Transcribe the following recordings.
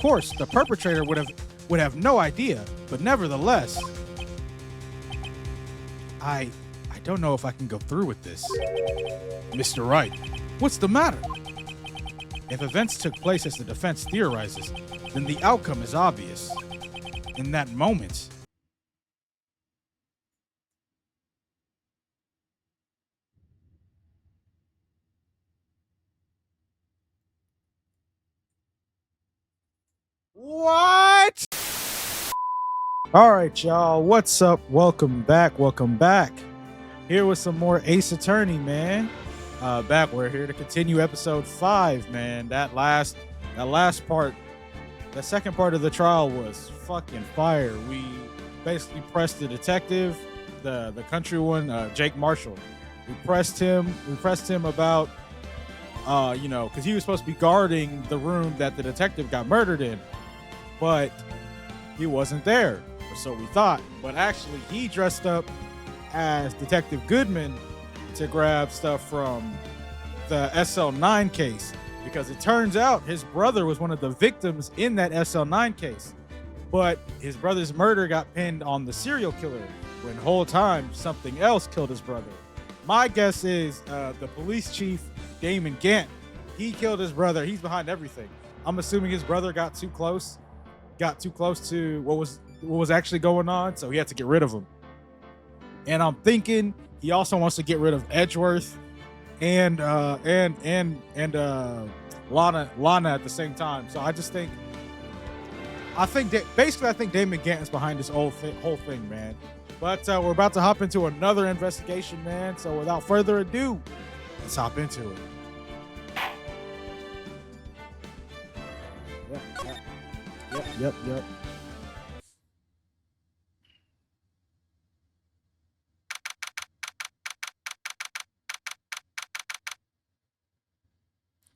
course, the perpetrator would have no idea, but nevertheless, I don't know if I can go through with this. Mr. Wright, what's the matter? If events took place as the defense theorizes, then the outcome is obvious. In that moment, what? All right, y'all. What's up? Welcome back. Welcome back. Here with some more Ace Attorney, man. We're here to continue episode 5, man. That last part, the second part of the trial was fucking fire. We basically pressed the detective, the country one, Jake Marshall. We pressed him about, because he was supposed to be guarding the room that the detective got murdered in, but he wasn't there, or so we thought. But actually, he dressed up as Detective Goodman to grab stuff from the SL9 case, because it turns out his brother was one of the victims in that SL9 case, but his brother's murder got pinned on the serial killer when the whole time something else killed his brother. My guess is the police chief, Damon Gant, he killed his brother. He's behind everything. I'm assuming his brother got too close to what was actually going on, so he had to get rid of him. And I'm thinking he also wants to get rid of Edgeworth and Lana at the same time. So I think Damon Gant is behind this whole thing, man. But we're about to hop into another investigation, man. So without further ado, let's hop into it. Yep.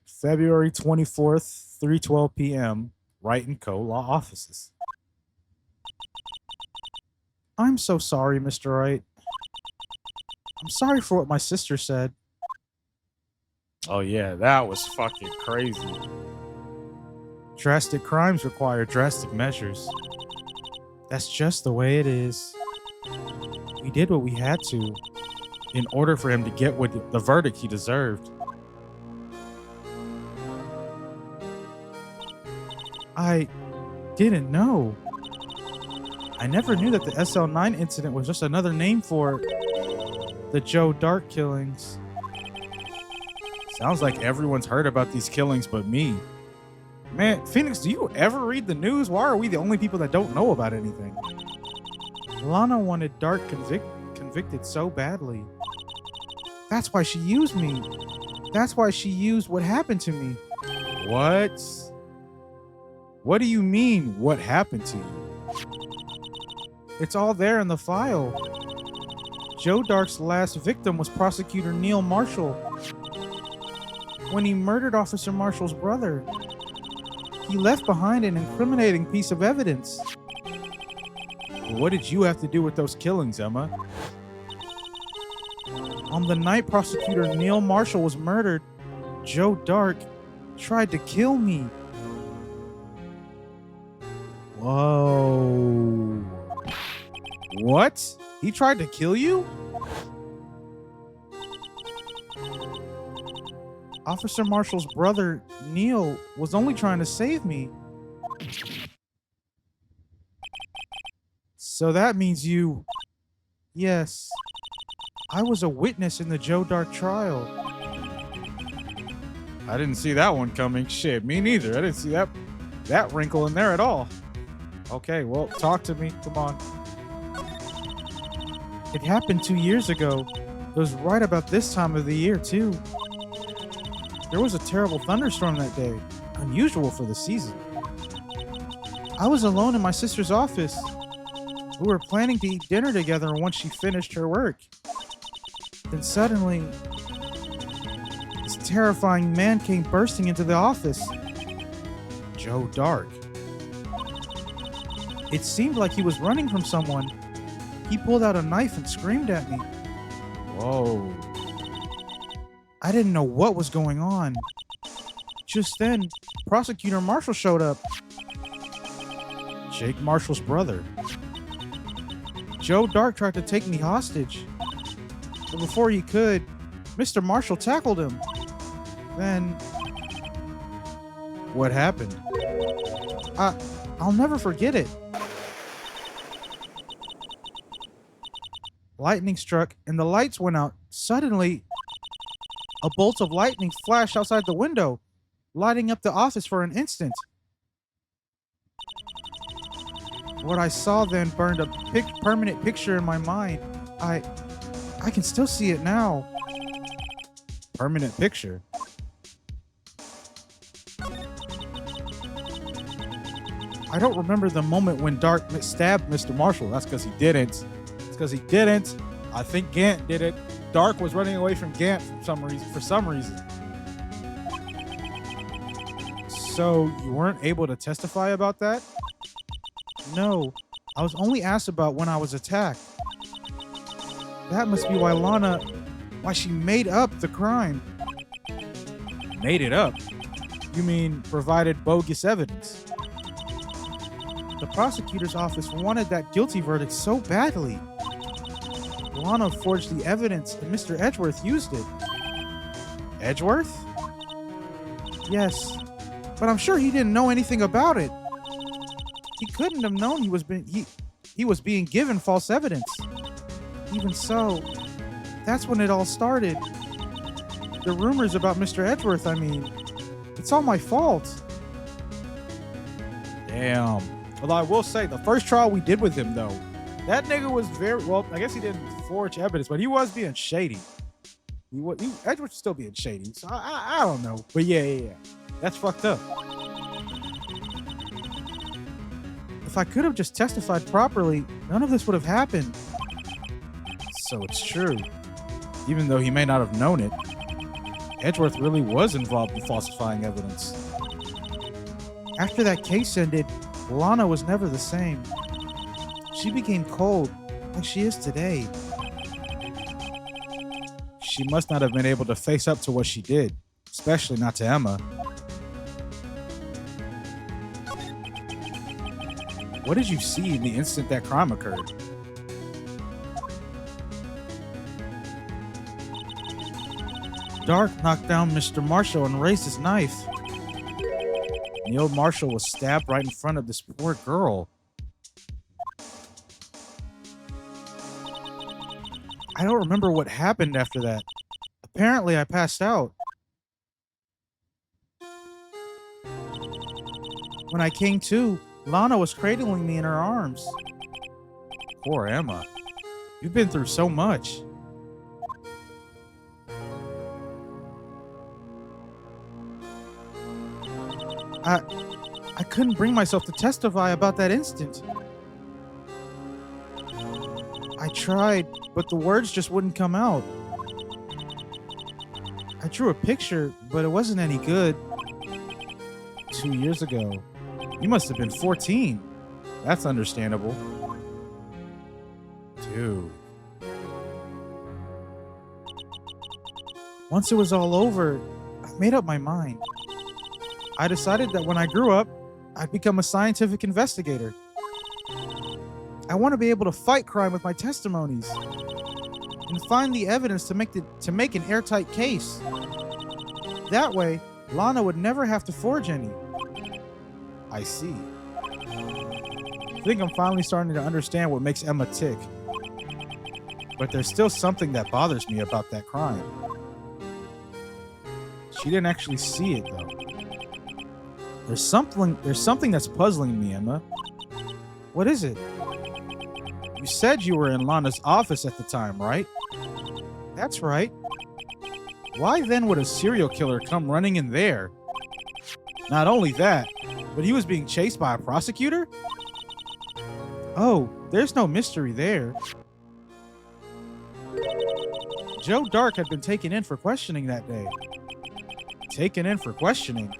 February 24th, 3:12 p.m., Wright & Co. Law Offices. I'm so sorry, Mr. Wright. I'm sorry for what my sister said. Oh yeah, that was fucking crazy. Drastic crimes require drastic measures. That's just the way it is. We did what we had to in order for him to get the verdict he deserved. I didn't know. I never knew that the SL9 incident was just another name for the Joe Dark killings. Sounds like everyone's heard about these killings but me. Man, Phoenix, do you ever read the news? Why are we the only people that don't know about anything? Lana wanted Dark convicted so badly. That's why she used me. That's why she used what happened to me. What? What do you mean, what happened to you? It's all there in the file. Joe Dark's last victim was Prosecutor Neil Marshall. When he murdered Officer Marshall's brother, he left behind an incriminating piece of evidence. What did you have to do with those killings, Emma? On the night Prosecutor Neil Marshall was murdered, Joe Dark tried to kill me. Whoa. What? He tried to kill you? Officer Marshall's brother, Neil, was only trying to save me. So that means you... Yes. I was a witness in the Joe Dark trial. I didn't see that one coming. Shit, me neither. I didn't see that wrinkle in there at all. Okay, well, talk to me. Come on. It happened 2 years ago. It was right about this time of the year, too. There was a terrible thunderstorm that day, unusual for the season. I was alone in my sister's office. We were planning to eat dinner together once she finished her work. Then suddenly, this terrifying man came bursting into the office. Joe Dark. It seemed like he was running from someone. He pulled out a knife and screamed at me. Whoa. I didn't know what was going on. Just then, Prosecutor Marshall showed up. Jake Marshall's brother. Joe Dark tried to take me hostage. But before he could, Mr. Marshall tackled him. Then, what happened? I'll never forget it. Lightning struck and the lights went out. Suddenly, a bolt of lightning flashed outside the window, lighting up the office for an instant. What I saw then burned a permanent picture in my mind. I can still see it now. Permanent picture? I don't remember the moment when Dark stabbed Mr. Marshall. That's because he didn't. It's because he didn't. I think Gant did it. Dark was running away from Gant for some reason. So you weren't able to testify about that? No, I was only asked about when I was attacked. That must be why she made up the crime. Made it up? You mean provided bogus evidence? The prosecutor's office wanted that guilty verdict so badly. Lana forged the evidence and Mr. Edgeworth used it. Edgeworth? Yes, but I'm sure he didn't know anything about it. He couldn't have known he was being given false evidence. Even so, that's when it all started. The rumors about Mr. Edgeworth, I mean, it's all my fault. Damn. Well, I will say, the first trial we did with him, though, that nigga was very, well, I guess he didn't forge evidence, but he was being shady. Edgeworth was still being shady, so I don't know. But yeah. That's fucked up. If I could have just testified properly, none of this would have happened. So it's true. Even though he may not have known it, Edgeworth really was involved in falsifying evidence. After that case ended, Lana was never the same. She became cold, like she is today. She must not have been able to face up to what she did, especially not to Emma. What did you see in the instant that crime occurred? Dark knocked down Mr. Marshall and raised his knife. Neil Marshall was stabbed right in front of this poor girl. I don't remember what happened after that. Apparently, I passed out. When I came to, Lana was cradling me in her arms. Poor Emma. You've been through so much. I couldn't bring myself to testify about that instant. I tried, but the words just wouldn't come out. I drew a picture, but it wasn't any good. 2 years ago. You must have been 14. That's understandable. Dude. Once it was all over, I made up my mind. I decided that when I grew up, I'd become a scientific investigator. I want to be able to fight crime with my testimonies and find the evidence to make an airtight case. That way, Lana would never have to forge any. I see. I think I'm finally starting to understand what makes Emma tick. But there's still something that bothers me about that crime. She didn't actually see it, though. There's something that's puzzling me, Emma. What is it? You said you were in Lana's office at the time, right? That's right. Why then would a serial killer come running in there? Not only that, but he was being chased by a prosecutor? Oh, there's no mystery there. Joe Dark had been taken in for questioning that day. Taken in for questioning?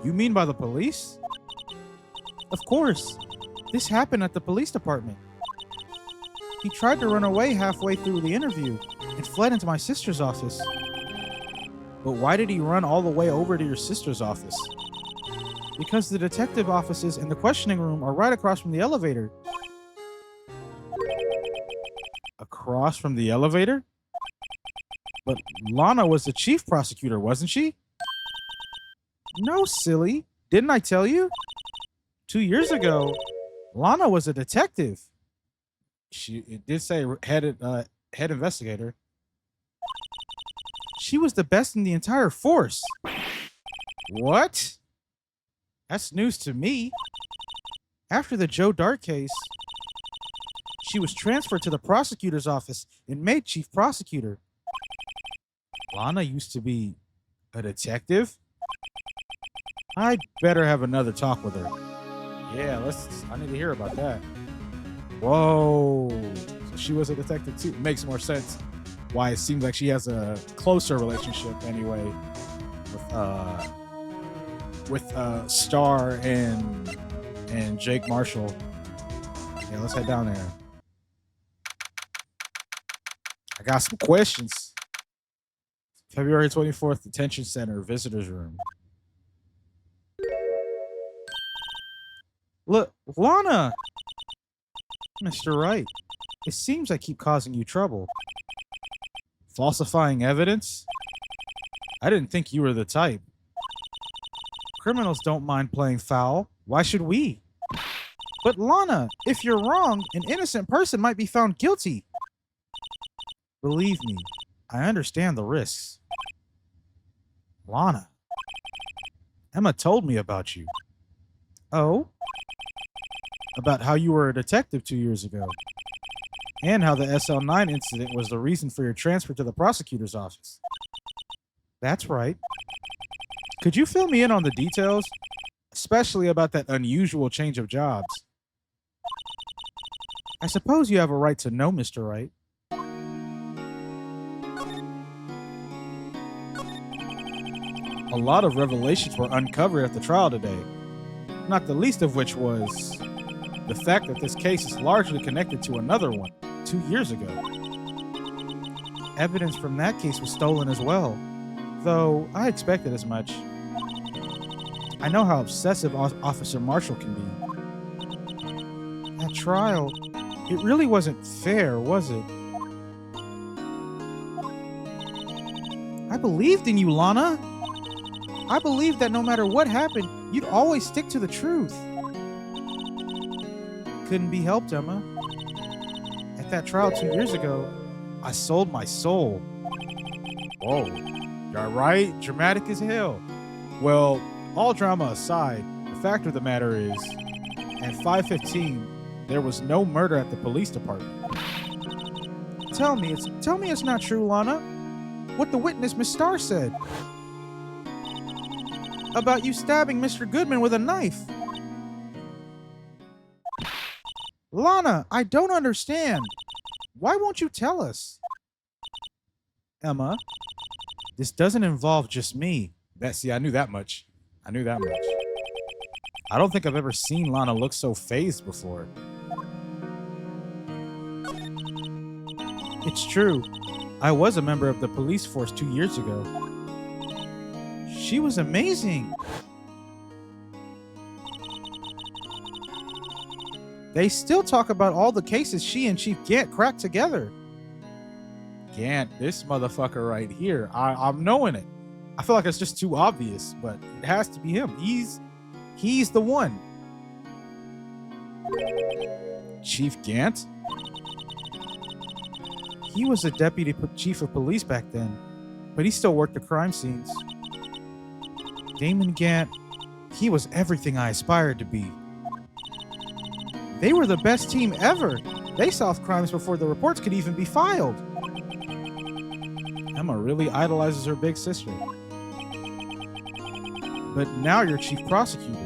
You mean by the police? Of course. This happened at the police department. He tried to run away halfway through the interview and fled into my sister's office. But why did he run all the way over to your sister's office? Because the detective offices and the questioning room are right across from the elevator. Across from the elevator? But Lana was the chief prosecutor, wasn't she? No, silly. Didn't I tell you? 2 years ago, Lana was a detective. It did say head investigator. She was the best in the entire force. What? That's news to me. After the Joe Dart case, she was transferred to the prosecutor's office and made chief prosecutor. Lana used to be a detective? I'd better have another talk with her. Yeah, I need to hear about that. Whoa. So she was a detective too. It makes more sense why it seems like she has a closer relationship anyway with Star and Jake Marshall. Yeah, let's head down there. I got some questions. February 24th, Detention Center, Visitors Room. Look, Lana! Mr. Wright, it seems I keep causing you trouble. Falsifying evidence? I didn't think you were the type. Criminals don't mind playing foul. Why should we? But Lana, if you're wrong, an innocent person might be found guilty. Believe me, I understand the risks. Lana, Emma told me about you. Oh? About how you were a detective 2 years ago. And how the SL9 incident was the reason for your transfer to the prosecutor's office. That's right. Could you fill me in on the details? Especially about that unusual change of jobs. I suppose you have a right to know, Mr. Wright. A lot of revelations were uncovered at the trial today, not the least of which was the fact that this case is largely connected to another one 2 years ago. Evidence from that case was stolen as well, though I expected as much. I know how obsessive Officer Marshall can be. At trial, it really wasn't fair, was it? I believed in you, Lana. I believed that no matter what happened, you'd always stick to the truth. Couldn't be helped, Emma. At that trial 2 years ago, I sold my soul. Whoa, you're right, dramatic as hell. Well, all drama aside, the fact of the matter is, at 5:15, there was no murder at the police department. Tell me it's not true, Lana. What the witness, Miss Starr, said about you stabbing Mr. Goodman with a knife. Lana, I don't understand. Why won't you tell us? Emma, this doesn't involve just me. See, I knew that much. I don't think I've ever seen Lana look so fazed before. It's true. I was a member of the police force 2 years ago. She was amazing. They still talk about all the cases she and Chief Gant cracked together. Gant, this motherfucker right here. I'm knowing it. I feel like it's just too obvious, but it has to be him. He's the one. Chief Gant? He was a deputy chief of police back then, but he still worked the crime scenes. Damon Gant, he was everything I aspired to be. They were the best team ever. They solved crimes before the reports could even be filed. Emma really idolizes her big sister. But now you're chief prosecutor.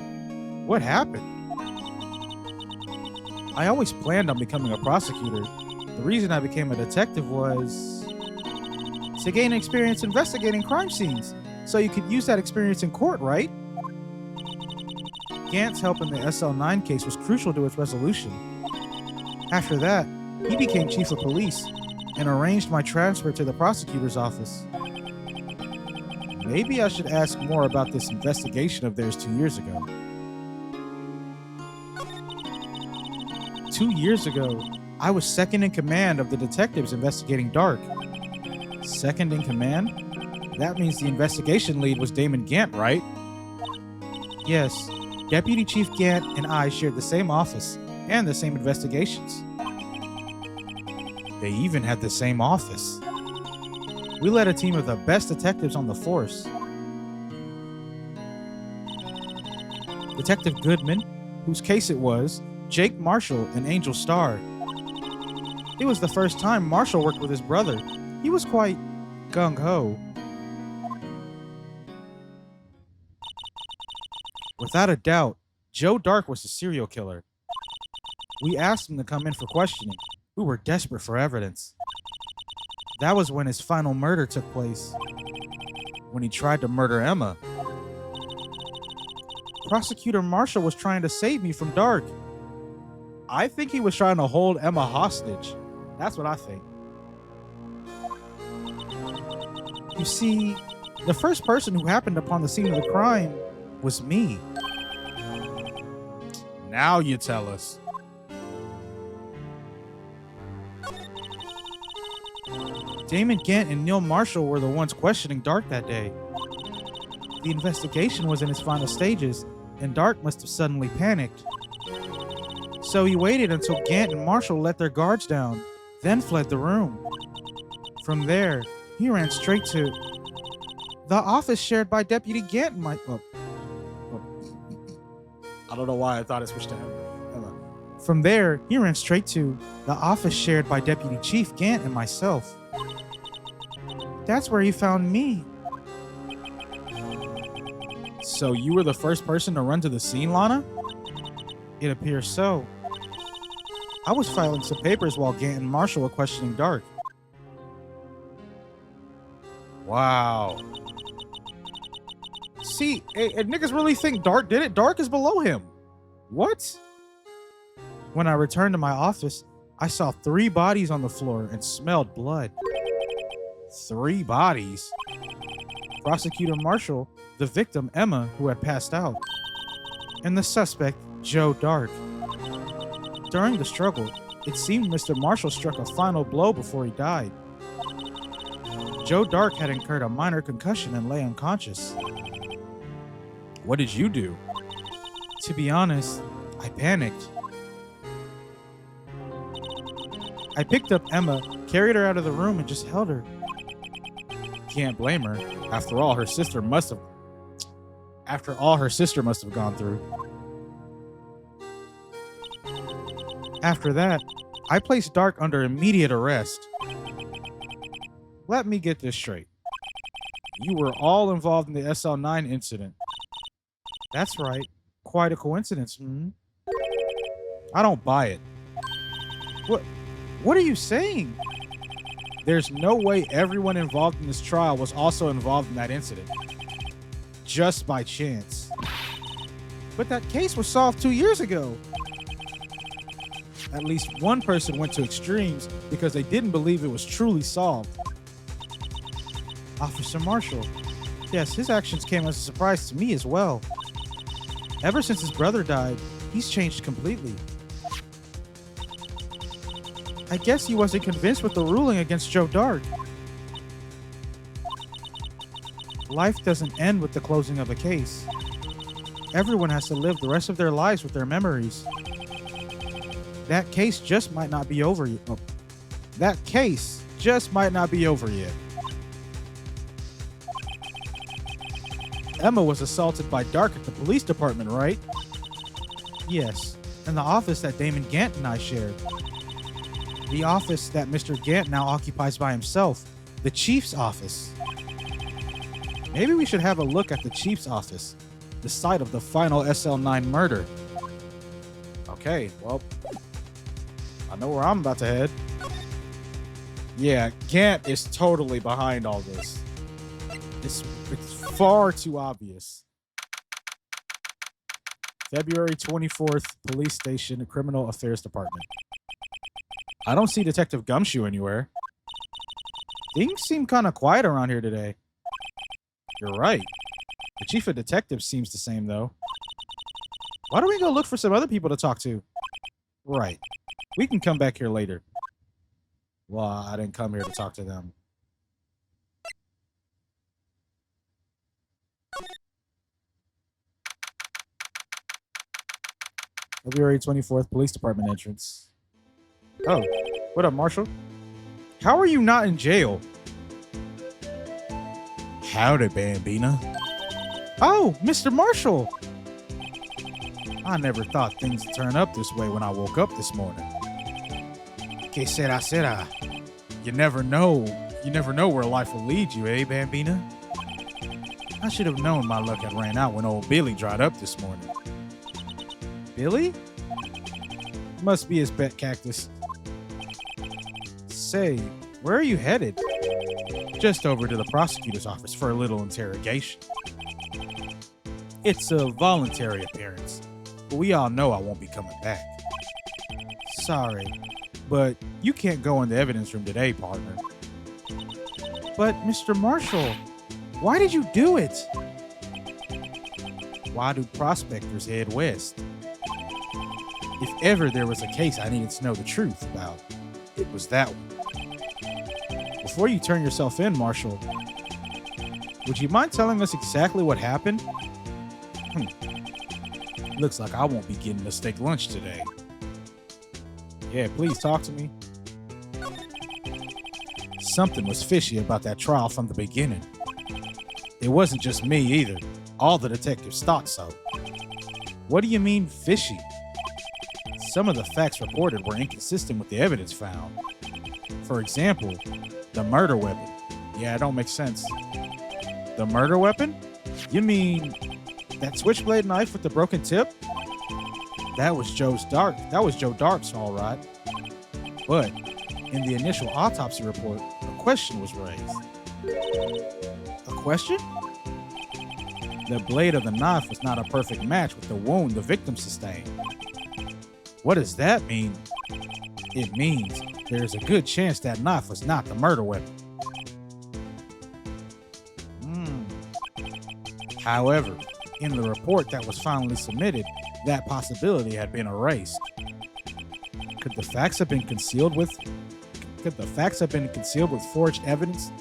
What happened? I always planned on becoming a prosecutor. The reason I became a detective was to gain experience investigating crime scenes, so you could use that experience in court, right? Gant's help in the SL9 case was crucial to its resolution. After that, he became chief of police and arranged my transfer to the prosecutor's office. Maybe I should ask more about this investigation of theirs 2 years ago. 2 years ago, I was second in command of the detectives investigating Dark. Second in command? That means the investigation lead was Damon Gant, right? Yes. Deputy Chief Gant and I shared the same office and the same investigations. They even had the same office. We led a team of the best detectives on the force. Detective Goodman, whose case it was, Jake Marshall, and Angel Starr. It was the first time Marshall worked with his brother. He was quite gung-ho. Without a doubt, Joe Dark was the serial killer. We asked him to come in for questioning. We were desperate for evidence. That was when his final murder took place. When he tried to murder Emma. Prosecutor Marshall was trying to save me from Dark. I think he was trying to hold Emma hostage. That's what I think. You see, the first person who happened upon the scene of the crime was me. Now you tell us. Damon Gant and Neil Marshall were the ones questioning Dark that day. The investigation was in its final stages, and Dark must have suddenly panicked. So he waited until Gant and Marshall let their guards down, then fled the room. From there, he ran straight to the office shared by Deputy Gant and my... I don't know why I thought it switched to him. From there, he ran straight to the office shared by Deputy Chief Gant and myself. That's where he found me. So you were the first person to run to the scene, Lana? It appears so. I was filing some papers while Gant and Marshall were questioning Dark. Wow. See, niggas really think Dark did it? Dark is below him. What? When I returned to my office, I saw 3 bodies on the floor and smelled blood. 3 bodies? Prosecutor Marshall, the victim Emma, who had passed out, and the suspect Joe Dark. During the struggle, it seemed Mr. Marshall struck a final blow before he died. Joe Dark had incurred a minor concussion and lay unconscious. What did you do? To be honest, I panicked. I picked up Emma, carried her out of the room, and just held her. Can't blame her. After all, her sister must have gone through. After that, I placed Dark under immediate arrest. Let me get this straight. You were all involved in the SL9 incident. That's right. Quite a coincidence, I don't buy it. What are you saying? There's no way everyone involved in this trial was also involved in that incident. Just by chance. But that case was solved 2 years ago. At least one person went to extremes because they didn't believe it was truly solved. Officer Marshall. Yes, his actions came as a surprise to me as well. Ever since his brother died, he's changed completely. I guess he wasn't convinced with the ruling against Joe Dark. Life doesn't end with the closing of a case. Everyone has to live the rest of their lives with their memories. That case just might not be over yet. Oh. That case just might not be over yet. Emma was assaulted by Dark at the police department, right? Yes, in the office that Damon Gant and I shared. The office that Mr. Gant now occupies by himself, the Chief's office. Maybe we should have a look at the Chief's office, the site of the final SL9 murder. Okay, well, I know where I'm about to head. Yeah, Gant is totally behind all this. It's far too obvious. February 24th, Police Station, Criminal Affairs Department. I don't see Detective Gumshoe anywhere. Things seem kind of quiet around here today. You're right. The chief of detectives seems the same, though. Why don't we go look for some other people to talk to? Right. We can come back here later. Well, I didn't come here to talk to them. February 24th, Police Department entrance. Oh, what up, Marshall? How are you not in jail? Howdy, Bambina. Oh, Mr. Marshall. I never thought things would turn up this way when I woke up this morning. Que sera? You never know. You never know where life will lead you, eh, Bambina? I should have known my luck had ran out when old Billy dried up this morning. Billy? Must be his pet cactus. Say, where are you headed? Just over to the prosecutor's office for a little interrogation. It's a voluntary appearance, but we all know I won't be coming back. Sorry, but you can't go in the evidence room today, partner. But, Mr. Marshall, why did you do it? Why do prospectors head west? If ever there was a case I needed to know the truth about, it was that one. Before you turn yourself in, Marshall, would you mind telling us exactly what happened? Looks like I won't be getting a steak lunch today. Yeah, please talk to me. Something was fishy about that trial from the beginning. It wasn't just me either. All the detectives thought so. What do you mean fishy? Some of the facts reported were inconsistent with the evidence found. For example, the murder weapon. Yeah, it don't make sense. The murder weapon? You mean that switchblade knife with the broken tip? That was Joe Dark's, all right. But in the initial autopsy report, a question was raised. A question? The blade of the knife was not a perfect match with the wound the victim sustained. What does that mean? It means there's a good chance that knife was not the murder weapon. However, in the report that was finally submitted, that possibility had been erased. Could the facts have been concealed with forged evidence?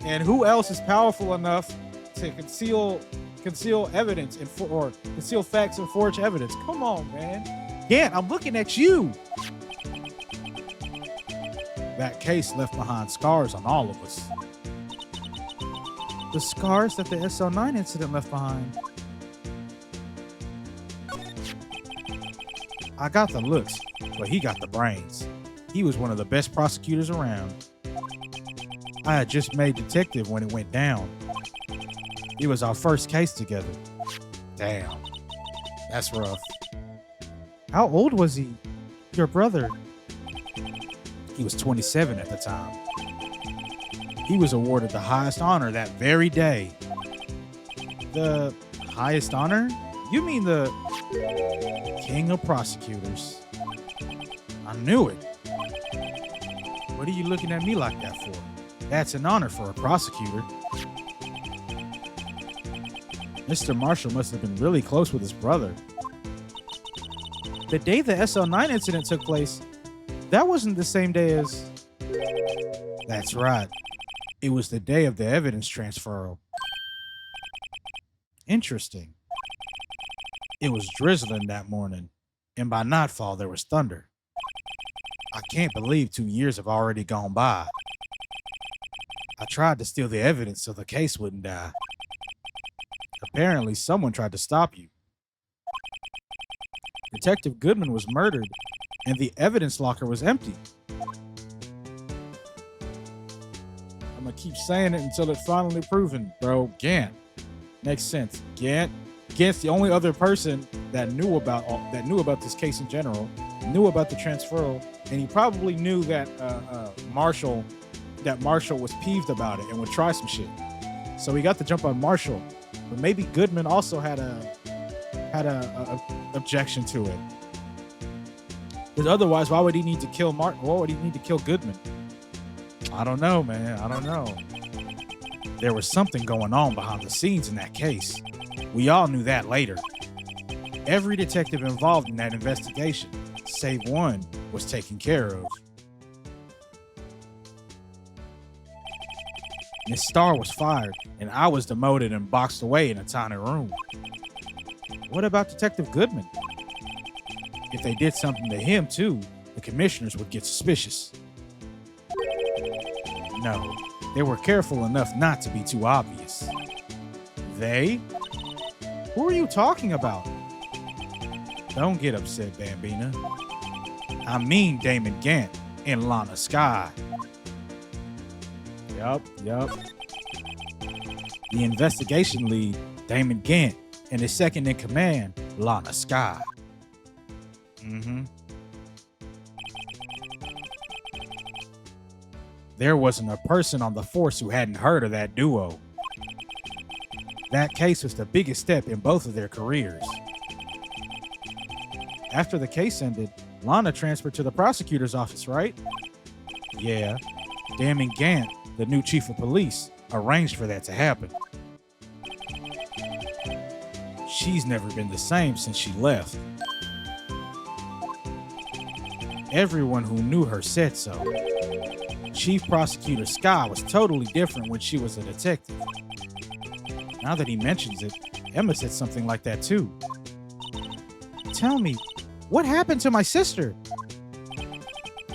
And who else is powerful enough to conceal evidence or conceal facts and forged evidence? Come on, man. Yeah, I'm looking at you. That case left behind scars on all of us. The scars that the SL9 incident left behind. I got the looks, but he got the brains. He was one of the best prosecutors around. I had just made detective when it went down. It was our first case together. Damn, that's rough. How old was he? Your brother? He was 27 at the time. He was awarded the highest honor that very day. The highest honor? You mean the King of Prosecutors? I knew it. What are you looking at me like that for? That's an honor for a prosecutor. Mr. Marshall must have been really close with his brother. The day the SL9 incident took place, that wasn't the same day as... That's right. It was the day of the evidence transferal. Interesting. It was drizzling that morning, and by nightfall there was thunder. I can't believe 2 years have already gone by. I tried to steal the evidence so the case wouldn't die. Apparently, someone tried to stop you. Detective Goodman was murdered, and the evidence locker was empty. I'm gonna keep saying it until it's finally proven, bro. Gant. Makes sense. Gant's the only other person that knew about this case in general, knew about the transferal, and he probably knew that Marshall was peeved about it and would try some shit. So he got the jump on Marshall, but maybe Goodman also had a objection to it. Because otherwise, why would he need to kill Martin? Why would he need to kill Goodman? I don't know, man. I don't know. There was something going on behind the scenes in that case. We all knew that later. Every detective involved in that investigation, save one, was taken care of. Miss Starr was fired, and I was demoted and boxed away in a tiny room. What about Detective Goodman? If they did something to him, too, the commissioners would get suspicious. No, they were careful enough not to be too obvious. They? Who are you talking about? Don't get upset, Bambina. I mean Damon Gant and Lana Skye. Yup. The investigation lead, Damon Gant, and his second in command, Lana Skye. There wasn't a person on the force who hadn't heard of that duo. That case was the biggest step in both of their careers. After the case ended, Lana transferred to the prosecutor's office, right? Yeah. Damon Gant, the new chief of police, arranged for that to happen. She's never been the same since she left. Everyone who knew her said so. Chief Prosecutor Skye was totally different when she was a detective. Now that he mentions it, Emma said something like that too. Tell me, what happened to my sister?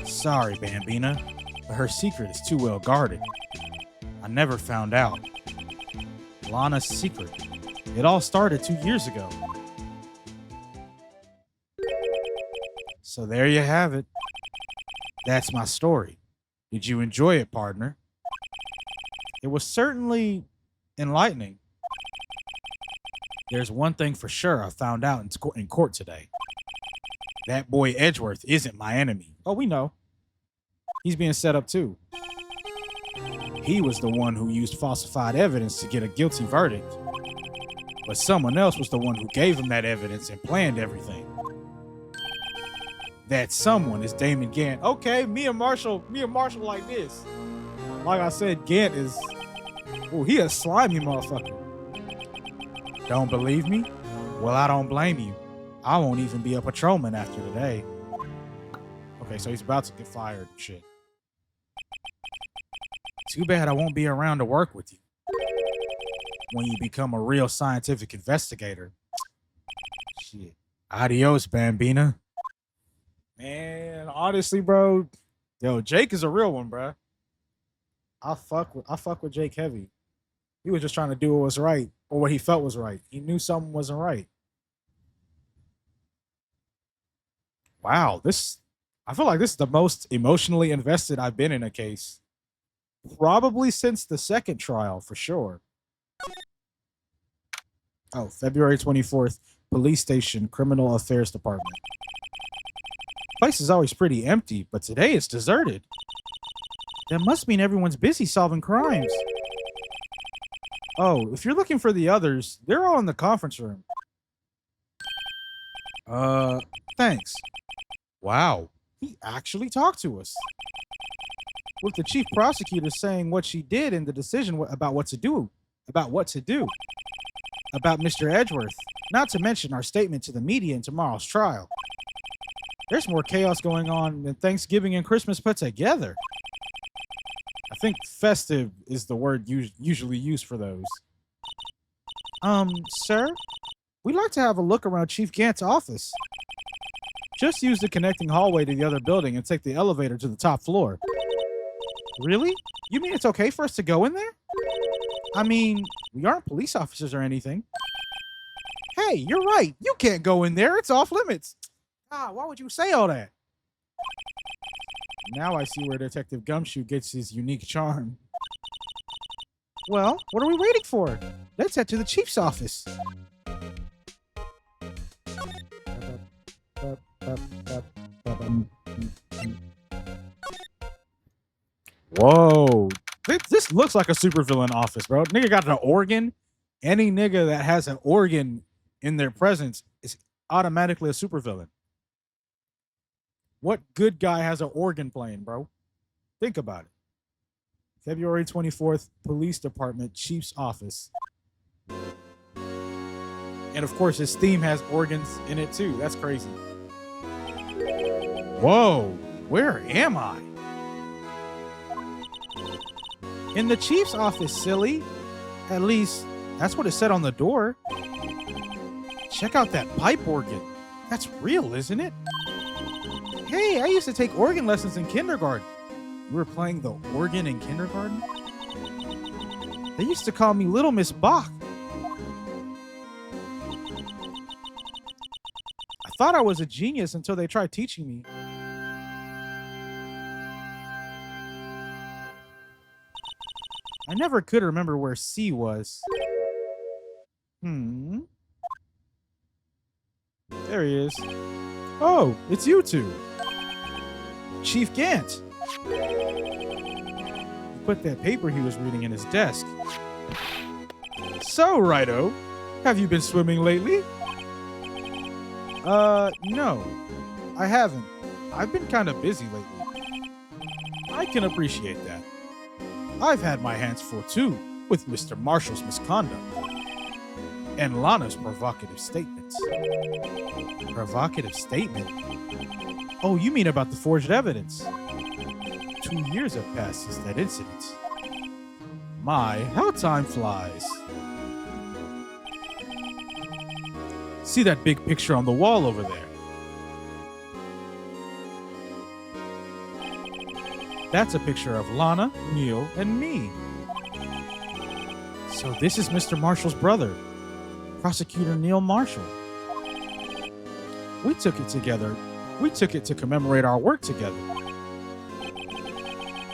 Sorry, Bambina, but her secret is too well guarded. I never found out. Lana's secret. It all started 2 years ago. So there you have it. That's my story. Did you enjoy it, partner? It was certainly enlightening. There's one thing for sure I found out in court today. That boy Edgeworth isn't my enemy. Oh, we know. He's being set up too. He was the one who used falsified evidence to get a guilty verdict. But someone else was the one who gave him that evidence and planned everything. That someone is Damon Gant. Okay, me and Marshall like this. Like I said, Gant is, he a slimy motherfucker. Don't believe me? Well, I don't blame you. I won't even be a patrolman after today. Okay, so he's about to get fired and shit. Too bad I won't be around to work with you when you become a real scientific investigator. Shit. Adios, Bambina. Man, honestly, bro, yo, Jake is a real one, bro. I fuck with Jake heavy. He was just trying to do what was right, or what he felt was right. He knew something wasn't right. Wow, I feel like this is the most emotionally invested I've been in a case. Probably since the second trial, for sure. Oh, February 24th, Police Station, Criminal Affairs Department. Place is always pretty empty, but today it's deserted. That must mean everyone's busy solving crimes. Oh, if you're looking for the others, they're all in the conference room. Thanks. Wow, he actually talked to us. With the chief prosecutor saying what she did and the decision about what to do. About Mr. Edgeworth, not to mention our statement to the media in tomorrow's trial. There's more chaos going on than Thanksgiving and Christmas put together. I think festive is the word usually used for those. Sir? We'd like to have a look around Chief Gant's office. Just use the connecting hallway to the other building and take the elevator to the top floor. Really? You mean it's okay for us to go in there? I mean, we aren't police officers or anything. Hey, you're right. You can't go in there. It's off limits. Why would you say all that? Now I see where Detective Gumshoe gets his unique charm. Well, what are we waiting for? Let's head to the chief's office. Whoa. This looks like a supervillain office, bro. Nigga got an organ. Any nigga that has an organ in their presence is automatically a supervillain. What good guy has an organ playing, bro? Think about it. February 24th, Police Department, Chief's Office. And of course, his theme has organs in it too. That's crazy. Whoa, where am I? In the chief's office, silly. At least, that's what it said on the door. Check out that pipe organ. That's real, isn't it? Hey, I used to take organ lessons in kindergarten. You were playing the organ in kindergarten? They used to call me Little Miss Bach. I thought I was a genius until they tried teaching me. I never could remember where C was. There he is. Oh, it's you two. Chief Gant. He put that paper he was reading in his desk. So, Righto, have you been swimming lately? No, I haven't. I've been kind of busy lately. I can appreciate that. I've had my hands full too with Mr. Marshall's misconduct and Lana's provocative statements. Provocative statement? Oh, you mean about the forged evidence? 2 years have passed since that incident. My, how time flies. See that big picture on the wall over there? That's a picture of Lana, Neil, and me. So this is Mr. Marshall's brother, Prosecutor Neil Marshall. We took it together. We took it to commemorate our work together.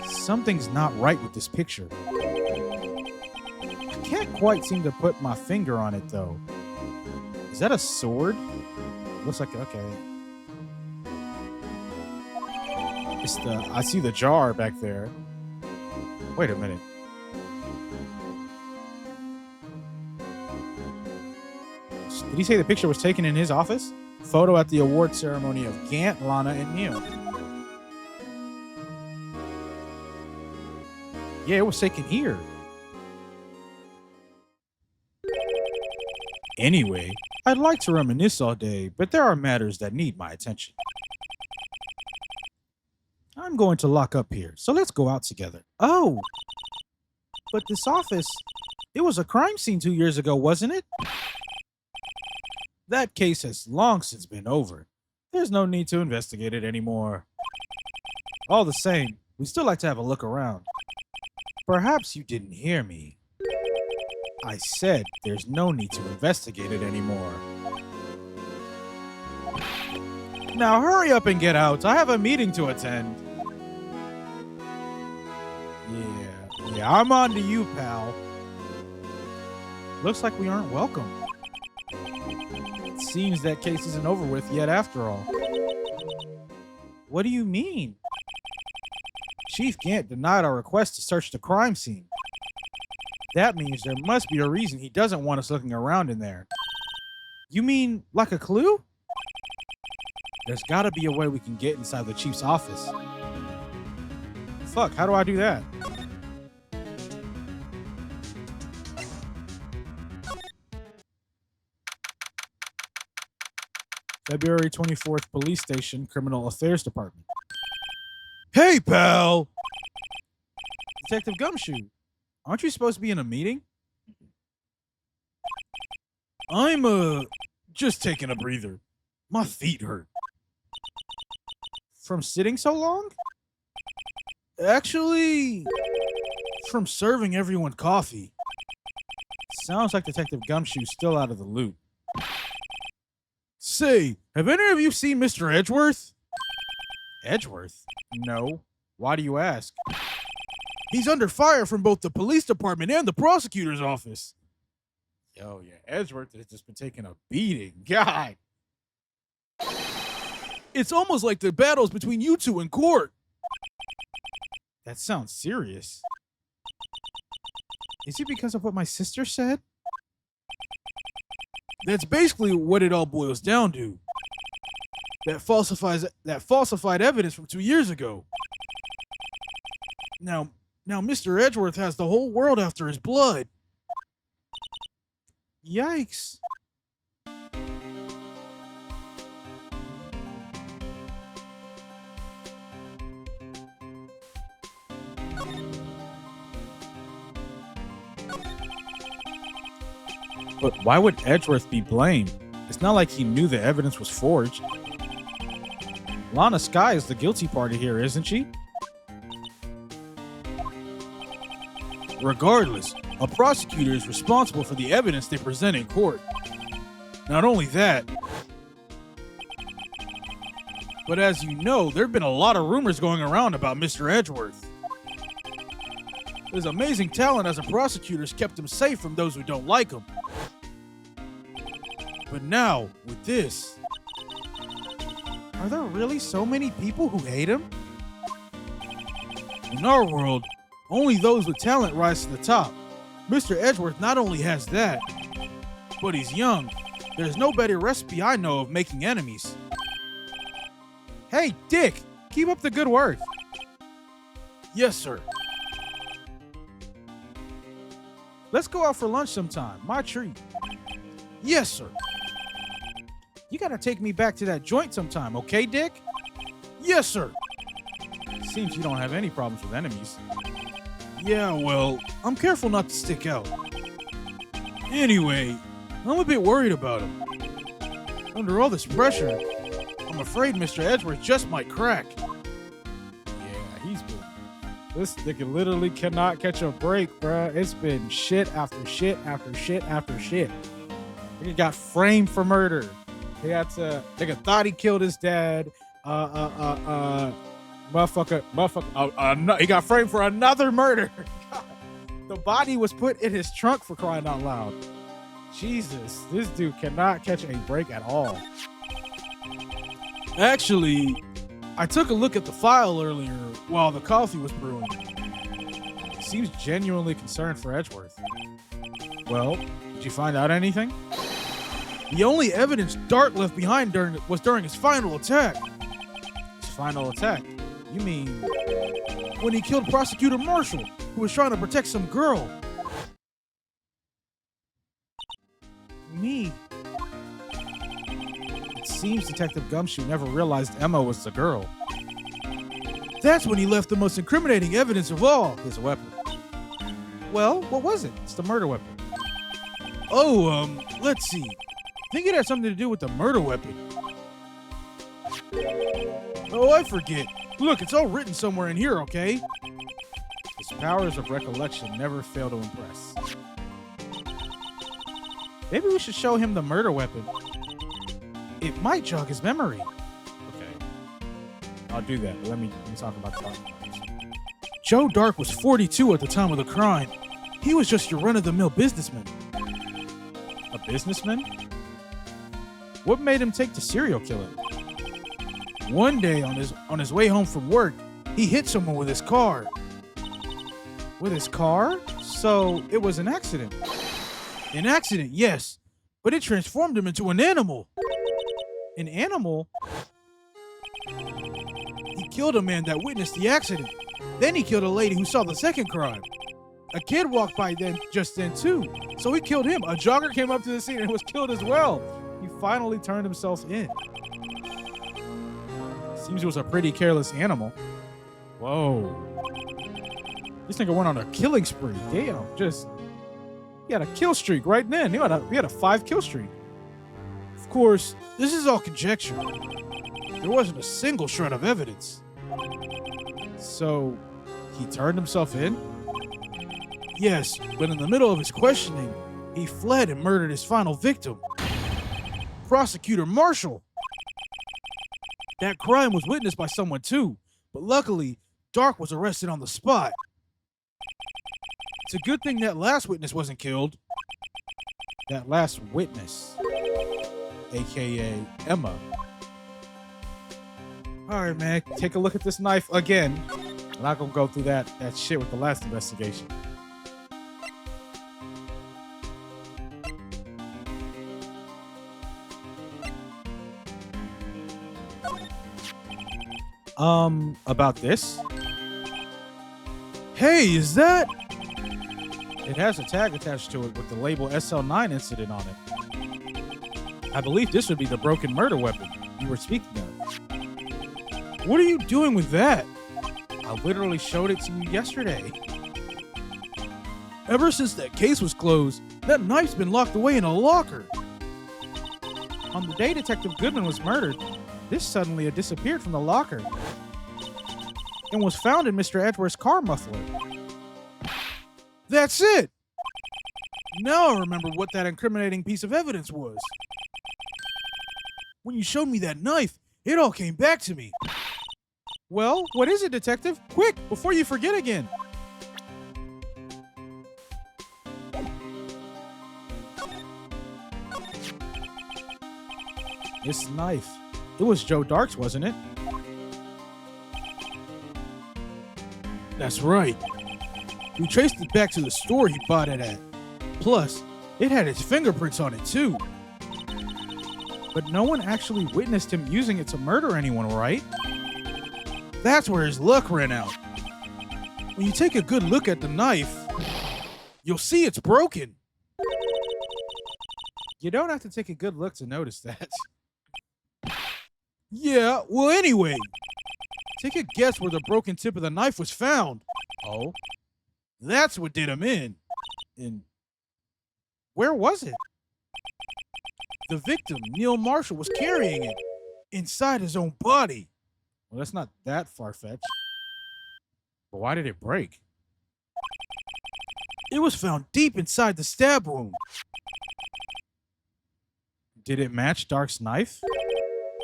Something's not right with this picture. I can't quite seem to put my finger on it, though. Is that a sword? Looks like, okay. I see the jar back there. Wait a minute. Did he say the picture was taken in his office? Photo at the award ceremony of Gant, Lana, and Neil. Yeah, it was taken here. Anyway, I'd like to reminisce all day, but there are matters that need my attention. I'm going to lock up here, so let's go out together. Oh, but this office, it was a crime scene 2 years ago, wasn't it? That case has long since been over. There's no need to investigate it anymore. All the same, we still like to have a look around. Perhaps you didn't hear me. I said there's no need to investigate it anymore. Now hurry up and get out. I have a meeting to attend. Yeah, I'm on to you, pal. Looks like we aren't welcome. It seems that case isn't over with yet after all. What do you mean? Chief Gant denied our request to search the crime scene. That means there must be a reason he doesn't want us looking around in there. You mean like a clue? There's gotta be a way we can get inside the chief's office. Fuck, how do I do that? February 24th, Police Station, Criminal Affairs Department. Hey, pal! Detective Gumshoe, aren't you supposed to be in a meeting? I'm, just taking a breather. My feet hurt. From sitting so long? Actually, from serving everyone coffee. Sounds like Detective Gumshoe's still out of the loop. Say, have any of you seen Mr. Edgeworth? Edgeworth? No. Why do you ask? He's under fire from both the police department and the prosecutor's office. Yo, yeah, Edgeworth has just been taking a beating. God. It's almost like the battle's between you two in court. That sounds serious. Is it because of what my sister said? That's basically what it all boils down to. That falsified evidence from 2 years ago. Now Mr. Edgeworth has the whole world after his blood. Yikes. But why would Edgeworth be blamed? It's not like he knew the evidence was forged. Lana Skye is the guilty party here, isn't she? Regardless, a prosecutor is responsible for the evidence they present in court. Not only that, but as you know, there have been a lot of rumors going around about Mr. Edgeworth. His amazing talent as a prosecutor has kept him safe from those who don't like him. But now, with this, are there really so many people who hate him? In our world, only those with talent rise to the top. Mr. Edgeworth not only has that, but he's young. There's no better recipe I know of making enemies. Hey, Dick, keep up the good work. Yes, sir. Let's go out for lunch sometime. My treat. Yes, sir. You gotta take me back to that joint sometime, okay, Dick? Yes, sir. Seems you don't have any problems with enemies. Yeah, well, I'm careful not to stick out. Anyway, I'm a bit worried about him. Under all this pressure, I'm afraid Mr. Edgeworth just might crack. Yeah, he's been... This nigga literally cannot catch a break, bruh. It's been shit after shit after shit after shit. Nigga got framed for murder. He had to... Nigga thought he killed his dad. Motherfucker. He got framed for another murder. God. The body was put in his trunk, for crying out loud. Jesus, this dude cannot catch a break at all. Actually, I took a look at the file earlier while the coffee was brewing. He seems genuinely concerned for Edgeworth. Well, did you find out anything? The only evidence Dart left behind was during his final attack. His final attack? You mean when he killed Prosecutor Marshall, who was trying to protect some girl? Me. It seems Detective Gumshoe never realized Emma was the girl. That's when he left the most incriminating evidence of all, his weapon. Well, what was it? It's the murder weapon. Oh, let's see. I think it had something to do with the murder weapon. Oh, I forget. Look, it's all written somewhere in here, okay? His powers of recollection never fail to impress. Maybe we should show him the murder weapon. It might jog his memory. Okay. I'll do that, but let me talk about the parts. Joe Dark was 42 at the time of the crime. He was just your run-of-the-mill businessman. A businessman? What made him take to serial killing? One day on his way home from work, he hit someone with his car. With his car? So it was an accident. An accident, yes, but it transformed him into an animal. An animal? He killed a man that witnessed the accident. Then he killed a lady who saw the second crime. A kid walked by just then too, so he killed him. A jogger came up to the scene and was killed as well. He finally turned himself in. Seems it was a pretty careless animal. Whoa. This nigga went on a killing spree. Damn, he had a kill streak right then. He had a 5-kill streak. Of course, this is all conjecture. There wasn't a single shred of evidence. So, he turned himself in? Yes, but in the middle of his questioning, he fled and murdered his final victim. Prosecutor Marshall. That crime was witnessed by someone too, but luckily, Dark was arrested on the spot. It's a good thing that last witness wasn't killed. That last witness, aka Emma. All right, man, take a look at this knife again. I'm not gonna go through that shit with the last investigation. About this? Hey, is that? It has a tag attached to it with the label SL9 incident on it. I believe this would be the broken murder weapon you were speaking of. What are you doing with that? I literally showed it to you yesterday. Ever since that case was closed, That knife's been locked away in a locker. On the day Detective Goodman was murdered, this suddenly had disappeared from the locker and was found in Mr. Edgeworth's car muffler. That's it! Now I remember what that incriminating piece of evidence was. When you showed me that knife, it all came back to me. Well, what is it, Detective? Quick, before you forget again. This knife. It was Joe Dark's, wasn't it? That's right. We traced it back to the store he bought it at. Plus, it had his fingerprints on it too. But no one actually witnessed him using it to murder anyone, right? That's where his luck ran out. When you take a good look at the knife, you'll see it's broken. You don't have to take a good look to notice that. Yeah, well anyway, take a guess where the broken tip of the knife was found. Oh? That's what did him in. Where was it? The victim, Neil Marshall, was carrying it inside his own body. Well, that's not that far-fetched. But why did it break? It was found deep inside the stab wound. Did it match Dark's knife?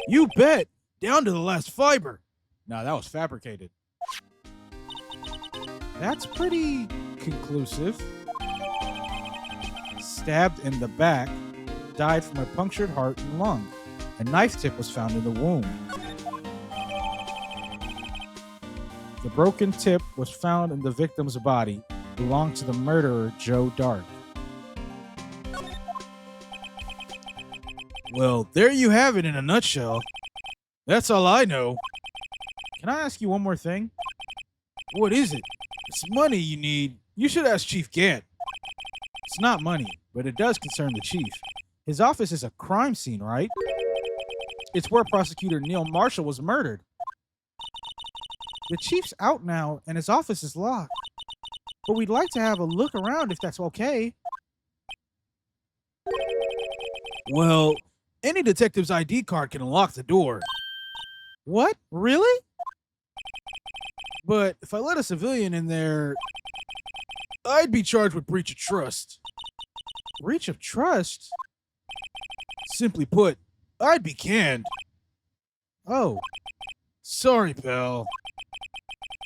You bet! Down to the last fiber. No, that was fabricated. That's pretty conclusive. Stabbed in the back, died from a punctured heart and lung. A knife tip was found in the womb. The broken tip was found in the victim's body, belonged to the murderer, Joe Dark. Well, there you have it in a nutshell. That's all I know. Can I ask you one more thing? What is it? It's money you need. You should ask Chief Gant. It's not money, but it does concern the chief. His office is a crime scene, right? It's where Prosecutor Neil Marshall was murdered. The chief's out now, and his office is locked. But we'd like to have a look around if that's okay. Well, any detective's ID card can unlock the door. What? Really? But if I let a civilian in there, I'd be charged with breach of trust. Breach of trust? Simply put, I'd be canned. Oh. Sorry, pal.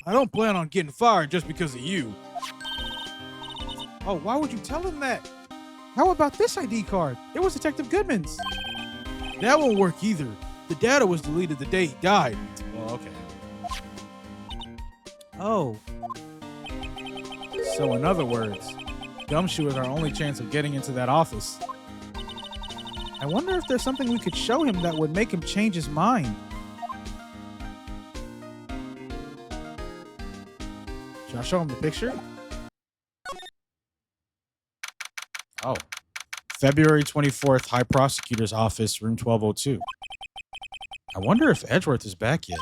I don't plan on getting fired just because of you. Oh, why would you tell him that? How about this ID card? It was Detective Goodman's. That won't work either. The data was deleted the day he died. Well, okay. Oh. So in other words, Gumshoe is our only chance of getting into that office. I wonder if there's something we could show him that would make him change his mind. Should I show him the picture? Oh. February 24th, High Prosecutor's Office, room 1202. I wonder if Edgeworth is back yet.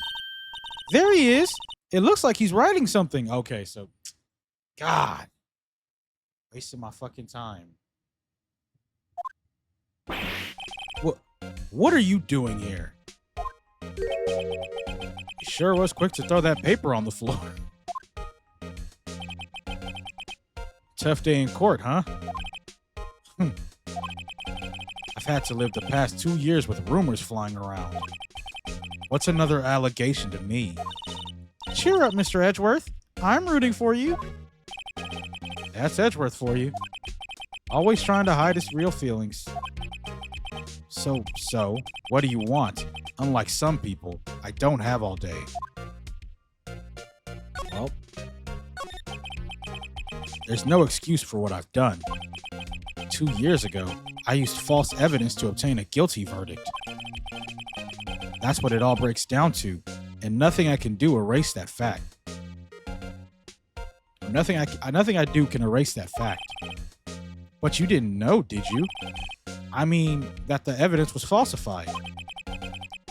There he is. It looks like he's writing something. Okay, so... God. Wasting my fucking time. What are you doing here? He sure was quick to throw that paper on the floor. Tough day in court, huh? I've had to live the past 2 years with rumors flying around. What's another allegation to me? Cheer up, Mr. Edgeworth. I'm rooting for you. That's Edgeworth for you. Always trying to hide his real feelings. So, what do you want? Unlike some people, I don't have all day. Well, there's no excuse for what I've done. 2 years ago, I used false evidence to obtain a guilty verdict. That's what it all breaks down to, and nothing I can do erase that fact. Nothing I do can erase that fact. But you didn't know, did you? I mean, that the evidence was falsified.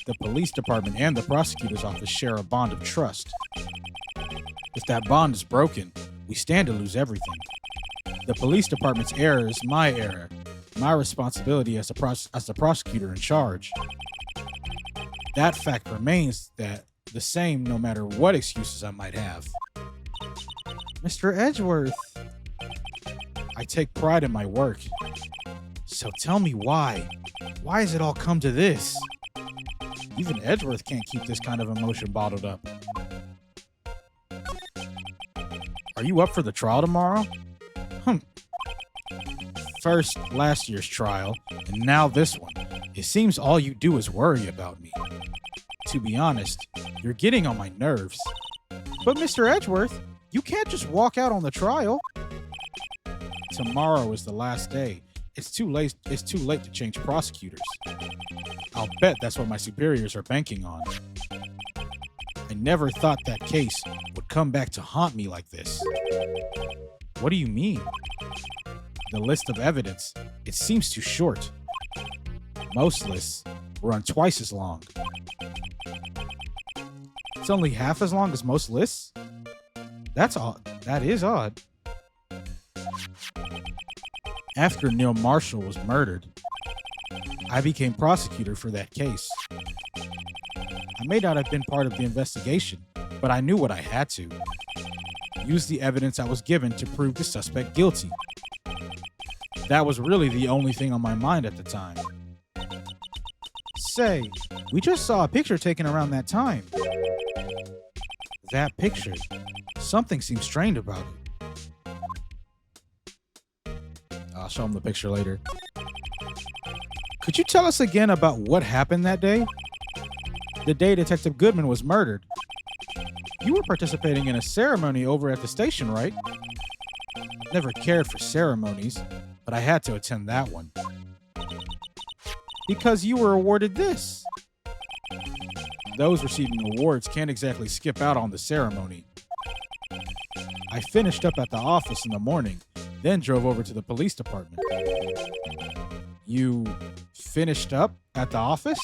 The police department and the prosecutor's office share a bond of trust. If that bond is broken, we stand to lose everything. The police department's error is my error. My responsibility as the prosecutor in charge. That fact remains the same no matter what excuses I might have. Mr. Edgeworth, I take pride in my work. So tell me why. Why has it all come to this? Even Edgeworth can't keep this kind of emotion bottled up. Are you up for the trial tomorrow? First, last year's trial, and now this one. It seems all you do is worry about me. To be honest, you're getting on my nerves. But Mr. Edgeworth, you can't just walk out on the trial. Tomorrow is the last day. It's too late to change prosecutors. I'll bet that's what my superiors are banking on. I never thought that case would come back to haunt me like this. What do you mean? The list of evidence, it seems too short. Most lists run twice as long. It's only half as long as most lists? That's odd. That is odd. After Neil Marshall was murdered, I became prosecutor for that case. I may not have been part of the investigation, but I knew what I had to. Use the evidence I was given to prove the suspect guilty. That was really the only thing on my mind at the time. Say, we just saw a picture taken around that time. That picture. Something seems strange about it. I'll show him the picture later. Could you tell us again about what happened that day? The day Detective Goodman was murdered. You were participating in a ceremony over at the station, right? Never cared for ceremonies, but I had to attend that one. Because you were awarded this. Those receiving awards can't exactly skip out on the ceremony. I finished up at the office in the morning, then drove over to the police department. You finished up at the office?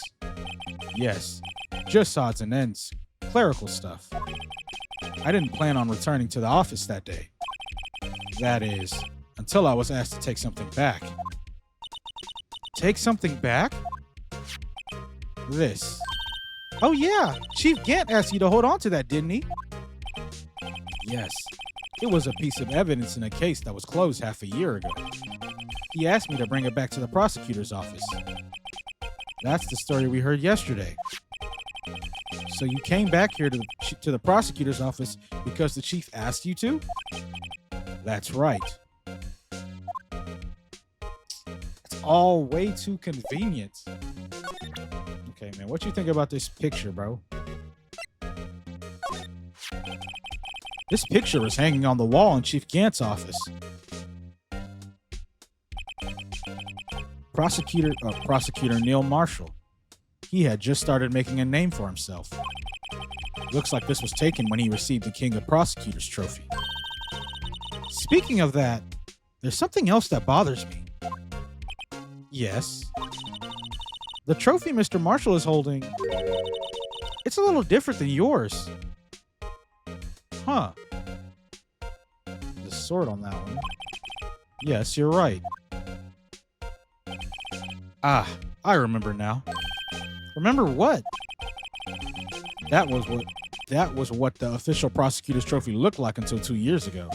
Yes, just odds and ends, clerical stuff. I didn't plan on returning to the office that day. That is, until I was asked to take something back. Take something back? This. Oh yeah, Chief Gant asked you to hold on to that, didn't he? Yes, it was a piece of evidence in a case that was closed half a year ago. He asked me to bring it back to the prosecutor's office. That's the story we heard yesterday. So you came back here to the prosecutor's office because the chief asked you to? That's right. It's all way too convenient. Okay, man, what you think about this picture, bro? This picture was hanging on the wall in Chief Gant's office. Prosecutor Neil Marshall. He had just started making a name for himself. Looks like this was taken when he received the King of Prosecutors trophy. Speaking of that, there's something else that bothers me. Yes. The trophy Mr. Marshall is holding, it's a little different than yours. Huh. The sword on that one. Yes, you're right. Ah, I remember now. Remember what? That was what the official prosecutor's trophy looked like until 2 years ago.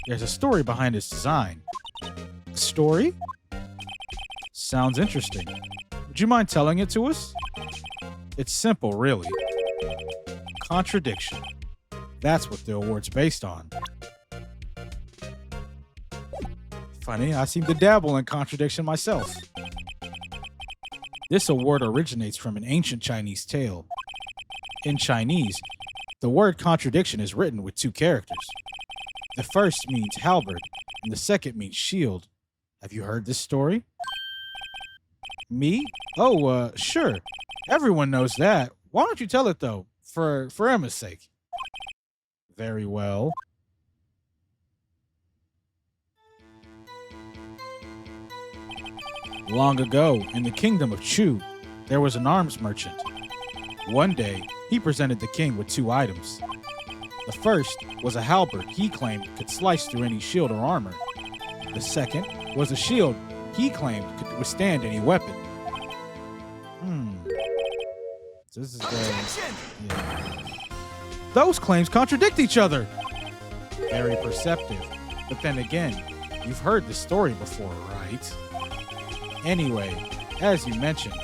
There's a story behind its design. A story? Sounds interesting. Would you mind telling it to us? It's simple, really. Contradiction. That's what the award's based on. Funny, I seem to dabble in contradiction myself. This award originates from an ancient Chinese tale. In Chinese, the word contradiction is written with 2 characters. The first means halberd, and the second means shield. Have you heard this story? Me? Oh, sure. Everyone knows that. Why don't you tell it, though? For Emma's sake. Very well. Long ago, in the kingdom of Chu, there was an arms merchant. One day, he presented the king with 2 items. The first was a halberd he claimed could slice through any shield or armor. The second was a shield he claimed could withstand any weapon. So this is yeah. Those claims contradict each other. Very perceptive. But then again, you've heard the story before, right? Anyway, as you mentioned,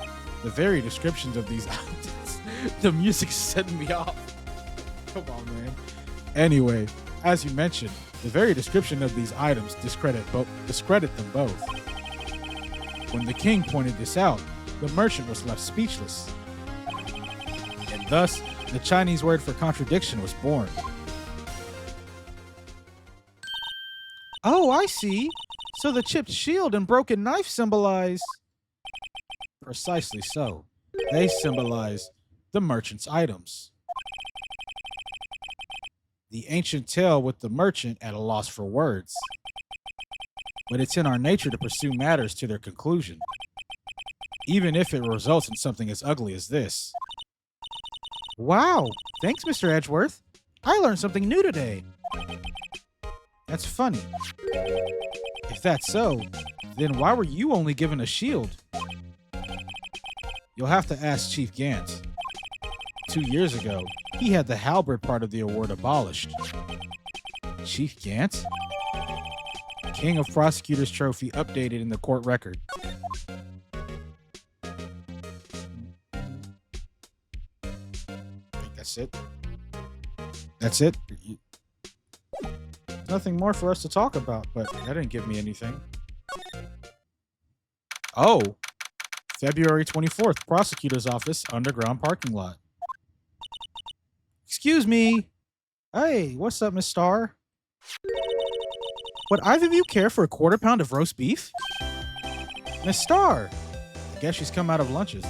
the very descriptions of these items, the music's setting me off. Come on, man. Anyway, as you mentioned, the very description of these items discredit them both. When the king pointed this out, the merchant was left speechless. And thus, the Chinese word for contradiction was born. Oh, I see. So the chipped shield and broken knife symbolize... Precisely so. They symbolize the merchant's items. The ancient tale with the merchant at a loss for words. But it's in our nature to pursue matters to their conclusion, even if it results in something as ugly as this. Wow, thanks, Mr. Edgeworth. I learned something new today. That's funny. If that's so, then why were you only given a shield? You'll have to ask Chief Gant. 2 years ago, he had the halberd part of the award abolished. Chief Gant? King of Prosecutors Trophy updated in the court record. I think that's it. That's it? Nothing more for us to talk about, but that didn't give me anything. Oh! February 24th, Prosecutor's Office, underground parking lot. Excuse me. Hey, what's up, Miss Starr? Would either of you care for a quarter pound of roast beef? Miss Starr. I guess she's out of lunches.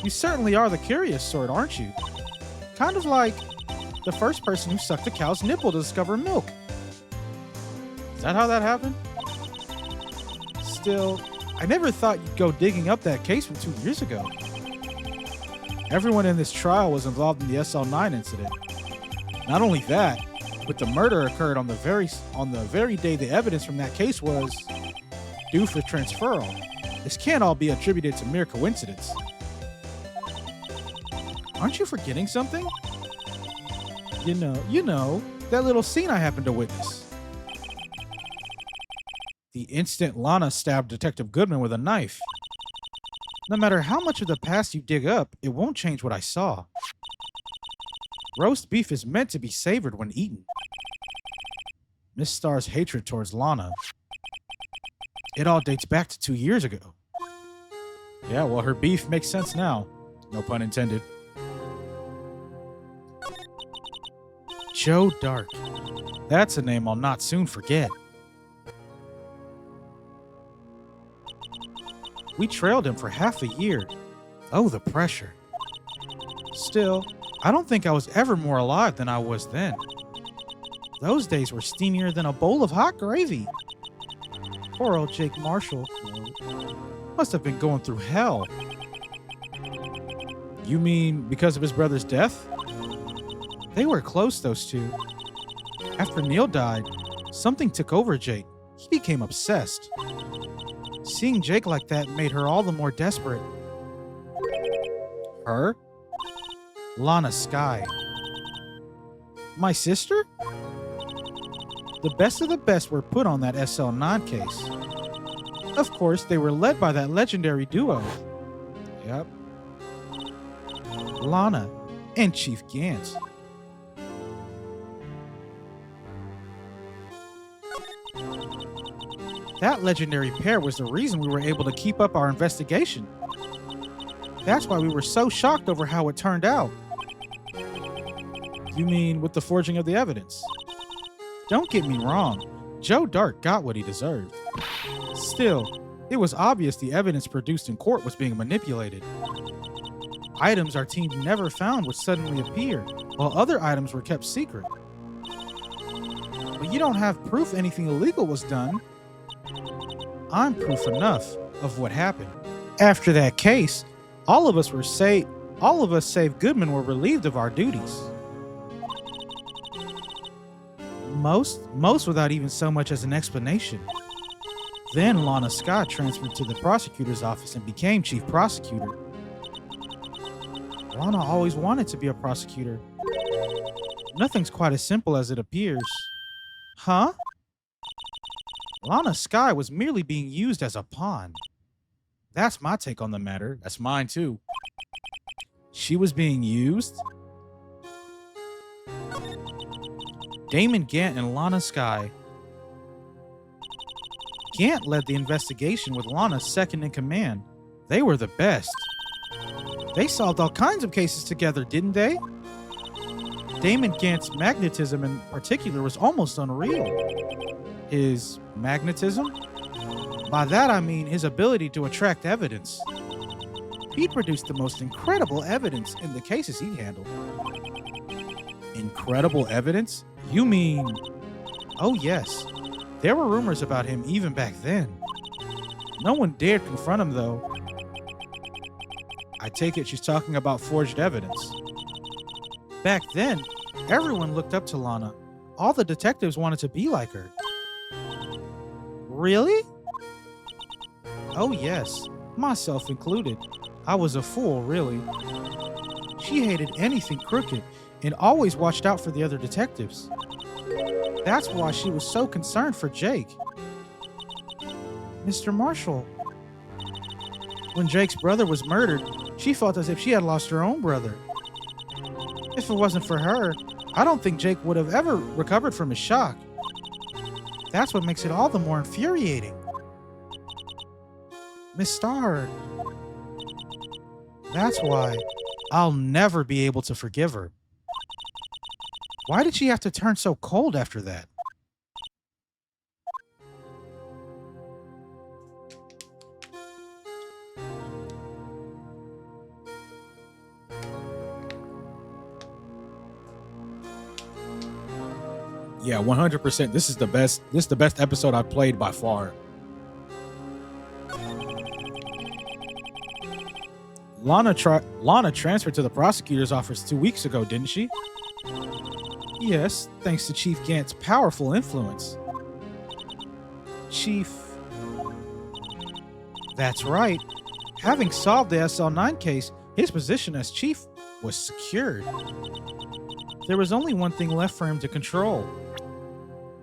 You certainly are the curious sort, aren't you? Kind of like the first person who sucked a cow's nipple to discover milk. Is that how that happened? Still, I never thought you'd go digging up that case from 2 years ago. Everyone in this trial was involved in the SL9 incident. Not only that, but the murder occurred on the very day the evidence from that case was due for transferal. This can't all be attributed to mere coincidence. Aren't you forgetting something? You know, that little scene I happened to witness. The instant Lana stabbed Detective Goodman with a knife. No matter how much of the past you dig up, it won't change what I saw. Roast beef is meant to be savored when eaten. Miss Starr's hatred towards Lana. It all dates back to 2 years ago. Yeah, well, her beef makes sense now. No pun intended. Joe Dark. That's a name I'll not soon forget. We trailed him for half a year. Oh, the pressure. Still, I don't think I was ever more alive than I was then. Those days were steamier than a bowl of hot gravy. Poor old Jake Marshall must have been going through hell. You mean because of his brother's death? They were close, those two. After Neil died, something took over Jake. He became obsessed. Seeing Jake like that made her all the more desperate. Her? Lana Skye. My sister? The best of the best were put on that SL9 case. Of course, they were led by that legendary duo. Yep. Lana and Chief Gant. That legendary pair was the reason we were able to keep up our investigation. That's why we were so shocked over how it turned out. You mean with the forging of the evidence? Don't get me wrong, Joe Dark got what he deserved. Still, it was obvious the evidence produced in court was being manipulated. Items our team never found would suddenly appear, while other items were kept secret. But you don't have proof anything illegal was done. I'm proof enough of what happened. After that case, all of us All of us save Goodman were relieved of our duties. Most without even so much as an explanation. Then Lana Scott transferred to the prosecutor's office and became chief prosecutor. Lana always wanted to be a prosecutor. Nothing's quite as simple as it appears. Huh? Lana Sky was merely being used as a pawn. That's my take on the matter. That's mine too. She was being used? Damon Gant and Lana Sky. Gant led the investigation with Lana second in command. They were the best. They solved all kinds of cases together, didn't they? Damon Gant's magnetism in particular was almost unreal. His magnetism? By that I mean his ability to attract evidence. He produced the most incredible evidence in the cases he handled. Incredible evidence? You mean... Oh yes, there were rumors about him even back then. No one dared confront him though. I take it she's talking about forged evidence. Back then, everyone looked up to Lana. All the detectives wanted to be like her. Really? Oh yes, myself included. I was a fool, really. She hated anything crooked and always watched out for the other detectives. That's why she was so concerned for Jake. Mr. Marshall. When Jake's brother was murdered, she felt as if she had lost her own brother. If it wasn't for her, I don't think Jake would have ever recovered from his shock. That's what makes it all the more infuriating. Miss Starr. That's why I'll never be able to forgive her. Why did she have to turn so cold after that? Yeah, 100%. This is the best. This is the best episode I've played by far. Lana transferred to the prosecutor's office 2 weeks ago, didn't she? Yes, thanks to Chief Gant's powerful influence. Chief... That's right. Having solved the SL9 case, his position as chief was secured. There was only one thing left for him to control.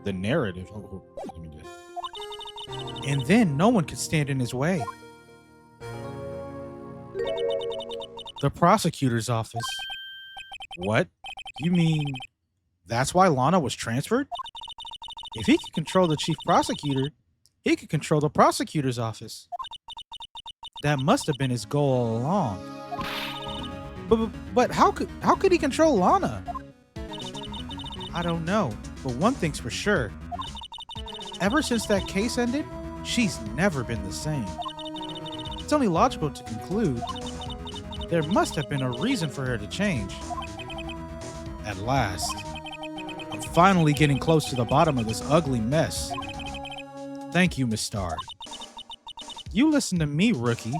The narrative. Oh, let me do that. And then no one could stand in his way. The prosecutor's office. What? You mean that's why Lana was transferred? If he could control the chief prosecutor, he could control the prosecutor's office. That must have been his goal all along. But how could he control Lana? I don't know, but one thing's for sure. Ever since that case ended, she's never been the same. It's only logical to conclude there must have been a reason for her to change. At last, I'm finally getting close to the bottom of this ugly mess. Thank you, Miss Starr. You listen to me, rookie.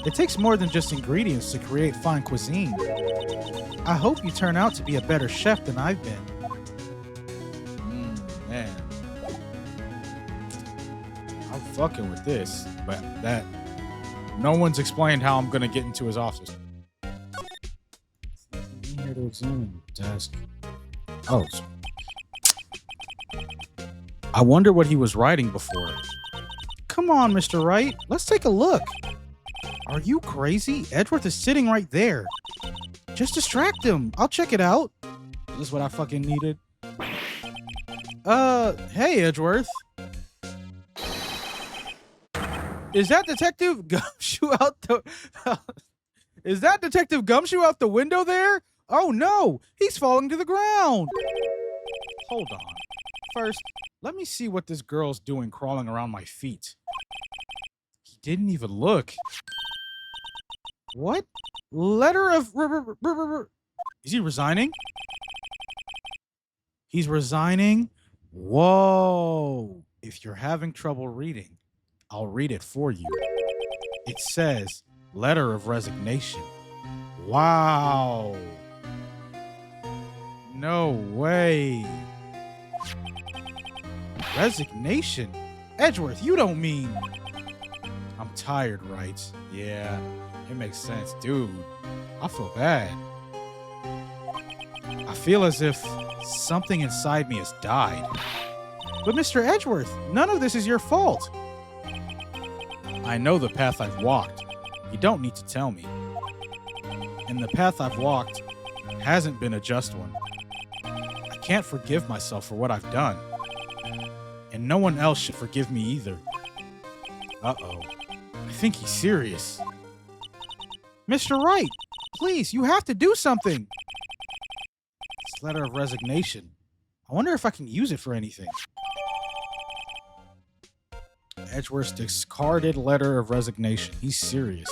It takes more than just ingredients to create fine cuisine. I hope you turn out to be a better chef than I've been. Man. I'm fucking with this, but that... No one's explained how I'm gonna get into his office. Here to examine the desk. Oh. I wonder what he was writing before. Come on, Mr. Wright. Let's take a look. Are you crazy? Edgeworth is sitting right there. Just distract him. I'll check it out. Is this what I fucking needed? Hey, Edgeworth. Is that Detective Gumshoe out the... Is that Detective Gumshoe out the window there? Oh no, he's falling to the ground. Hold on. First, let me see what this girl's doing crawling around my feet. He didn't even look. What? Letter of... Is he resigning? He's resigning? Whoa. If you're having trouble reading, I'll read it for you. It says, letter of resignation. Wow. No way. Resignation? Edgeworth, you don't mean... I'm tired, Wright? Yeah, it makes sense. Dude, I feel bad. I feel as if something inside me has died. But Mr. Edgeworth, none of this is your fault. I know the path I've walked. You don't need to tell me. And the path I've walked hasn't been a just one. I can't forgive myself for what I've done. And no one else should forgive me either. Uh-oh. I think he's serious. Mr. Wright, please, you have to do something. This letter of resignation. I wonder if I can use it for anything. Edgeworth's discarded letter of resignation. He's serious.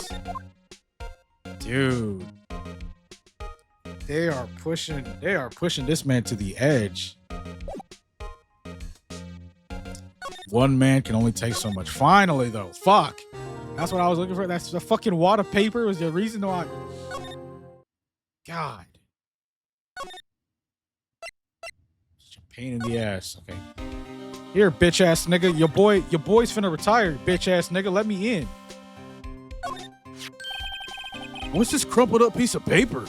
Dude. They are pushing this man to the edge. One man can only take so much. Finally, though. Fuck. That's what I was looking for. That's the fucking wad of paper was the reason why. God. Such a pain in the ass. Okay. Here, bitch ass nigga. Your boy's finna retire, bitch ass nigga. Let me in. What's this crumpled up piece of paper?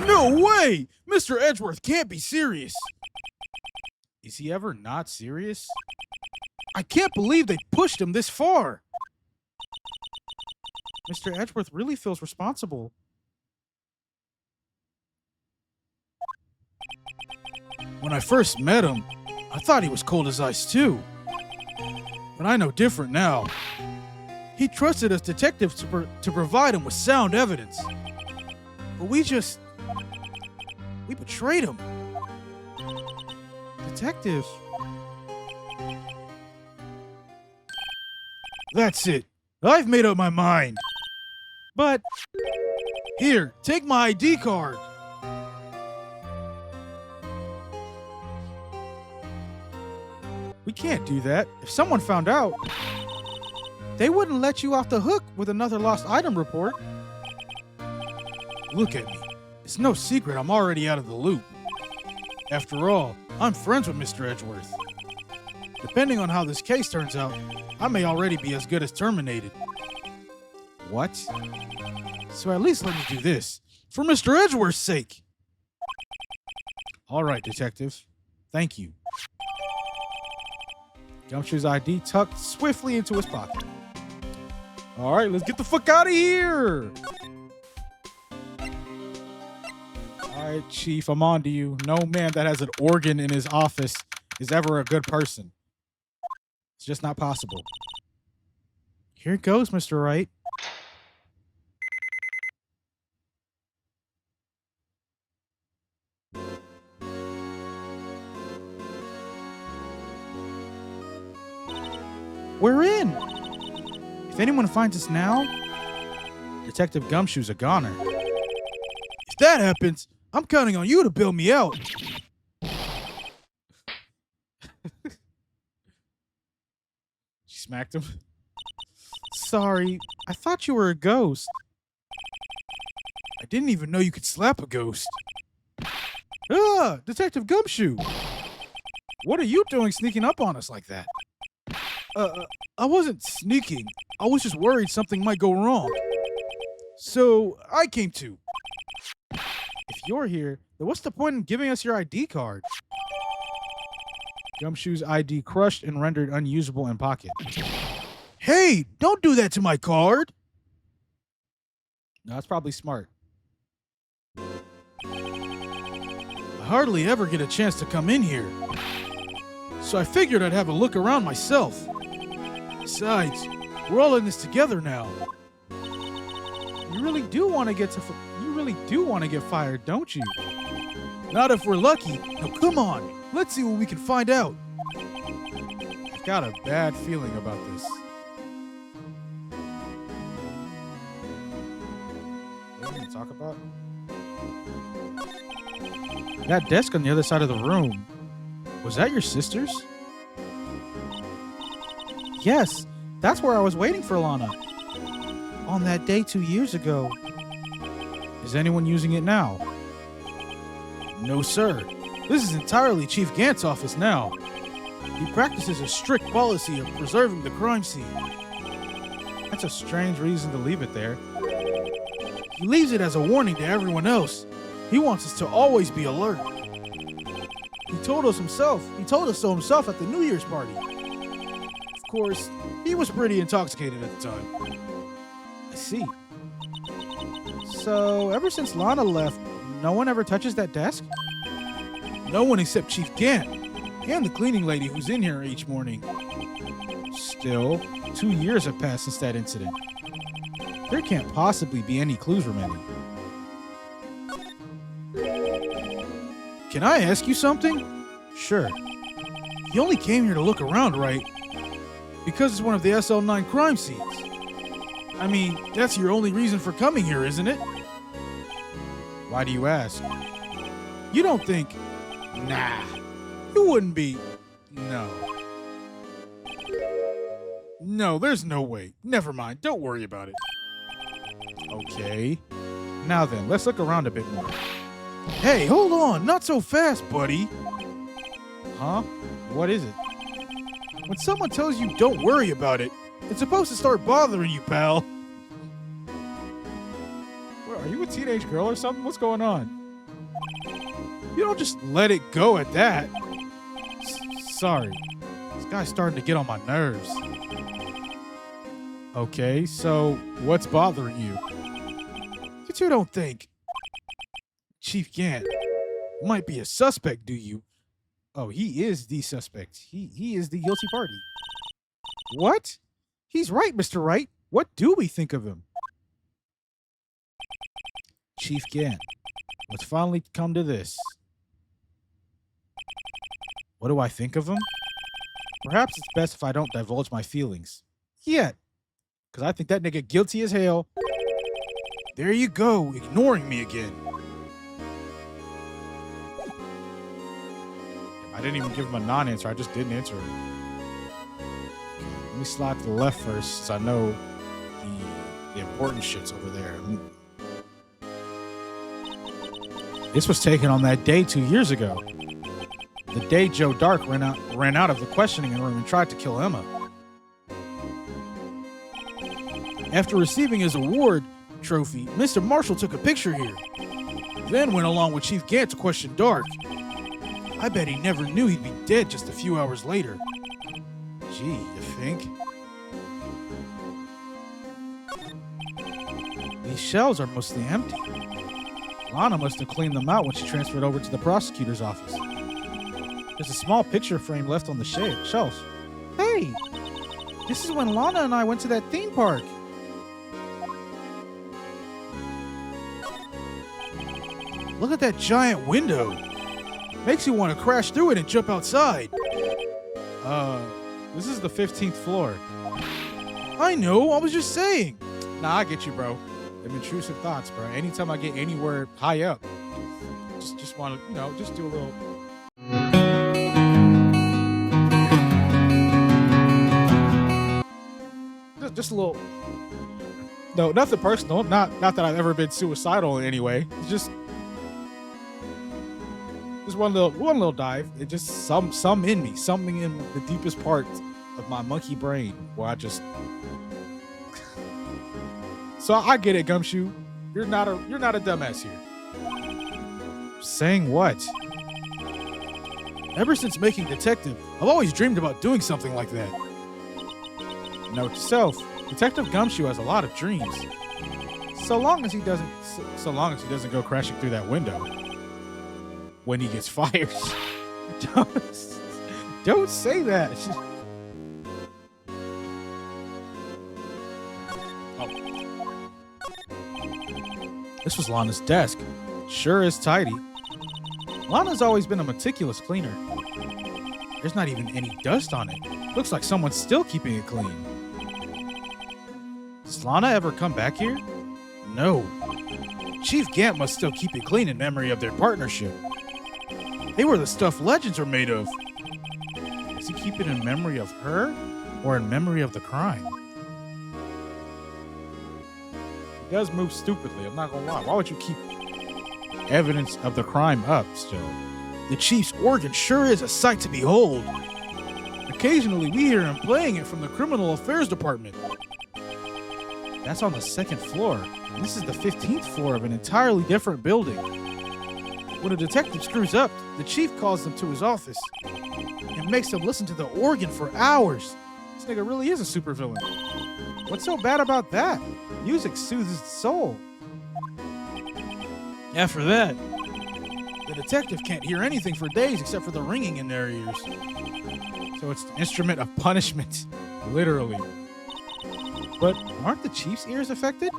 No way! Mr. Edgeworth can't be serious. Is he ever not serious? I can't believe they pushed him this far. Mr. Edgeworth really feels responsible. When I first met him, I thought he was cold as ice too. But I know different now. He trusted us detectives to provide him with sound evidence. But we betrayed him. Detective. That's it. I've made up my mind. But, here, take my ID card. We can't do that. If someone found out, they wouldn't let you off the hook with another lost item report. Look at me. It's no secret I'm already out of the loop. After all, I'm friends with Mr. Edgeworth. Depending on how this case turns out, I may already be as good as terminated. What? So at least let me do this, for Mr. Edgeworth's sake. All right, detective. Thank you. Gumshoe's ID tucked swiftly into his pocket. All right, let's get the fuck out of here. All right, Chief, I'm on to you. No man that has an organ in his office is ever a good person. It's just not possible. Here it goes, Mr. Wright. We're in. If anyone finds us now, Detective Gumshoe's a goner. If that happens, I'm counting on you to bail me out. She smacked him. Sorry, I thought you were a ghost. I didn't even know you could slap a ghost. Ah, Detective Gumshoe. What are you doing sneaking up on us like that? I wasn't sneaking. I was just worried something might go wrong. So, I came to. If you're here, then what's the point in giving us your ID card? Gumshoe's ID crushed and rendered unusable in pocket. Hey, don't do that to my card! No, that's probably smart. I hardly ever get a chance to come in here. So I figured I'd have a look around myself. Besides, we're all in this together now. You really do want to get fired, don't you? Not if we're lucky. Now come on, let's see what we can find out. I've got a bad feeling about this. What are we gonna talk about? That desk on the other side of the room. Was that your sister's? Yes, that's where I was waiting for Lana. on that day 2 years ago. Is anyone using it now? No, sir. This is entirely Chief Gant's office now. He practices a strict policy of preserving the crime scene. That's a strange reason to leave it there. He leaves it as a warning to everyone else. He wants us to always be alert. He told us so himself at the New Year's party. Of course, he was pretty intoxicated at the time. I see. So, ever since Lana left, no one ever touches that desk? No one except Chief Gant and the cleaning lady who's in here each morning. Still, 2 years have passed since that incident. There can't possibly be any clues remaining. Can I ask you something? Sure. You only came here to look around, right? Because it's one of the SL9 crime scenes. I mean, that's your only reason for coming here, isn't it? Why do you ask? You don't think... Nah, you wouldn't be... No. No, there's no way. Never mind, don't worry about it. Okay. Now then, let's look around a bit more. Hey, hold on, not so fast, buddy. Huh? What is it? When someone tells you don't worry about it, it's supposed to start bothering you, pal. What, are you a teenage girl or something? What's going on? You don't just let it go at that. Sorry. This guy's starting to get on my nerves. Okay, so what's bothering you? You two don't think Chief Gant might be a suspect, do you? Oh, he is the suspect. He is the guilty party. What? He's right, Mr. Wright. What do we think of him? Chief Gant, let's finally come to this. What do I think of him? Perhaps it's best if I don't divulge my feelings. Yet. Because I think that nigga guilty as hell. There you go, ignoring me again. I didn't even give him a non-answer. I just didn't answer it. Okay, let me slide to the left first, since I know the important shit's over there. This was taken on that day 2 years ago. The day Joe Dark ran out of the questioning room and tried to kill Emma. After receiving his award trophy, Mr. Marshall took a picture here. Then went along with Chief Gant to question Dark. I bet he never knew he'd be dead just a few hours later. Gee, you think? These shelves are mostly empty. Lana must have cleaned them out when she transferred over to the prosecutor's office. There's a small picture frame left on the shelf. Hey, this is when Lana and I went to that theme park. Look at that giant window. Makes you want to crash through it and jump outside. This is the 15th floor. I know, I was just saying. Nah, I get you, bro. Them intrusive thoughts, bro. Anytime I get anywhere high up, just want to, just do a little... Just a little... No, nothing personal. Not that I've ever been suicidal in any way. It's just one little dive. It just some in me, something in the deepest part of my monkey brain where I just... So I get it, Gumshoe. You're not a dumbass here. Saying what? Ever since making Detective, I've always dreamed about doing something like that. Note to self, Detective Gumshoe has a lot of dreams. So long as he doesn't go crashing through that window when he gets fired. Don't say that. Oh. This was Lana's desk. Sure is tidy. Lana's always been a meticulous cleaner. There's not even any dust on it. Looks like someone's still keeping it clean. Does Lana ever come back here? No. Chief Gant must still keep it clean in memory of their partnership. They were the stuff legends are made of. Does he keep it in memory of her or in memory of the crime? does move stupidly. I'm not gonna lie. Why would you keep evidence of the crime up still? The chief's organ sure is a sight to behold. Occasionally, we hear him playing it from the criminal affairs department. That's on the 2nd floor. And this is the 15th floor of an entirely different building. When a detective screws up, the chief calls them to his office and makes them listen to the organ for hours. This nigga really is a supervillain. What's so bad about that? Music soothes the soul. After that, the detective can't hear anything for days except for the ringing in their ears. So it's the instrument of punishment, literally. But aren't the chief's ears affected?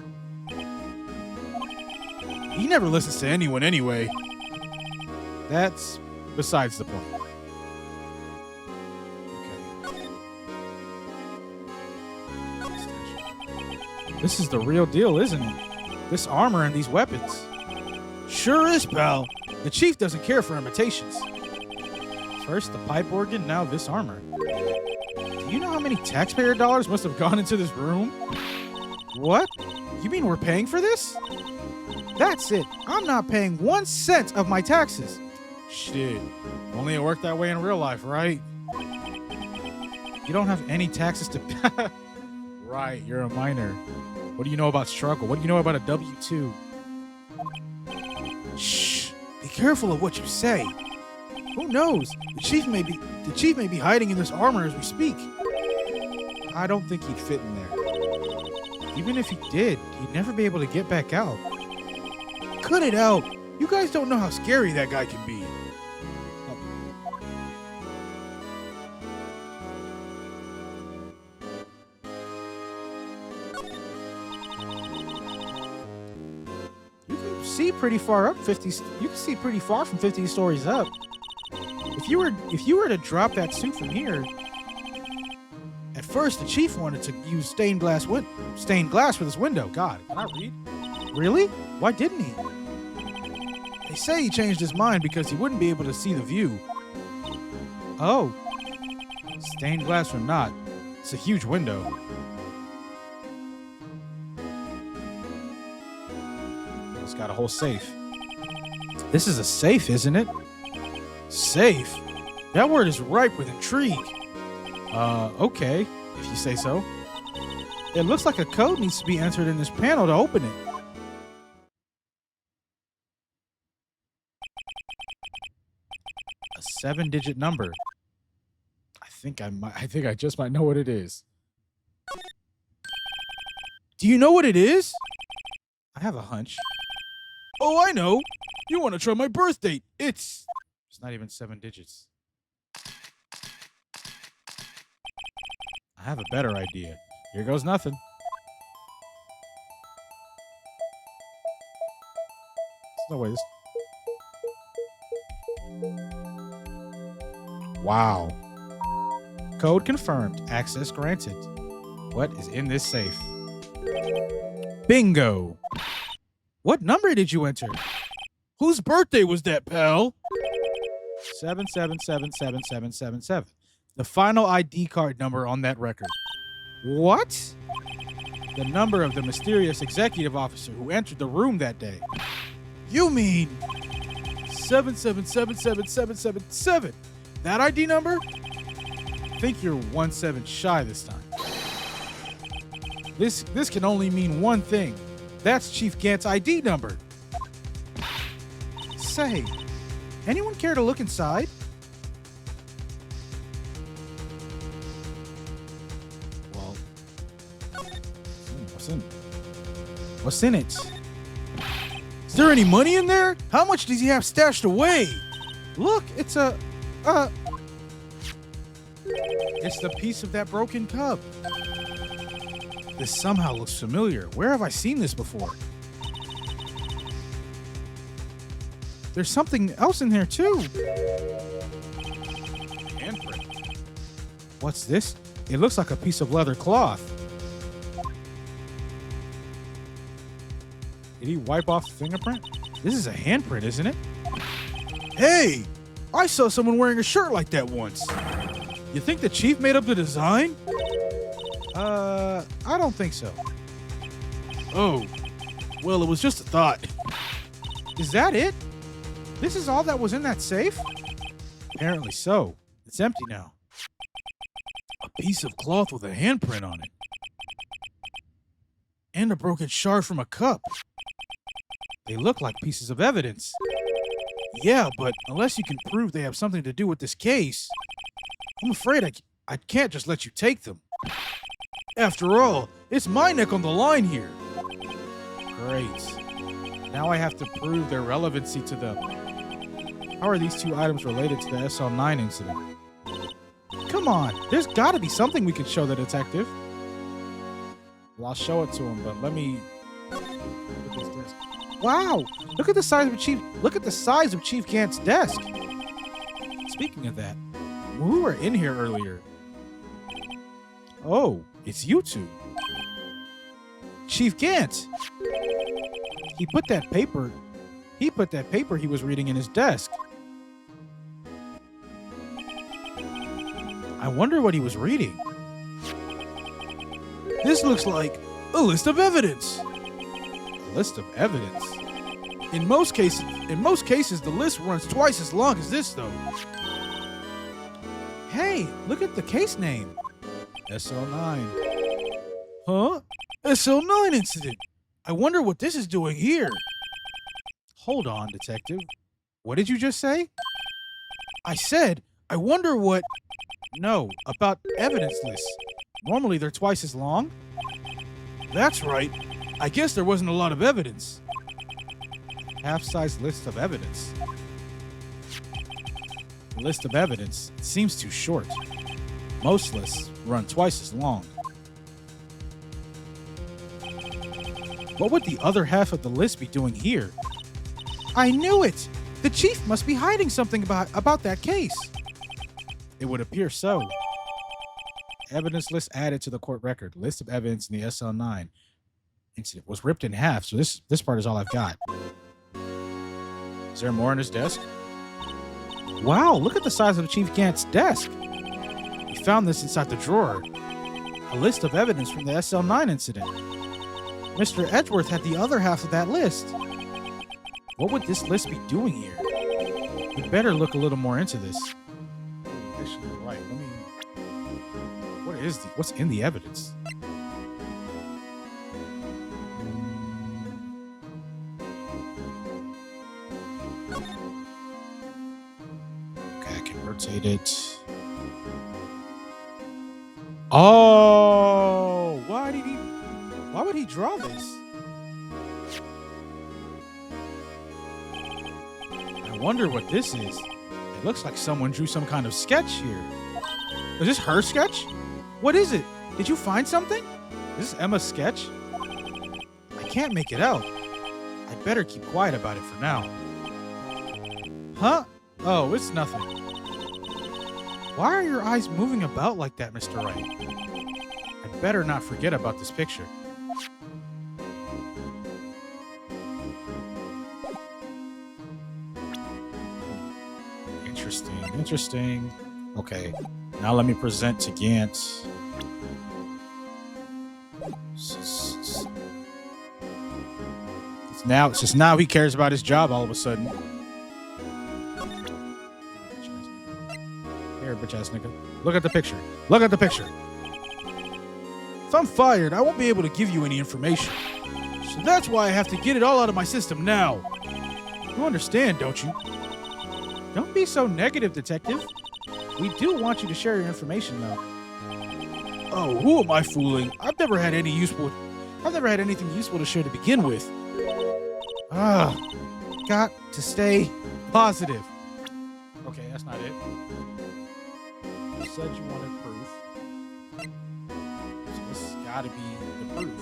He never listens to anyone anyway. That's besides the point. Okay. This is the real deal, isn't it? This armor and these weapons. Sure is, pal. The chief doesn't care for imitations. First the pipe organ, now this armor. Do you know how many taxpayer dollars must have gone into this room? What? You mean we're paying for this? That's it. I'm not paying 1 cent of my taxes. Shit. Only it worked that way in real life, right? You don't have any taxes to pay. Right, you're a minor. What do you know about struggle? What do you know about a W-2? Shh. Be careful of what you say. Who knows? The chief may be hiding in this armor as we speak. I don't think he'd fit in there. Even if he did, he'd never be able to get back out. Cut it out. You guys don't know how scary that guy can be. You can see pretty far up 50. You can see pretty far from 50 stories up. If you were to drop that suit from here, at first the chief wanted to use stained glass for this window. God, can I read? Really? Why didn't he? They say he changed his mind because he wouldn't be able to see the view. Oh, stained glass or not, it's a huge window. It's got a whole safe. This is a safe, isn't it? Safe? That word is ripe with intrigue. Okay, if you say so. It looks like a code needs to be entered in this panel to open it. A 7-digit number. I think I just might know what it is. Do you know what it is? I have a hunch. Oh, I know. You want to try my birth date. It's not even 7 digits. I have a better idea. Here goes nothing. There's no way this... Wow. Code confirmed. Access granted. What is in this safe? Bingo. What number did you enter? Whose birthday was that, pal? 77777777. The final ID card number on that record. What? The number of the mysterious executive officer who entered the room that day. You mean 77777777? That ID number? I think you're 17 shy this time. This can only mean one thing. That's Chief Gant's ID number. Say, anyone care to look inside? Well, what's in it? Is there any money in there? How much does he have stashed away? Look, it's it's the piece of that broken cup. This somehow looks familiar. Where have I seen this before? There's something else in there too. Handprint. What's this? It looks like a piece of leather cloth. Did he wipe off the fingerprint? This is a handprint, isn't it? Hey, I saw someone wearing a shirt like that once. You think the chief made up the design? I don't think so. Oh, Well, it was just a thought. Is that it? This is all that was in that safe? Apparently so. It's empty now. A piece of cloth with a handprint on it. And a broken shard from a cup. They look like pieces of evidence. Yeah, but unless you can prove they have something to do with this case, I'm afraid I can't just let you take them. After all, it's my neck on the line here. Great. Now I have to prove their relevancy to them. How are these two items related to the SL9 incident? Come on, there's got to be something we can show the detective. Well, I'll show it to him, but let me look at his desk. Wow, look at the size of Chief Gant's desk. Speaking of that, we were in here earlier. Oh, it's you two. Chief Gant. He put that paper he was reading in his desk. I wonder what he was reading. This looks like a list of evidence. A list of evidence? In most cases, the list runs twice as long as this, though. Hey, look at the case name. SL9. Huh? SL9 incident. I wonder what this is doing here. Hold on, detective. What did you just say? I said, I wonder what... No, about evidence lists. Normally they're twice as long. That's right. I guess there wasn't a lot of evidence. Half-size list of evidence. The list of evidence seems too short. Most lists run twice as long. What would the other half of the list be doing here? I knew it! The chief must be hiding something about that case. It would appear so. Evidence list added to the court record. List of evidence in the SL9 incident was ripped in half, so this part is all I've got. Is there more on his desk? Wow, look at the size of Chief Gant's desk. We found this inside the drawer. A list of evidence from the SL9 incident. Mr. Edgeworth had the other half of that list. What would this list be doing here? We better look a little more into this. Actually, right. What's in the evidence? Okay, I can rotate it. Oh, why would he draw this? I wonder what this is. It looks like someone drew some kind of sketch here. Is this her sketch? What is it? Did you find something? Is this Emma's sketch? I can't make it out. I'd better keep quiet about it for now. Huh? Oh, it's nothing. Why are your eyes moving about like that, Mr. Wright? I'd better not forget about this picture. Interesting. Okay, now let me present to Gant. It's just now he cares about his job all of a sudden. Here, bitch ass nigga. Look at the picture. Look at the picture. If I'm fired, I won't be able to give you any information. So that's why I have to get it all out of my system now. You understand, don't you? Don't be so negative, detective. We do want you to share your information, though. Oh, who am I fooling? I've never had anything useful to share to begin with. Got to stay positive. Okay, that's not it. You said you wanted proof. So this has got to be the proof.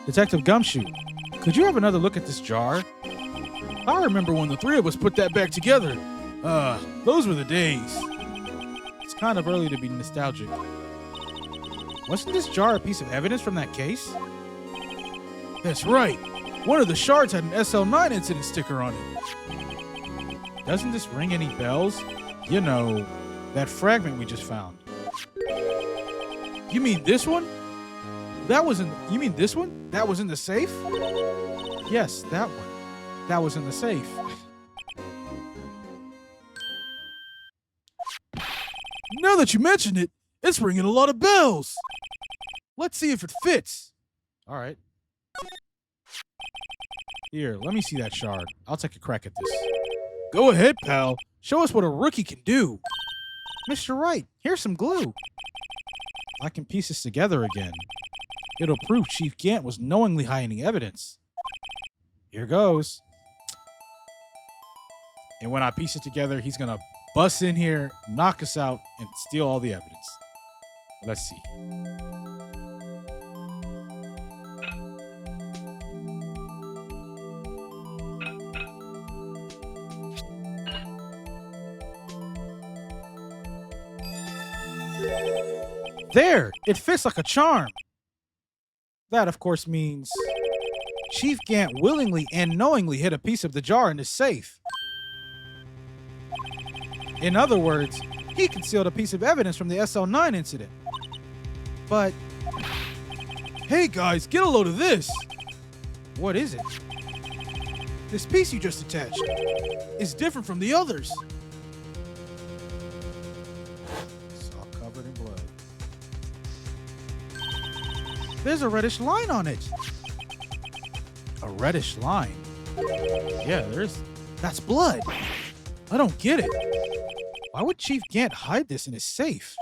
Detective Gumshoe, could you have another look at this jar? I remember when the three of us put that back together. Those were the days. It's kind of early to be nostalgic. Wasn't this jar a piece of evidence from that case? That's right. One of the shards had an SL9 incident sticker on it. Doesn't this ring any bells? You know, that fragment we just found. You mean this one? That was in. You mean this one? That was in the safe? Yes, that one. That was in the safe. Now that you mention it, it's ringing a lot of bells. Let's see if it fits. All right. Here, let me see that shard. I'll take a crack at this. Go ahead, pal. Show us what a rookie can do. Mr. Wright, here's some glue. I can piece this together again. It'll prove Chief Gant was knowingly hiding evidence. Here goes. And when I piece it together, he's going to bust in here, knock us out, and steal all the evidence. Let's see. There! It fits like a charm. That, of course, means Chief Gant willingly and knowingly hid a piece of the jar in his safe. In other words, he concealed a piece of evidence from the SL9 incident. But, hey guys, get a load of this. What is it? This piece you just attached is different from the others. It's all covered in blood. There's a reddish line on it. A reddish line? Yeah, that's blood. I don't get it. Why would Chief Gant hide this in his safe?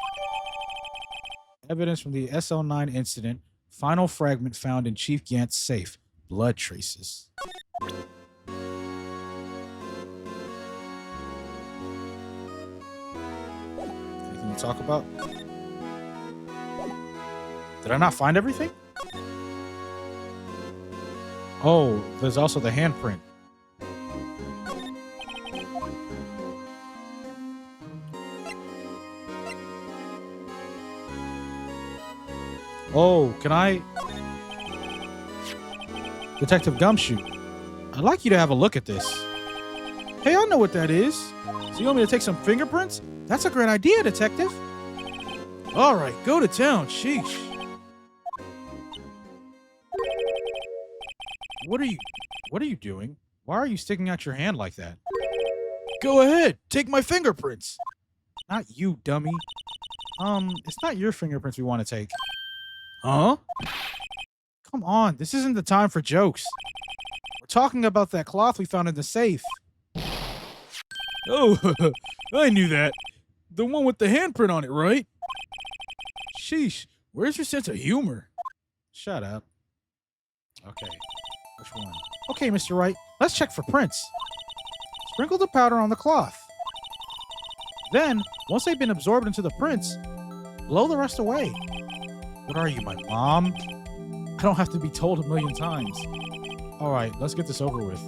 Evidence from the SL9 incident. Final fragment found in Chief Gant's safe. Blood traces. Anything to talk about? Did I not find everything? Oh, there's also the handprint. Oh, can I? Detective Gumshoe, I'd like you to have a look at this. Hey, I know what that is. So you want me to take some fingerprints? That's a great idea, Detective. All right, go to town. Sheesh. What are you doing? Why are you sticking out your hand like that? Go ahead, take my fingerprints. Not you, dummy. It's not your fingerprints we want to take. Huh? Come on, this isn't the time for jokes. We're talking about that cloth we found in the safe. Oh, I knew that. The one with the handprint on it, right? Sheesh, where's your sense of humor? Shut up. Okay, which one? Okay, Mr. Wright, let's check for prints. Sprinkle the powder on the cloth. Then, once they've been absorbed into the prints, blow the rest away. What are you, my mom? I don't have to be told a million times. All right, let's get this over with.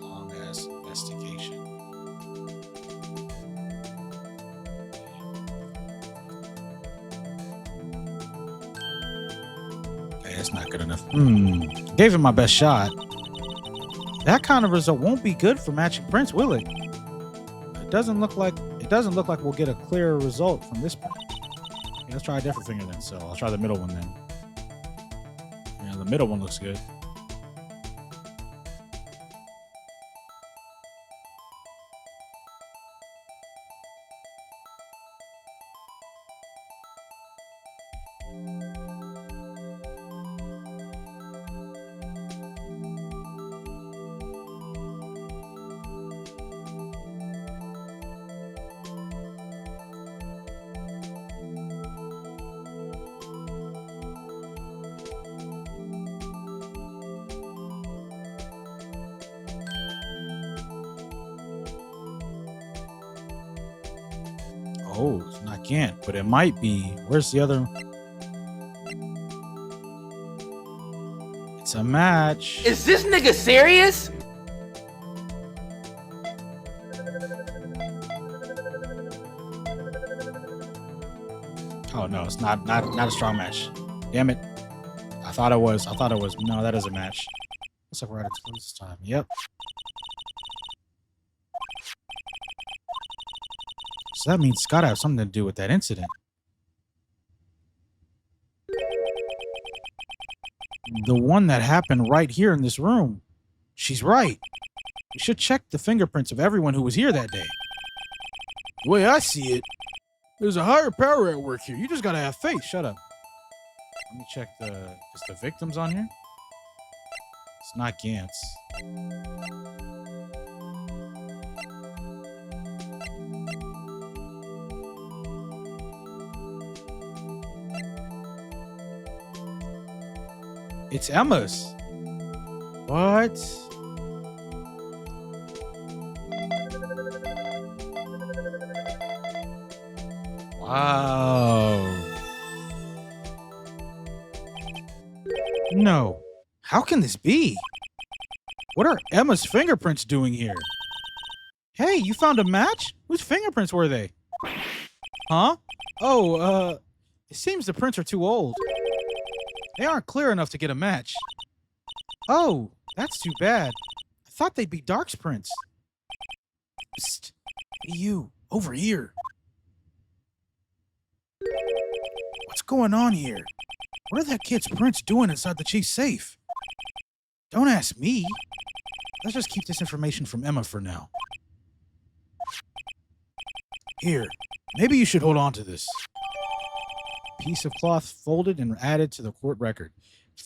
Long-ass investigation. Okay, that's not good enough. Gave it my best shot. That kind of result won't be good for matching prints, will it? It doesn't look like we'll get a clear result from this print. Okay, let's try a different finger then. So I'll try the middle one then. Yeah, the middle one looks good. Oh, it's not Gant, but it might be. Where's the other? It's a match. Is this nigga serious? Oh no, it's not a strong match. Damn it. I thought it was. No, that is a match. Looks like we're at its close time. Yep. So that means it's gotta have something to do with that incident. The one that happened right here in this room. She's right. We should check the fingerprints of everyone who was here that day. The way I see it, there's a higher power at work here. You just gotta have faith. Shut up. Let me check is the victims on here? It's not Gantz. It's Emma's. What? Wow. No. How can this be? What are Emma's fingerprints doing here? Hey, you found a match? Whose fingerprints were they? Huh? Oh, it seems the prints are too old. They aren't clear enough to get a match. Oh, that's too bad. I thought they'd be Dark's prints. Psst. You, over here. What's going on here? What are that kid's prints doing inside the chief's safe? Don't ask me. Let's just keep this information from Emma for now. Here, maybe you should hold on to this. Piece of cloth folded and added to the court record.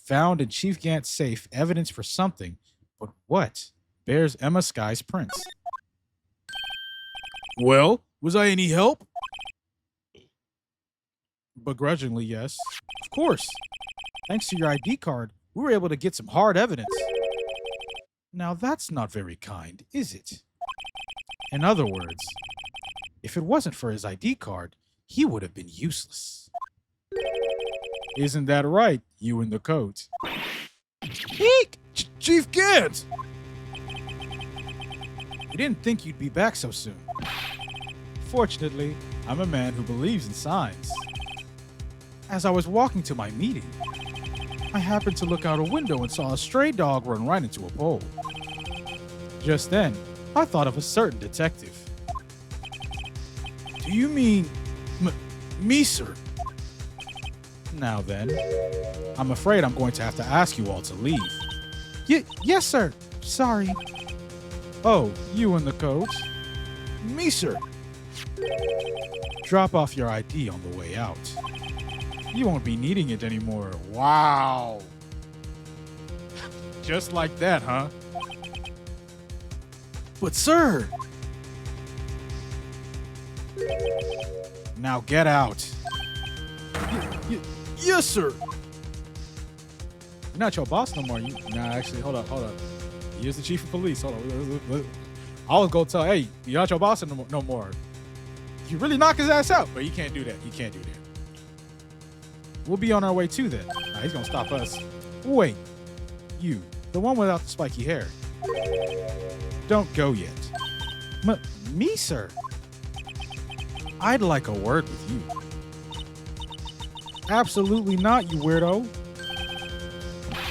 Found in Chief Gant's safe, evidence for something, but what? Bears Emma Sky's prints. Well, was I any help? Begrudgingly, yes. Of course. Thanks to your ID card, we were able to get some hard evidence. Now that's not very kind, is it? In other words, if it wasn't for his ID card, he would have been useless. Isn't that right, you in the coat? Eek! Chief Gant! We didn't think you'd be back so soon. Fortunately, I'm a man who believes in signs. As I was walking to my meeting, I happened to look out a window and saw a stray dog run right into a pole. Just then, I thought of a certain detective. Do you mean me, sir? Now then, I'm afraid I'm going to have to ask you all to leave. Yes, sir. Sorry. Oh, you in the coat? Me, sir. Drop off your ID on the way out. You won't be needing it anymore. Wow. Just like that, huh? But, sir. Now get out. Yes, sir. You're not your boss no more. Actually, hold up. Here's the chief of police. Hold on. I was gonna tell, hey, you're not your boss no more. You really knock his ass out, but you can't do that. We'll be on our way too then. Nah, he's gonna stop us. Wait, you, the one without the spiky hair. Don't go yet. Me, sir? I'd like a word with you. Absolutely not, you weirdo.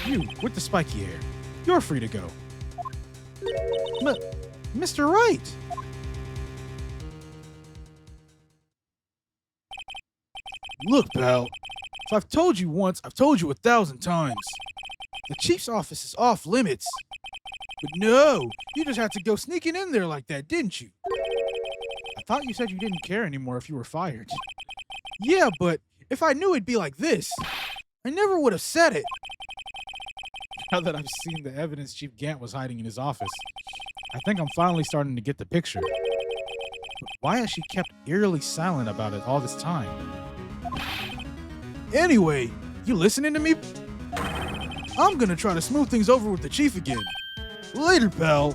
You, with the spiky hair. You're free to go. Mr. Wright! Look, pal. If I've told you once, I've told you 1,000 times. The chief's office is off limits. But no, you just had to go sneaking in there like that, didn't you? I thought you said you didn't care anymore if you were fired. Yeah, but if I knew it'd be like this, I never would have said it. Now that I've seen the evidence Chief Gant was hiding in his office, I think I'm finally starting to get the picture. But why has she kept eerily silent about it all this time? Anyway, you listening to me? I'm gonna try to smooth things over with the chief again. Later, pal.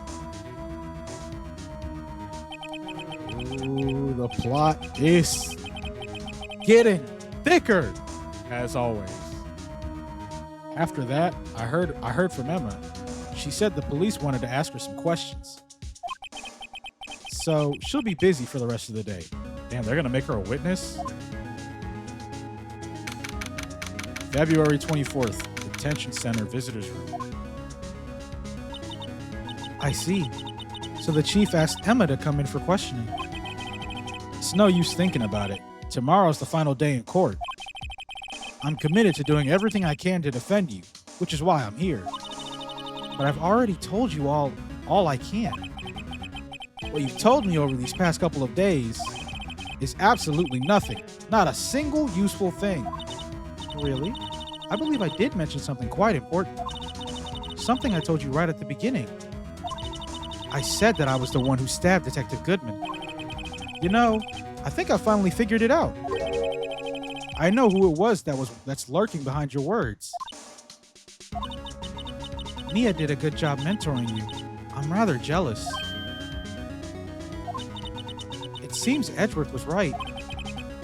Ooh, the plot is getting thicker, as always. After that, I heard from Emma. She said the police wanted to ask her some questions. So she'll be busy for the rest of the day. Damn, they're gonna make her a witness? February 24th, Detention Center Visitors Room. I see. So the chief asked Emma to come in for questioning. It's no use thinking about it. Tomorrow's the final day in court. I'm committed to doing everything I can to defend you, which is why I'm here. But I've already told you all I can. What you've told me over these past couple of days is absolutely nothing. Not a single useful thing. Really? I believe I did mention something quite important. Something I told you right at the beginning. I said that I was the one who stabbed Detective Goodman. You know, I think I finally figured it out. I know who it was that's lurking behind your words. Mia did a good job mentoring you. I'm rather jealous. It seems Edgeworth was right.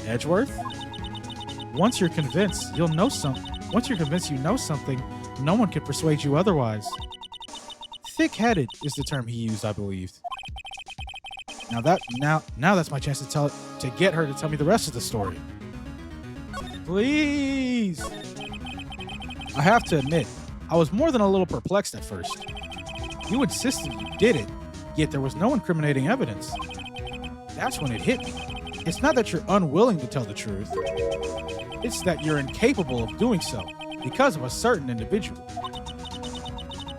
Edgeworth? Once you're convinced you know something, no one can persuade you otherwise. Thick-headed is the term he used, I believe. Now that's my chance to get her to tell me the rest of the story. Please. I have to admit, I was more than a little perplexed at first. You insisted you did it, yet there was no incriminating evidence. That's when it hit me. It's not that you're unwilling to tell the truth. It's that you're incapable of doing so because of a certain individual.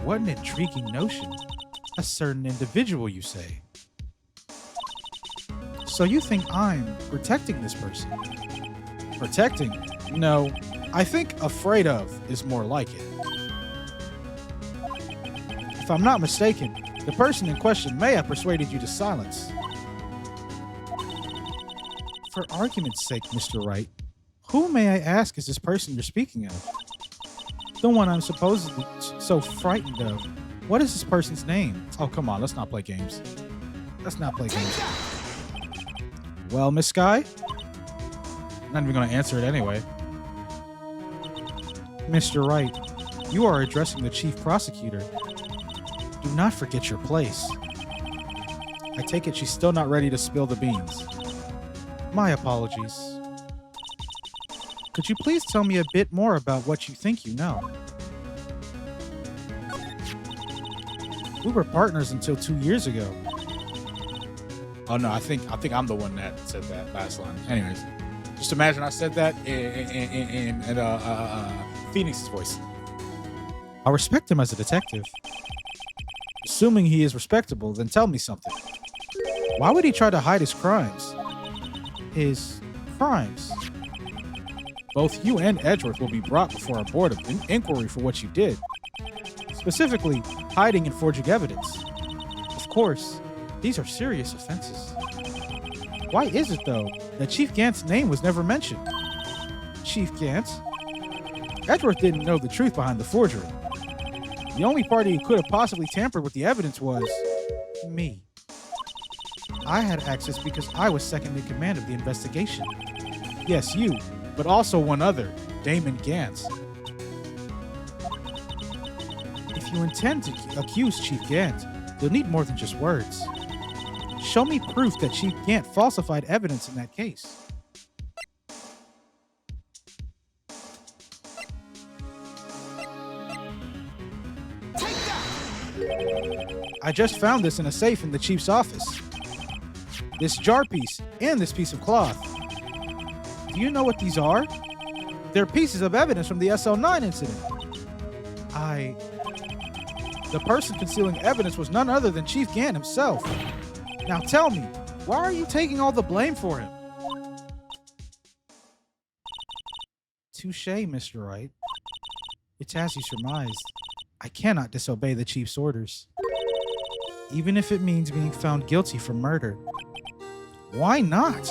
What an intriguing notion. A certain individual, you say. So you think I'm protecting this person? Protecting? No, I think afraid of is more like it. If I'm not mistaken, the person in question may have persuaded you to silence. For argument's sake, Mr. Wright, who, may I ask, is this person you're speaking of? The one I'm supposedly so frightened of. What is this person's name? Oh, come on, let's not play games. Let's not play games. Well, Miss Sky? I'm not even going to answer it anyway. Mr. Wright, you are addressing the chief prosecutor. Do not forget your place. I take it she's still not ready to spill the beans. My apologies. Could you please tell me a bit more about what you think you know? We were partners until 2 years ago. Oh no, I think I'm the one that said that last line. Anyways, just imagine I said that in Phoenix's voice. I respect him as a detective. Assuming he is respectable, then tell me something. Why would he try to hide his crimes? His crimes? Both you and Edgeworth will be brought before a board of inquiry for what you did. Specifically, hiding and forging evidence. Of course, these are serious offenses. Why is it, though, that Chief Gant's name was never mentioned? Chief Gant? Edgeworth didn't know the truth behind the forgery. The only party who could have possibly tampered with the evidence was me. I had access because I was second in command of the investigation. Yes, you, but also one other, Damon Gant. If you intend to accuse Chief Gant, you'll need more than just words. Show me proof that Chief Gant falsified evidence in that case. I just found this in a safe in the chief's office. This jar piece and this piece of cloth. Do you know what these are? They're pieces of evidence from the SL9 incident. The person concealing evidence was none other than Chief Gant himself. Now tell me, why are you taking all the blame for him? Touché, Mr. Wright. It's as you surmised. I cannot disobey the chief's orders, even if it means being found guilty for murder. Why not?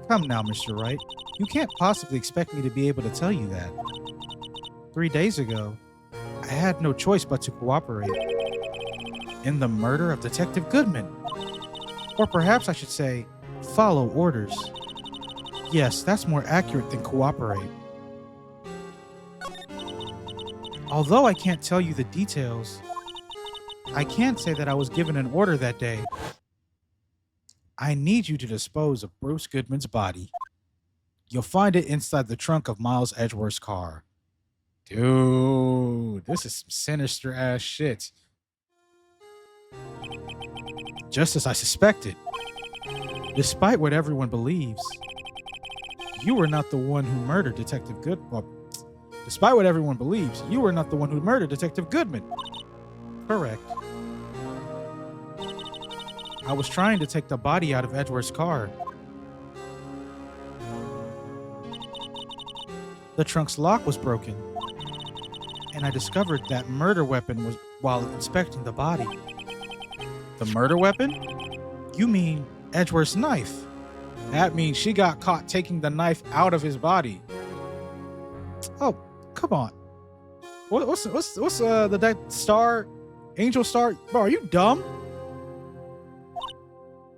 Come now, Mr. Wright. You can't possibly expect me to be able to tell you that. 3 days ago, I had no choice but to cooperate in the murder of Detective Goodman. Or perhaps I should say, follow orders. Yes, that's more accurate than cooperate. Although I can't tell you the details, I can say that I was given an order that day. I need you to dispose of Bruce Goodman's body. You'll find it inside the trunk of Miles Edgeworth's car. Dude, this is some sinister ass shit. Just as I suspected. Despite what everyone believes, you were not the one who murdered Detective Good. Well, despite what everyone believes, you were not the one who murdered Detective Goodman. Correct. I was trying to take the body out of Edgeworth's car. The trunk's lock was broken, and I discovered that murder weapon was while inspecting the body. The murder weapon? You mean Edgeworth's knife? That means she got caught taking the knife out of his body. Oh, come on. What's that star? Angel Star? Bro, are you dumb?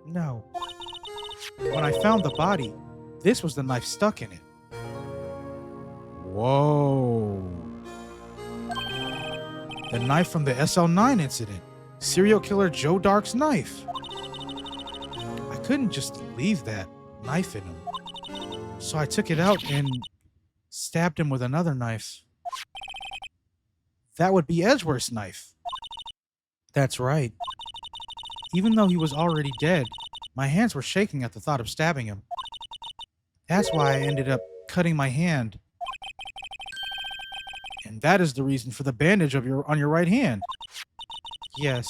No. When I found the body, this was the knife stuck in it. Whoa. The knife from the SL9 incident. Serial killer Joe Dark's knife. I couldn't just leave that knife in him. So I took it out and stabbed him with another knife. That would be Edgeworth's knife. That's right. Even though he was already dead, my hands were shaking at the thought of stabbing him. That's why I ended up cutting my hand. And that is the reason for the bandage on your right hand. Yes.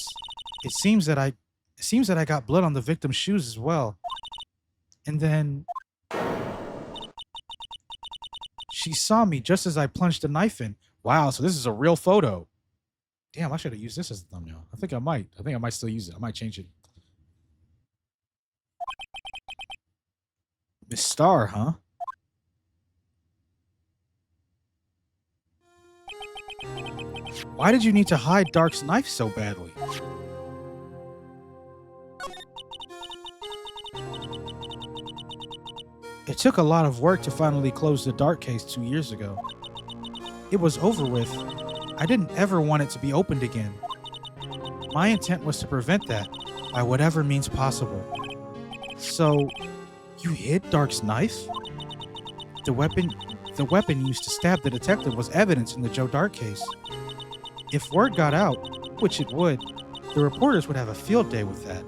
It seems that I got blood on the victim's shoes as well. And then she saw me just as I plunged the knife in. Wow, so this is a real photo. Damn, I should have used this as a thumbnail. I think I might still use it. I might change it. Miss Star, huh? Why did you need to hide Dark's knife so badly? It took a lot of work to finally close the Dark case 2 years ago. It was over with. I didn't ever want it to be opened again. My intent was to prevent that by whatever means possible. So, you hid Dark's knife? The weapon used to stab the detective was evidence in the Joe Dark case. If word got out, which it would, the reporters would have a field day with that.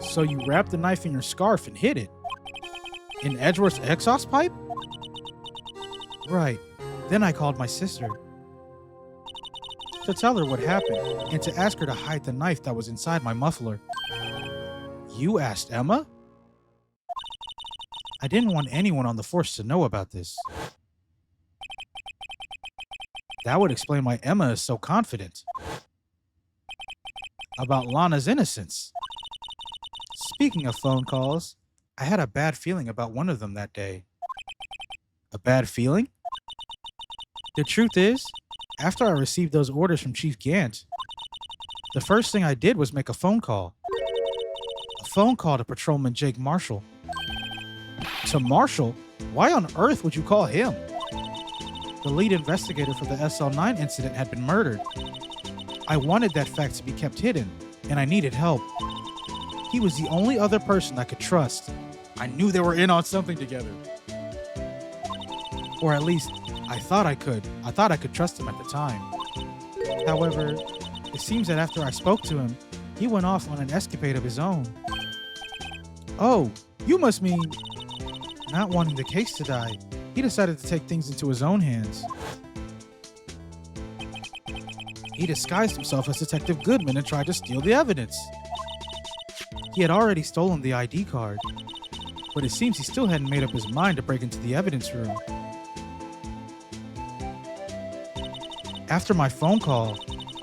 So you wrapped the knife in your scarf and hid it? In Edgeworth's exhaust pipe? Right. Then I called my sister to tell her what happened and to ask her to hide the knife that was inside my muffler. You asked Emma? I didn't want anyone on the force to know about this. That would explain why Emma is so confident about Lana's innocence. Speaking of phone calls, I had a bad feeling about one of them that day. A bad feeling? The truth is, after I received those orders from Chief Gant, the first thing I did was make a phone call. A phone call to Patrolman Jake Marshall. To Marshall? Why on earth would you call him? The lead investigator for the SL9 incident had been murdered. I wanted that fact to be kept hidden, and I needed help. He was the only other person I could trust. I knew they were in on something together. Or at least, I thought I could. I thought I could trust him at the time. However, it seems that after I spoke to him, he went off on an escapade of his own. Oh, you must mean not wanting the case to die. He decided to take things into his own hands. He disguised himself as Detective Goodman and tried to steal the evidence. He had already stolen the ID card, but it seems he still hadn't made up his mind to break into the evidence room. After my phone call,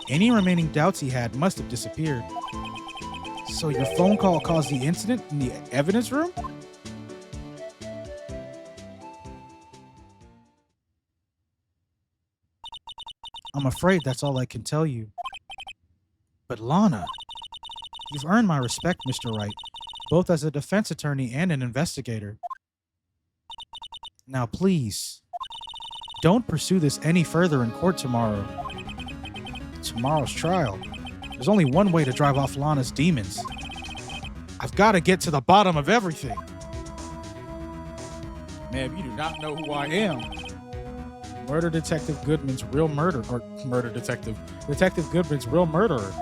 any remaining doubts he had must have disappeared. So your phone call caused the incident in the evidence room? I'm afraid that's all I can tell you. But Lana, you've earned my respect, Mr. Wright, both as a defense attorney and an investigator. Now please, don't pursue this any further in court tomorrow. Tomorrow's trial. There's only one way to drive off Lana's demons. I've got to get to the bottom of everything. Ma'am, you do not know who I am. Murder Detective Goodman's real murder, or Murder Detective. Detective Goodman's real murderer.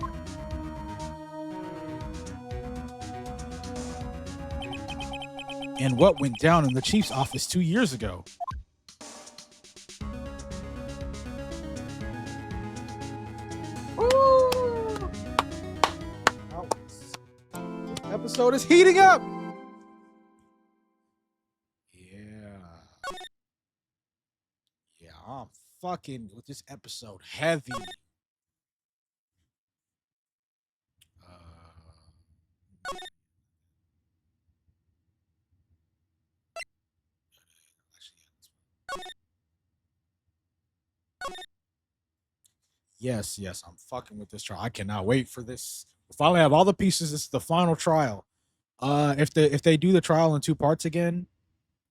And what went down in the chief's office 2 years ago. Woo! This episode is heating up. Yeah, I'm fucking with this episode heavy. Yes, I'm fucking with this trial. I cannot wait for this. We finally have all the pieces. This is the final trial. If they do the trial in 2 parts again,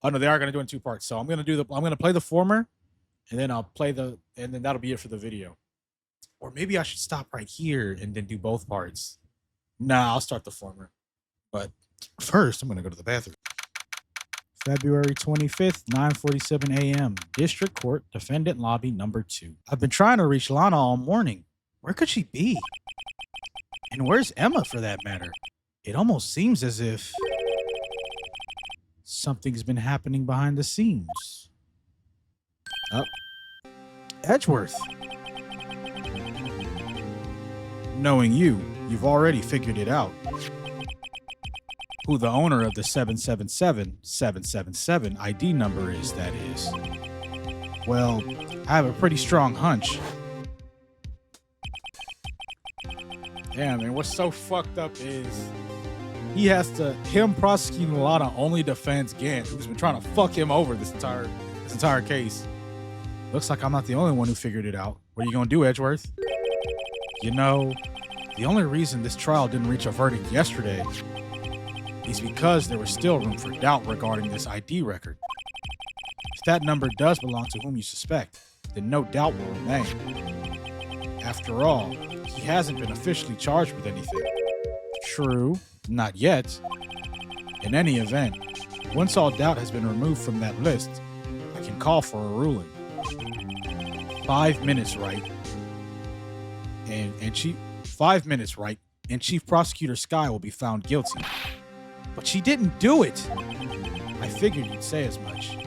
oh no, they are gonna do it in 2 parts. So I'm gonna play the former, and then and then that'll be it for the video. Or maybe I should stop right here and then do both parts. Nah, I'll start the former. But first, I'm gonna go to the bathroom. February 25th, 9:47 a.m. District Court, Defendant Lobby number 2. I've been trying to reach Lana all morning. Where could she be? And where's Emma, for that matter? It almost seems as if something's been happening behind the scenes. Oh. Edgeworth. Knowing you've already figured it out. Who the owner of the 777-777 ID number is, that is. Well, I have a pretty strong hunch. Yeah, man, what's so fucked up is him prosecuting Lana only defends Gant, who's been trying to fuck him over this entire case. Looks like I'm not the only one who figured it out. What are you gonna do, Edgeworth? You know, the only reason this trial didn't reach a verdict yesterday is because there was still room for doubt regarding this ID record. If that number does belong to whom you suspect, then no doubt will remain. After all, he hasn't been officially charged with anything. True, not yet. In any event, once all doubt has been removed from that list, I can call for a ruling. 5 minutes, Wright. And 5 minutes, Wright, and Chief Prosecutor Skye will be found guilty. But she didn't do it. I figured you'd say as much.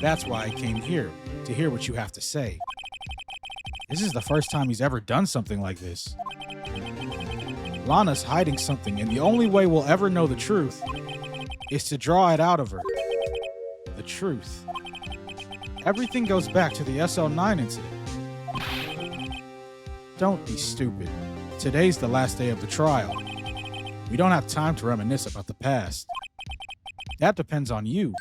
That's why I came here, to hear what you have to say. This is the first time he's ever done something like this. Lana's hiding something, and the only way we'll ever know the truth is to draw it out of her. The truth. Everything goes back to the SL9 incident. Don't be stupid. Today's the last day of the trial. We don't have time to reminisce about the past. That depends on you.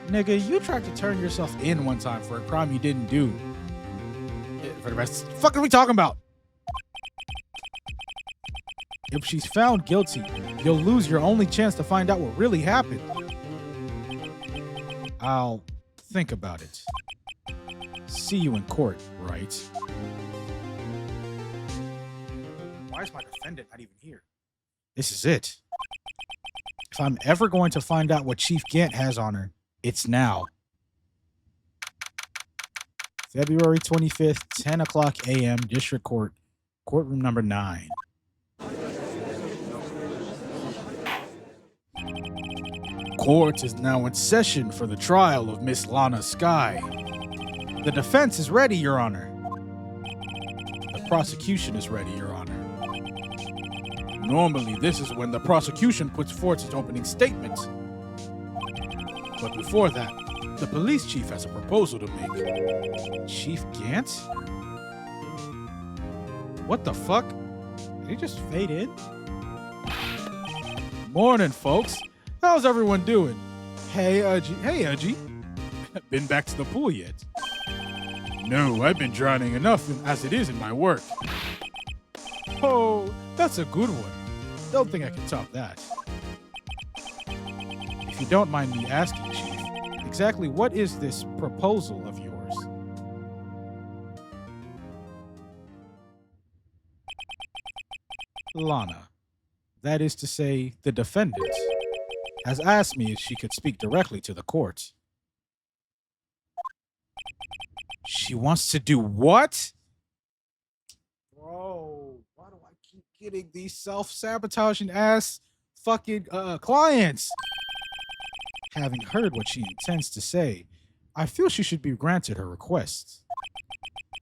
Nigga, you tried to turn yourself in one time for a crime you didn't do. For the rest, what the fuck are we talking about? If she's found guilty, you'll lose your only chance to find out what really happened. I'll think about it. See you in court, Wright? Why is my defendant not even here? This is it. If I'm ever going to find out what Chief Gant has on her, it's now. February 25th, 10 o'clock a.m., District Court, courtroom number 9. Court is now in session for the trial of Miss Lana Skye. The defense is ready, Your Honor. The prosecution is ready, Your Honor. Normally, this is when the prosecution puts forth its opening statement. But before that, the police chief has a proposal to make. Chief Gant? What the fuck? Did he just fade in? Morning, folks. How's everyone doing? Hey, Udgy. Been back to the pool yet? No, I've been drowning enough as it is in my work. Oh, that's a good one. Don't think I can top that. If you don't mind me asking, Chief, exactly what is this proposal of yours? Lana, that is to say, the defendant, has asked me if she could speak directly to the court. She wants to do what? Bro, why do I keep getting these self-sabotaging ass fucking clients? Having heard what she intends to say, I feel she should be granted her request.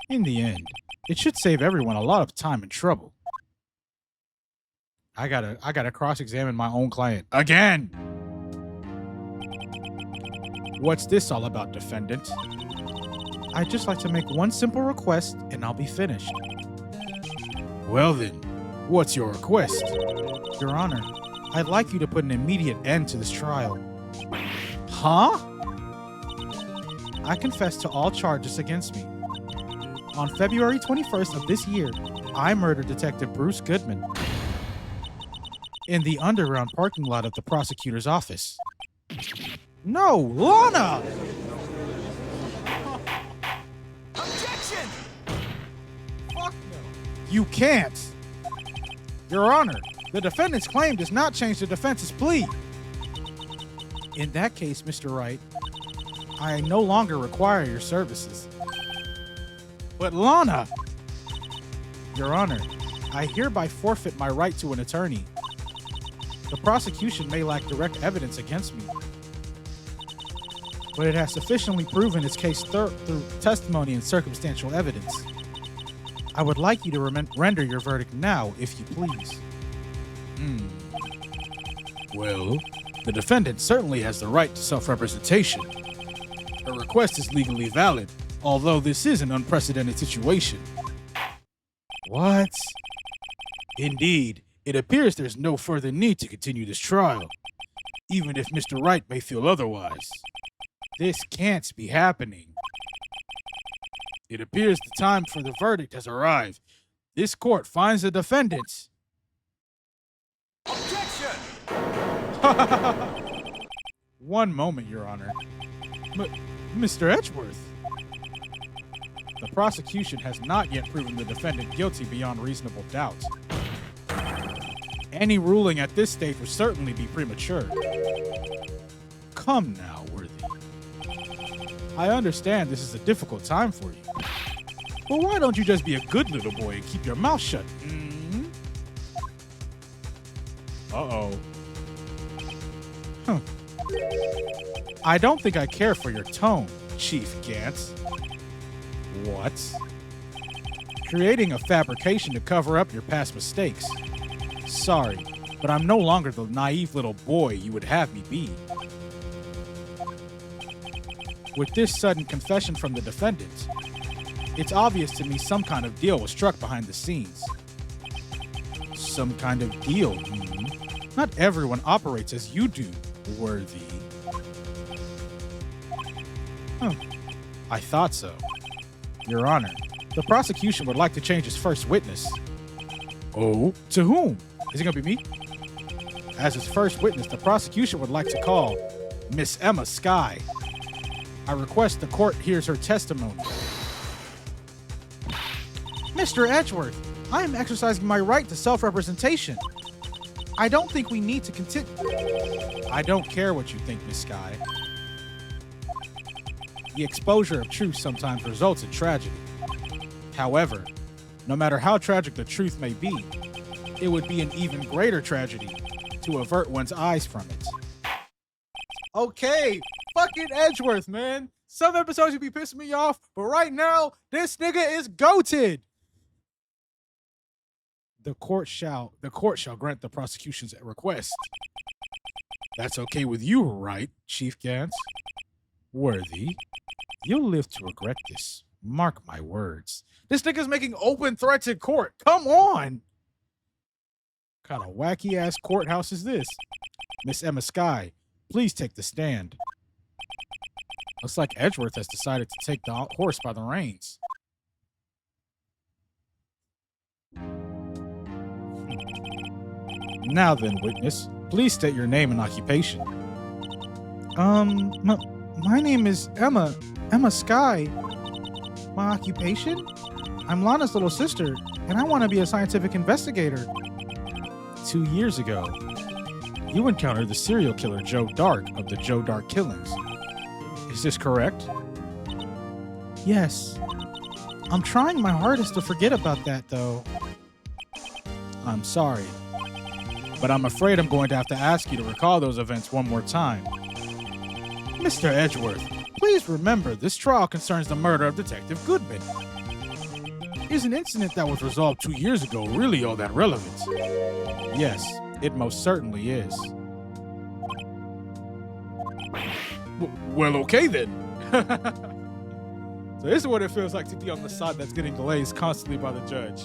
In the end, it should save everyone a lot of time and trouble. I gotta cross-examine my own client again. What's this all about, defendant? I'd just like to make one simple request and I'll be finished. Well then, what's your request? Your Honor, I'd like you to put an immediate end to this trial. Huh? I confess to all charges against me. On February 21st of this year, I murdered Detective Bruce Goodman in the underground parking lot of the prosecutor's office. No, Lana! Objection! Fuck no. You can't. Your Honor, the defendant's claim does not change the defense's plea. In that case, Mr. Wright, I no longer require your services. But Lana! Your Honor, I hereby forfeit my right to an attorney. The prosecution may lack direct evidence against me, but it has sufficiently proven its case through testimony and circumstantial evidence. I would like you to render your verdict now, if you please. Well, the defendant certainly has the right to self-representation. Her request is legally valid, although this is an unprecedented situation. What? Indeed, it appears there's no further need to continue this trial, even if Mr. Wright may feel otherwise. This can't be happening. It appears the time for the verdict has arrived. This court finds the defendants. Objection! One moment, Your Honor. Mr. Edgeworth. The prosecution has not yet proven the defendant guilty beyond reasonable doubt. Any ruling at this stage would certainly be premature. Come now, Worthy. I understand this is a difficult time for you. But why don't you just be a good little boy and keep your mouth shut? Uh-oh. I don't think I care for your tone, Chief Gantz. What? Creating a fabrication to cover up your past mistakes. Sorry, but I'm no longer the naive little boy you would have me be. With this sudden confession from the defendant, it's obvious to me some kind of deal was struck behind the scenes. Some kind of deal, Not everyone operates as you do, Worthy. I thought so. Your Honor, the prosecution would like to change its first witness. Oh? To whom? Is it gonna be me? As its first witness, the prosecution would like to call Miss Emma Skye. I request the court hears her testimony. Mr. Edgeworth, I am exercising my right to self-representation. I don't think we need to continue. I don't care what you think, Miss Skye. The exposure of truth sometimes results in tragedy. However, no matter how tragic the truth may be, it would be an even greater tragedy to avert one's eyes from it. Okay, fucking Edgeworth, man. Some episodes you be pissing me off, but right now, this nigga is goated. The court shall grant the prosecution's request. That's okay with you, right, Chief Gantz? Worthy, you'll live to regret this. Mark my words. This nigga's making open threats in court. Come on. What kind of wacky ass courthouse is this? Miss Emma Skye, please take the stand. Looks like Edgeworth has decided to take the horse by the reins. Now then, witness, please state your name and occupation. My name is Emma Skye. My occupation? I'm Lana's little sister, and I want to be a scientific investigator. 2 years ago, You encountered the serial killer Joe Dark of the Joe Dark killings. Is this correct? Yes. I'm trying my hardest to forget about that, though. I'm sorry, but I'm afraid I'm going to have to ask you to recall those events one more time. Mr. Edgeworth, please remember this trial concerns the murder of Detective Goodman. Is an incident that was resolved 2 years ago really all that relevant? Yes, it most certainly is. Well, okay then. So this is what it feels like to be on the side that's getting delays constantly by the judge.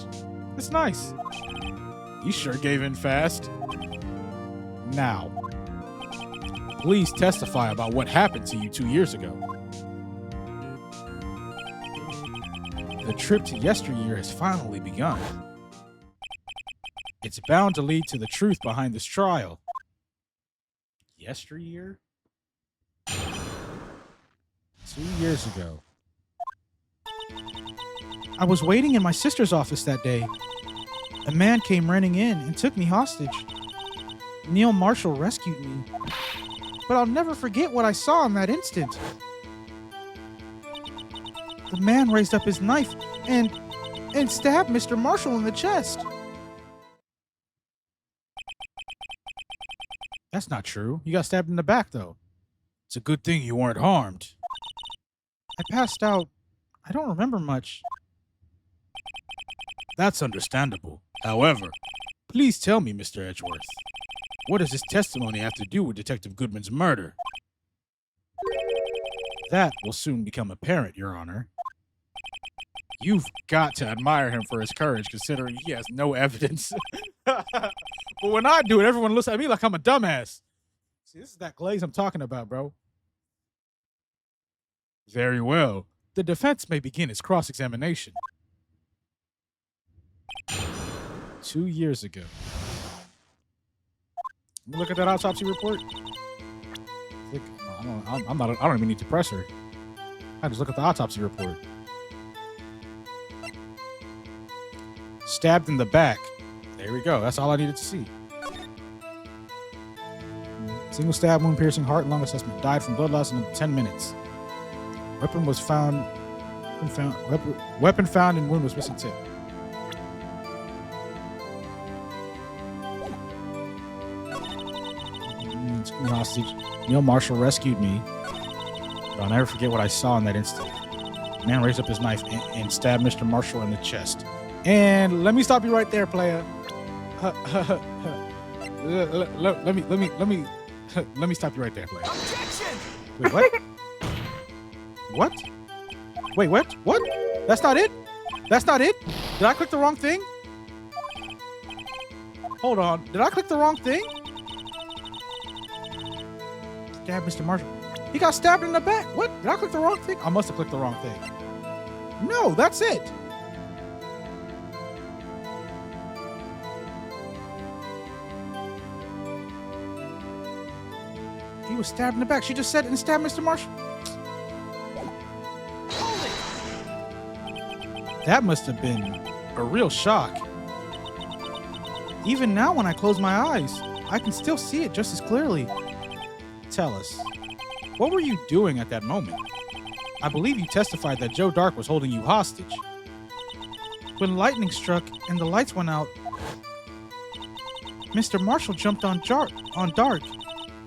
It's nice. You sure gave in fast. Now, please testify about what happened to you 2 years ago. The trip to yesteryear has finally begun. It's bound to lead to the truth behind this trial. Yesteryear? 2 years ago. I was waiting in my sister's office that day. A man came running in and took me hostage. Neil Marshall rescued me. But I'll never forget what I saw in that instant. The man raised up his knife and stabbed Mr. Marshall in the chest. That's not true. You got stabbed in the back, though. It's a good thing you weren't harmed. I passed out. I don't remember much. That's understandable. However, please tell me, Mr. Edgeworth, what does this testimony have to do with Detective Goodman's murder? That will soon become apparent, Your Honor. You've got to admire him for his courage, considering he has no evidence. But when I do it, everyone looks at me like I'm a dumbass. See, this is that glaze I'm talking about, bro. Very well. The defense may begin its cross-examination. 2 years ago. Look at that autopsy report. I don't even need to press her. I just look at the autopsy report. Stabbed in the back. There we go. That's all I needed to see. Single stab wound piercing heart and lung assessment. Died from blood loss in 10 minutes. Weapon was found. Weapon found and wound was missing tip. Hostage. Neil Marshall rescued me. But I'll never forget what I saw in that instant. The man raised up his knife and stabbed Mr. Marshall in the chest. And let me stop you right there, player. Let me stop you right there, player. Objection! Wait, what? What? Wait, what? What? That's not it? That's not it? Did I click the wrong thing? Hold on. Did I click the wrong thing? Stab Mr. Marshall. He got stabbed in the back. What? Did I click the wrong thing? I must have clicked the wrong thing. No, that's it. He was stabbed in the back. She just said it and stabbed Mr. Marshall. Hold it! That must have been a real shock. Even now when I close my eyes, I can still see it just as clearly. Tell us, what were you doing at that moment? I believe you testified that Joe Dark was holding you hostage. When lightning struck and the lights went out, Mr. Marshall jumped on Dark.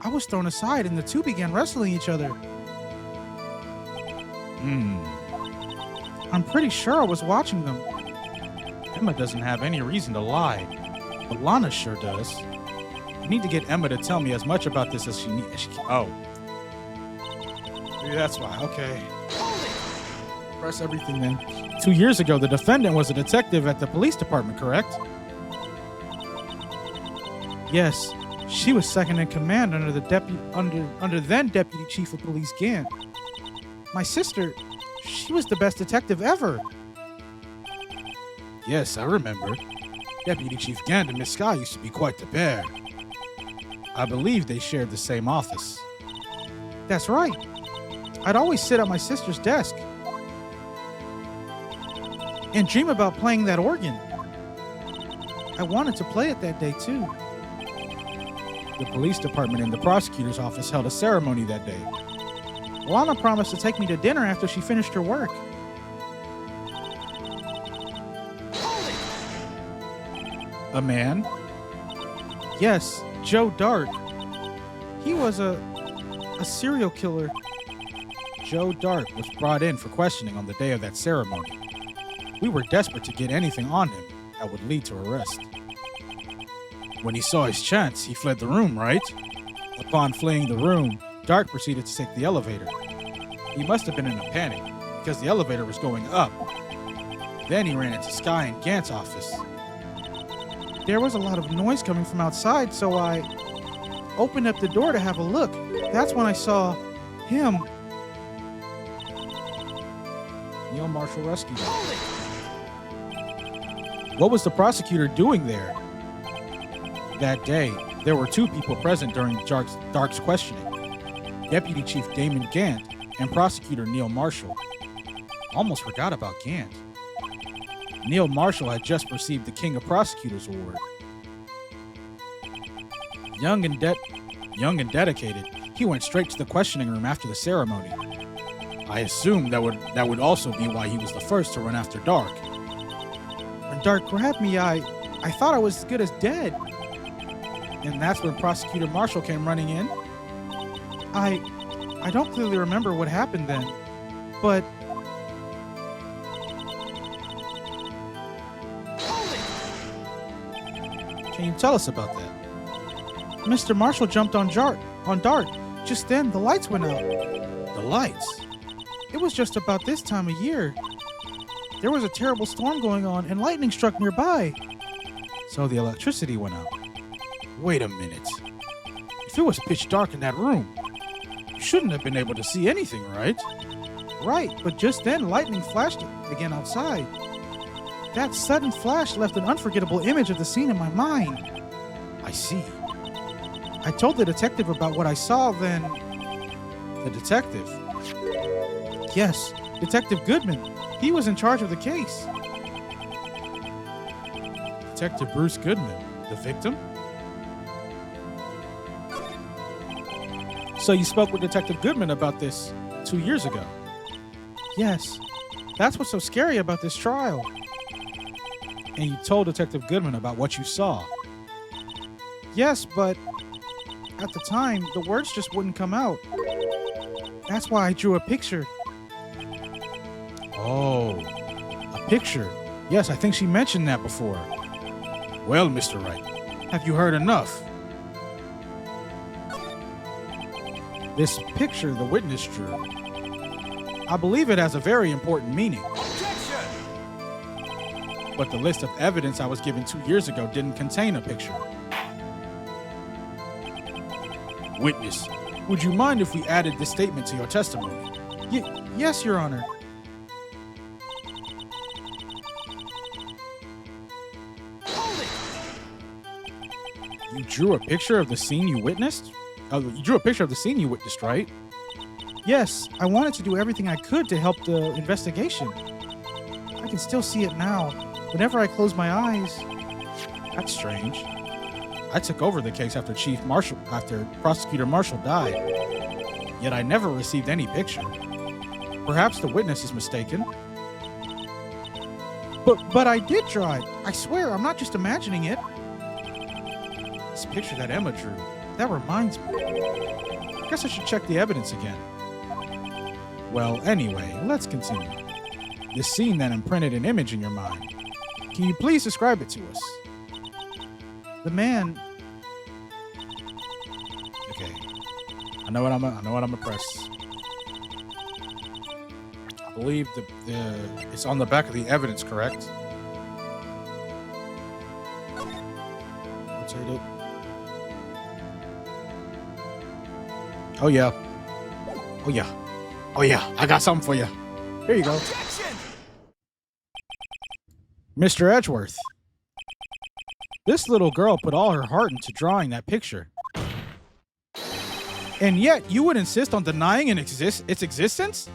I was thrown aside and the two began wrestling each other. I'm pretty sure I was watching them. Emma doesn't have any reason to lie, but Lana sure does. I need to get Emma to tell me as much about this as she can. Oh. Maybe that's why. Okay. Press everything then. 2 years ago, the defendant was a detective at the police department, correct? Yes. She was second in command under then Deputy Chief of Police Gant. My sister, she was the best detective ever. Yes, I remember. Deputy Chief Gant and Miss Sky used to be quite the pair. I believe they shared the same office. That's right. I'd always sit at my sister's desk and dream about playing that organ. I wanted to play it that day too. The police department and the prosecutor's office held a ceremony that day. Lana promised to take me to dinner after she finished her work. A man? Yes, Joe Dark. He was a serial killer. Joe Dark was brought in for questioning on the day of that ceremony. We were desperate to get anything on him that would lead to arrest. When he saw his chance, he fled the room, right? Upon fleeing the room, Dark proceeded to take the elevator. He must have been in a panic because the elevator was going up. Then he ran into Sky and Gant's office. There was a lot of noise coming from outside, so I opened up the door to have a look. That's when I saw him. Neil Marshall rescued him. What was the prosecutor doing there? That day, there were two people present during Dark's questioning. Deputy Chief Damon Gant and Prosecutor Neil Marshall. Almost forgot about Gant. Neil Marshall had just received the King of Prosecutors Award. Young and dedicated, he went straight to the questioning room after the ceremony. I assumed that would also be why he was the first to run after Dark. When Dark grabbed me, I thought I was as good as dead. And that's when Prosecutor Marshall came running in. I don't clearly remember what happened then, but can you tell us about that? Mr. Marshall jumped on Dark. Just then, the lights went out. The lights? It was just about this time of year. There was a terrible storm going on, and lightning struck nearby. So the electricity went out. Wait a minute. If it was pitch dark in that room, you shouldn't have been able to see anything, right? Right, but just then, lightning flashed again outside. That sudden flash left an unforgettable image of the scene in my mind. I see. I told the detective about what I saw then. The detective? Yes, Detective Goodman. He was in charge of the case. Detective Bruce Goodman, the victim? So you spoke with Detective Goodman about this 2 years ago? Yes. That's what's so scary about this trial. And you told Detective Goodman about what you saw? Yes, but at the time, the words just wouldn't come out. That's why I drew a picture. Oh, a picture. Yes, I think she mentioned that before. Well, Mr. Wright, have you heard enough? This picture the witness drew, I believe it has a very important meaning. Objection! But the list of evidence I was given 2 years ago didn't contain a picture. Witness, would you mind if we added this statement to your testimony? Yes, Your Honor. You drew a picture of the scene you witnessed? You drew a picture of the scene you witnessed, right? Yes, I wanted to do everything I could to help the investigation. I can still see it now, whenever I close my eyes. That's strange. I took over the case after Prosecutor Marshall died, yet I never received any picture. Perhaps the witness is mistaken. But I did draw it. I swear, I'm not just imagining it. This picture that Emma drew, that reminds me. I guess I should check the evidence again. Well, anyway, let's continue. This scene that imprinted an image in your mind. Can you please describe it to us? The man. Okay. I know what I'm gonna press. I believe it's on the back of the evidence, correct? Rotate it. Oh yeah. Oh yeah. Oh yeah. I got something for you. Here you go. Objection! Mr. Edgeworth. This little girl put all her heart into drawing that picture. And yet, you would insist on denying its existence?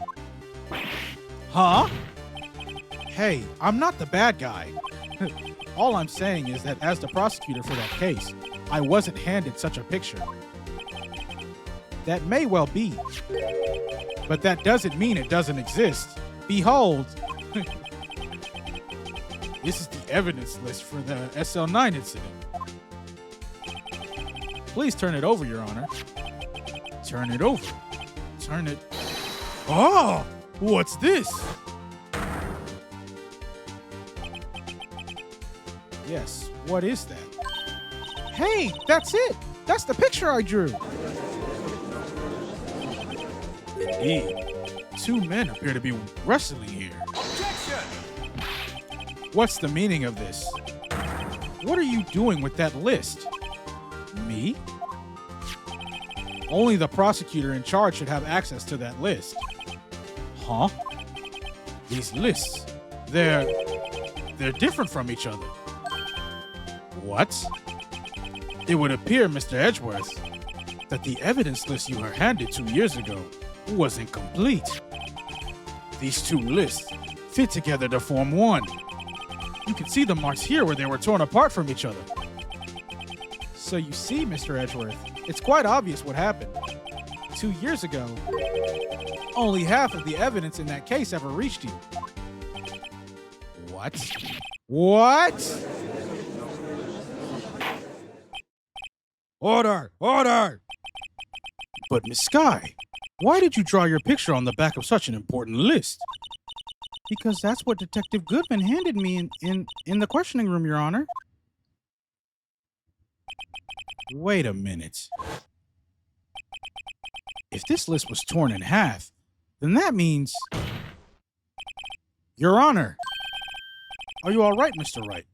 Huh? Hey, I'm not the bad guy. All I'm saying is that as the prosecutor for that case, I wasn't handed such a picture. That may well be, but that doesn't mean it doesn't exist. Behold, this is the evidence list for the SL9 incident. Please turn it over, Your Honor. Turn it over. Turn it. Oh, what's this? Yes, what is that? Hey, that's it. That's the picture I drew. Indeed. Two men appear to be wrestling here. Objection! What's the meaning of this? What are you doing with that list? Me? Only the prosecutor in charge should have access to that list. Huh? These lists, they're different from each other. What? It would appear, Mr. Edgeworth, that the evidence list you were handed 2 years ago wasn't complete. These two lists fit together to form one. You can see the marks here where they were torn apart from each other. So you see, Mr. Edgeworth, it's quite obvious what happened. 2 years ago, only half of the evidence in that case ever reached you. What? What? Order! Order! But Miss Sky, why did you draw your picture on the back of such an important list? Because that's what Detective Goodman handed me in the questioning room, Your Honor. Wait a minute. If this list was torn in half, then that means... Your Honor! Are you all right, Mr. Wright?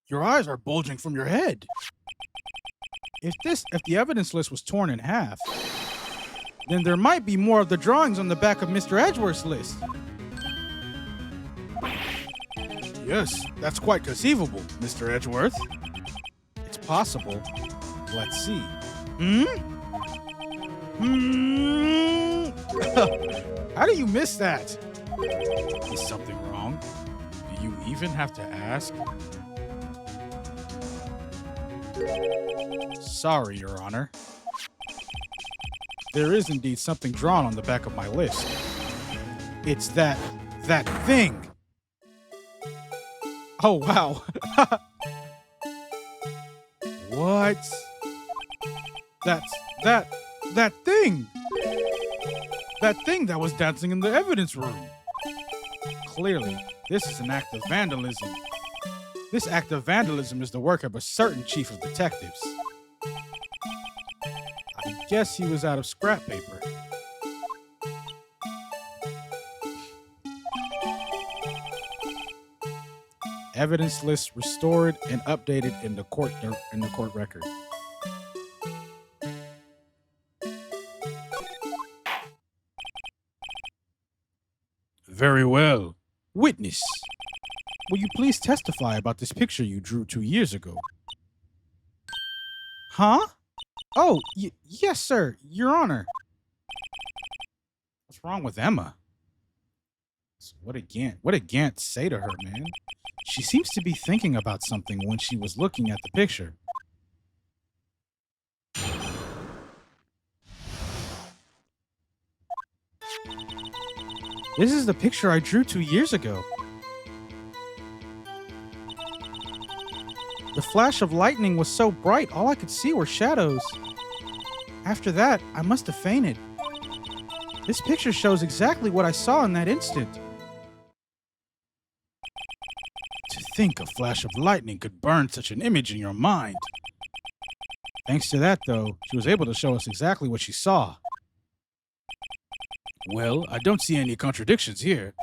Your eyes are bulging from your head. If the evidence list was torn in half, then there might be more of the drawings on the back of Mr. Edgeworth's list. Yes, that's quite conceivable, Mr. Edgeworth. It's possible. Let's see. How do you miss that? Is something wrong? Do you even have to ask? Sorry, Your Honor. There is indeed something drawn on the back of my list. It's that thing. Oh, wow. What? That thing. That thing that was dancing in the evidence room. Clearly, this is an act of vandalism. This act of vandalism is the work of a certain chief of detectives. I guess he was out of scrap paper. Evidence list restored and updated in the court record. Very well. Witness, will you please testify about this picture you drew 2 years ago? Huh? Oh, yes, sir, Your Honor. What's wrong with Emma? What did Gant say to her, man? She seems to be thinking about something when she was looking at the picture. This is the picture I drew 2 years ago. The flash of lightning was so bright, all I could see were shadows. After that, I must have fainted. This picture shows exactly what I saw in that instant. To think a flash of lightning could burn such an image in your mind. Thanks to that, though, she was able to show us exactly what she saw. Well, I don't see any contradictions here.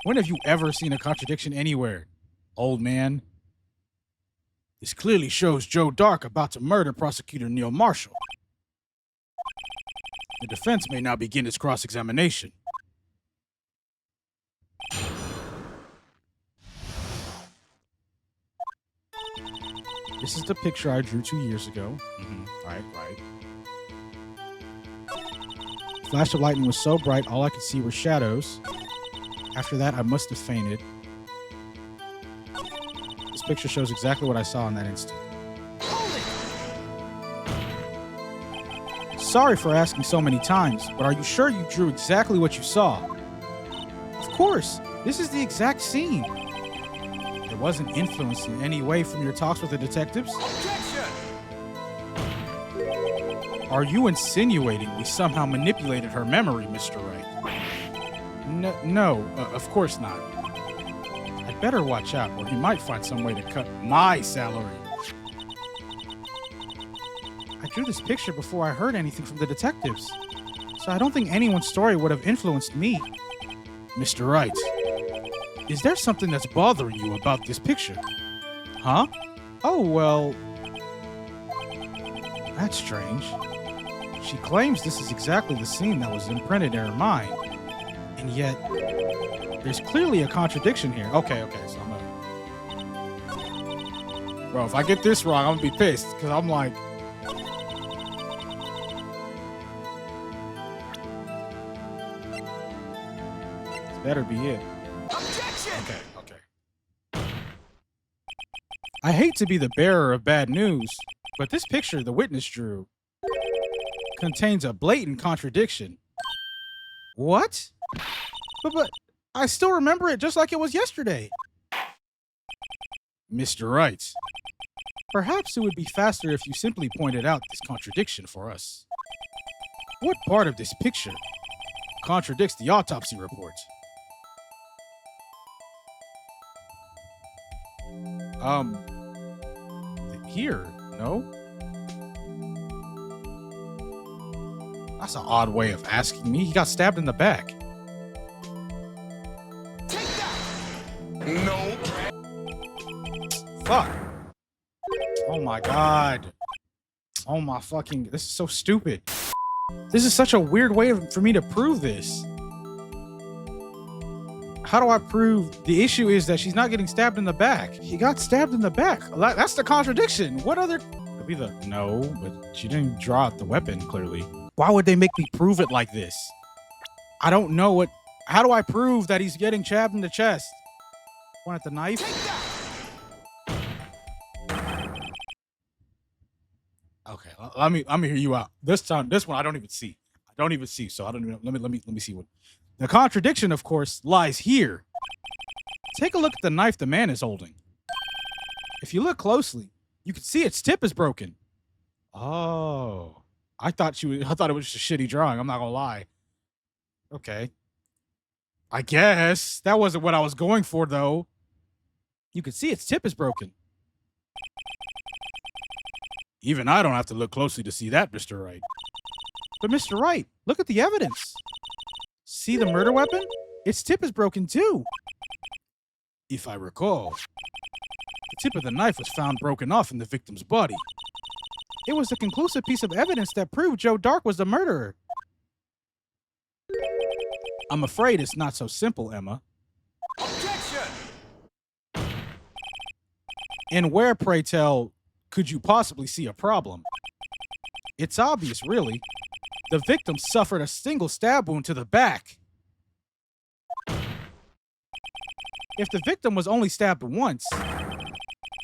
When have you ever seen a contradiction anywhere, old man? This clearly shows Joe Dark about to murder Prosecutor Neil Marshall. The defense may now begin its cross-examination. This is the picture I drew 2 years ago. Right. Flash of lightning was so bright, all I could see were shadows. After that, I must have fainted. This picture shows exactly what I saw in that instant. Hold it! sorry for asking so many times, but are you sure you drew exactly what you saw? Of course, this is the exact scene. It wasn't influenced in any way from your talks with the detectives? Objection! Are you insinuating we somehow manipulated her memory, Mr. Wright? No, of course not. I'd better watch out, or he might find some way to cut my salary. I drew this picture before I heard anything from the detectives, so I don't think anyone's story would have influenced me. Mr. Wright, is there something that's bothering you about this picture? Huh? Oh, well, that's strange. She claims this is exactly the scene that was imprinted in her mind, and yet there's clearly a contradiction here. Okay, so I'm gonna... Bro, if I get this wrong, I'm gonna be pissed, because I'm like... This better be it. Objection! Okay. I hate to be the bearer of bad news, but this picture the witness drew contains a blatant contradiction. What? But I still remember it just like it was yesterday. Mr. Wright, perhaps it would be faster if you simply pointed out this contradiction for us. What part of this picture contradicts the autopsy report? Here, no? That's an odd way of asking me. He got stabbed in the back. Take that! No. Fuck. Oh my god. Oh my fucking... This is so stupid. This is such a weird way for me to prove this. How do I prove... The issue is that she's not getting stabbed in the back. She got stabbed in the back. That's the contradiction. What other... Could be the... No, but she didn't draw out the weapon, clearly. Why would they make me prove it like this? I don't know what... How do I prove that he's getting stabbed in the chest? One at the knife? Take that! Okay, let me hear you out. This one I don't even see. So I don't even... Let me see what... The contradiction, of course, lies here. Take a look at the knife the man is holding. If you look closely, you can see its tip is broken. Oh, I thought it was just a shitty drawing. I'm not gonna lie. Okay, I guess that wasn't what I was going for, though. You can see its tip is broken. Even I don't have to look closely to see that, Mr. Wright. But Mr. Wright, look at the evidence. See the murder weapon? Its tip is broken too. If I recall, the tip of the knife was found broken off in the victim's body. It was a conclusive piece of evidence that proved Joe Dark was the murderer. I'm afraid it's not so simple, Emma. Objection! And where, pray tell, could you possibly see a problem? It's obvious, really. The victim suffered a single stab wound to the back. If the victim was only stabbed once,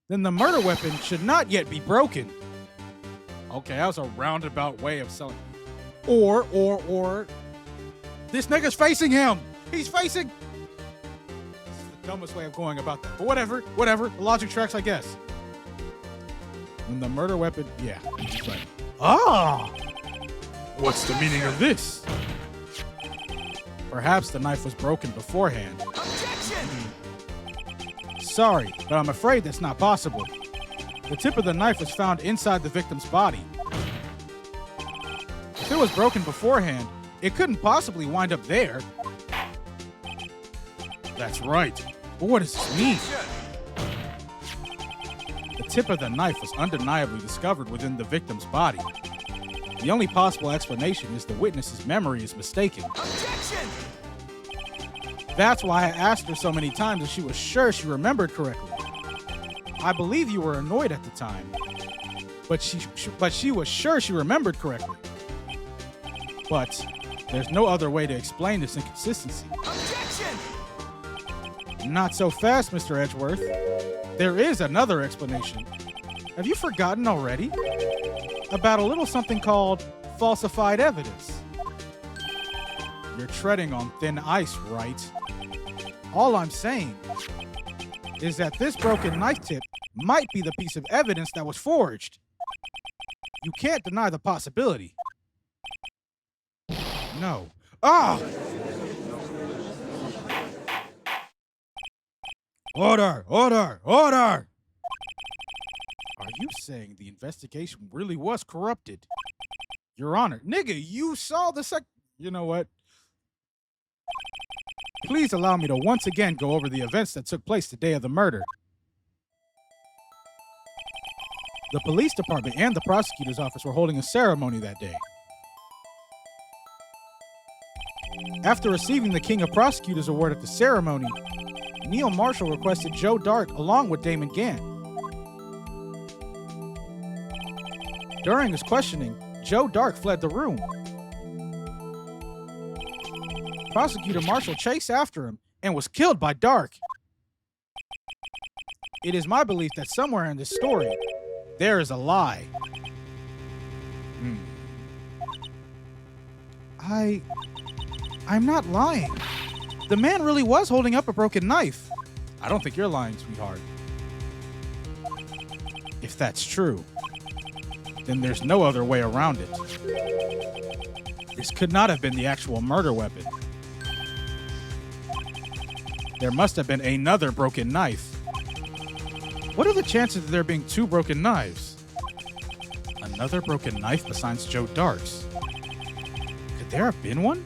then the murder weapon should not yet be broken. Okay, that was a roundabout way of selling. Or, this nigga's facing him. He's facing. This is the dumbest way of going about that. But whatever. The logic tracks, I guess. When the murder weapon, yeah, that's right. Ah! What's the meaning of this? Perhaps the knife was broken beforehand. Objection! Sorry, but I'm afraid that's not possible. The tip of the knife was found inside the victim's body. If it was broken beforehand, it couldn't possibly wind up there. That's right. But what does this mean? The tip of the knife was undeniably discovered within the victim's body. The only possible explanation is the witness's memory is mistaken. Objection! That's why I asked her so many times if she was sure she remembered correctly. I believe you were annoyed at the time, but she was sure she remembered correctly. But there's no other way to explain this inconsistency. Objection! Not so fast, Mr. Edgeworth. There is another explanation. Have you forgotten already? About a little something called falsified evidence. You're treading on thin ice, Wright. All I'm saying is that this broken knife tip might be the piece of evidence that was forged. You can't deny the possibility. No. Ah! Order! Order! Order! Are you saying the investigation really was corrupted? Your Honor, nigga, you saw the You know what? Please allow me to once again go over the events that took place the day of the murder. The police department and the prosecutor's office were holding a ceremony that day. After receiving the King of Prosecutors Award at the ceremony, Neil Marshall requested Joe Dark along with Damon Gant. During his questioning, Joe Dark fled the room. Prosecutor Marshall chased after him and was killed by Dark. It is my belief that somewhere in this story, there is a lie. I'm not lying. The man really was holding up a broken knife. I don't think you're lying, sweetheart. If that's true, then there's no other way around it. This could not have been the actual murder weapon. There must have been another broken knife. What are the chances of there being two broken knives? Another broken knife besides Joe Dark's? Could there have been one?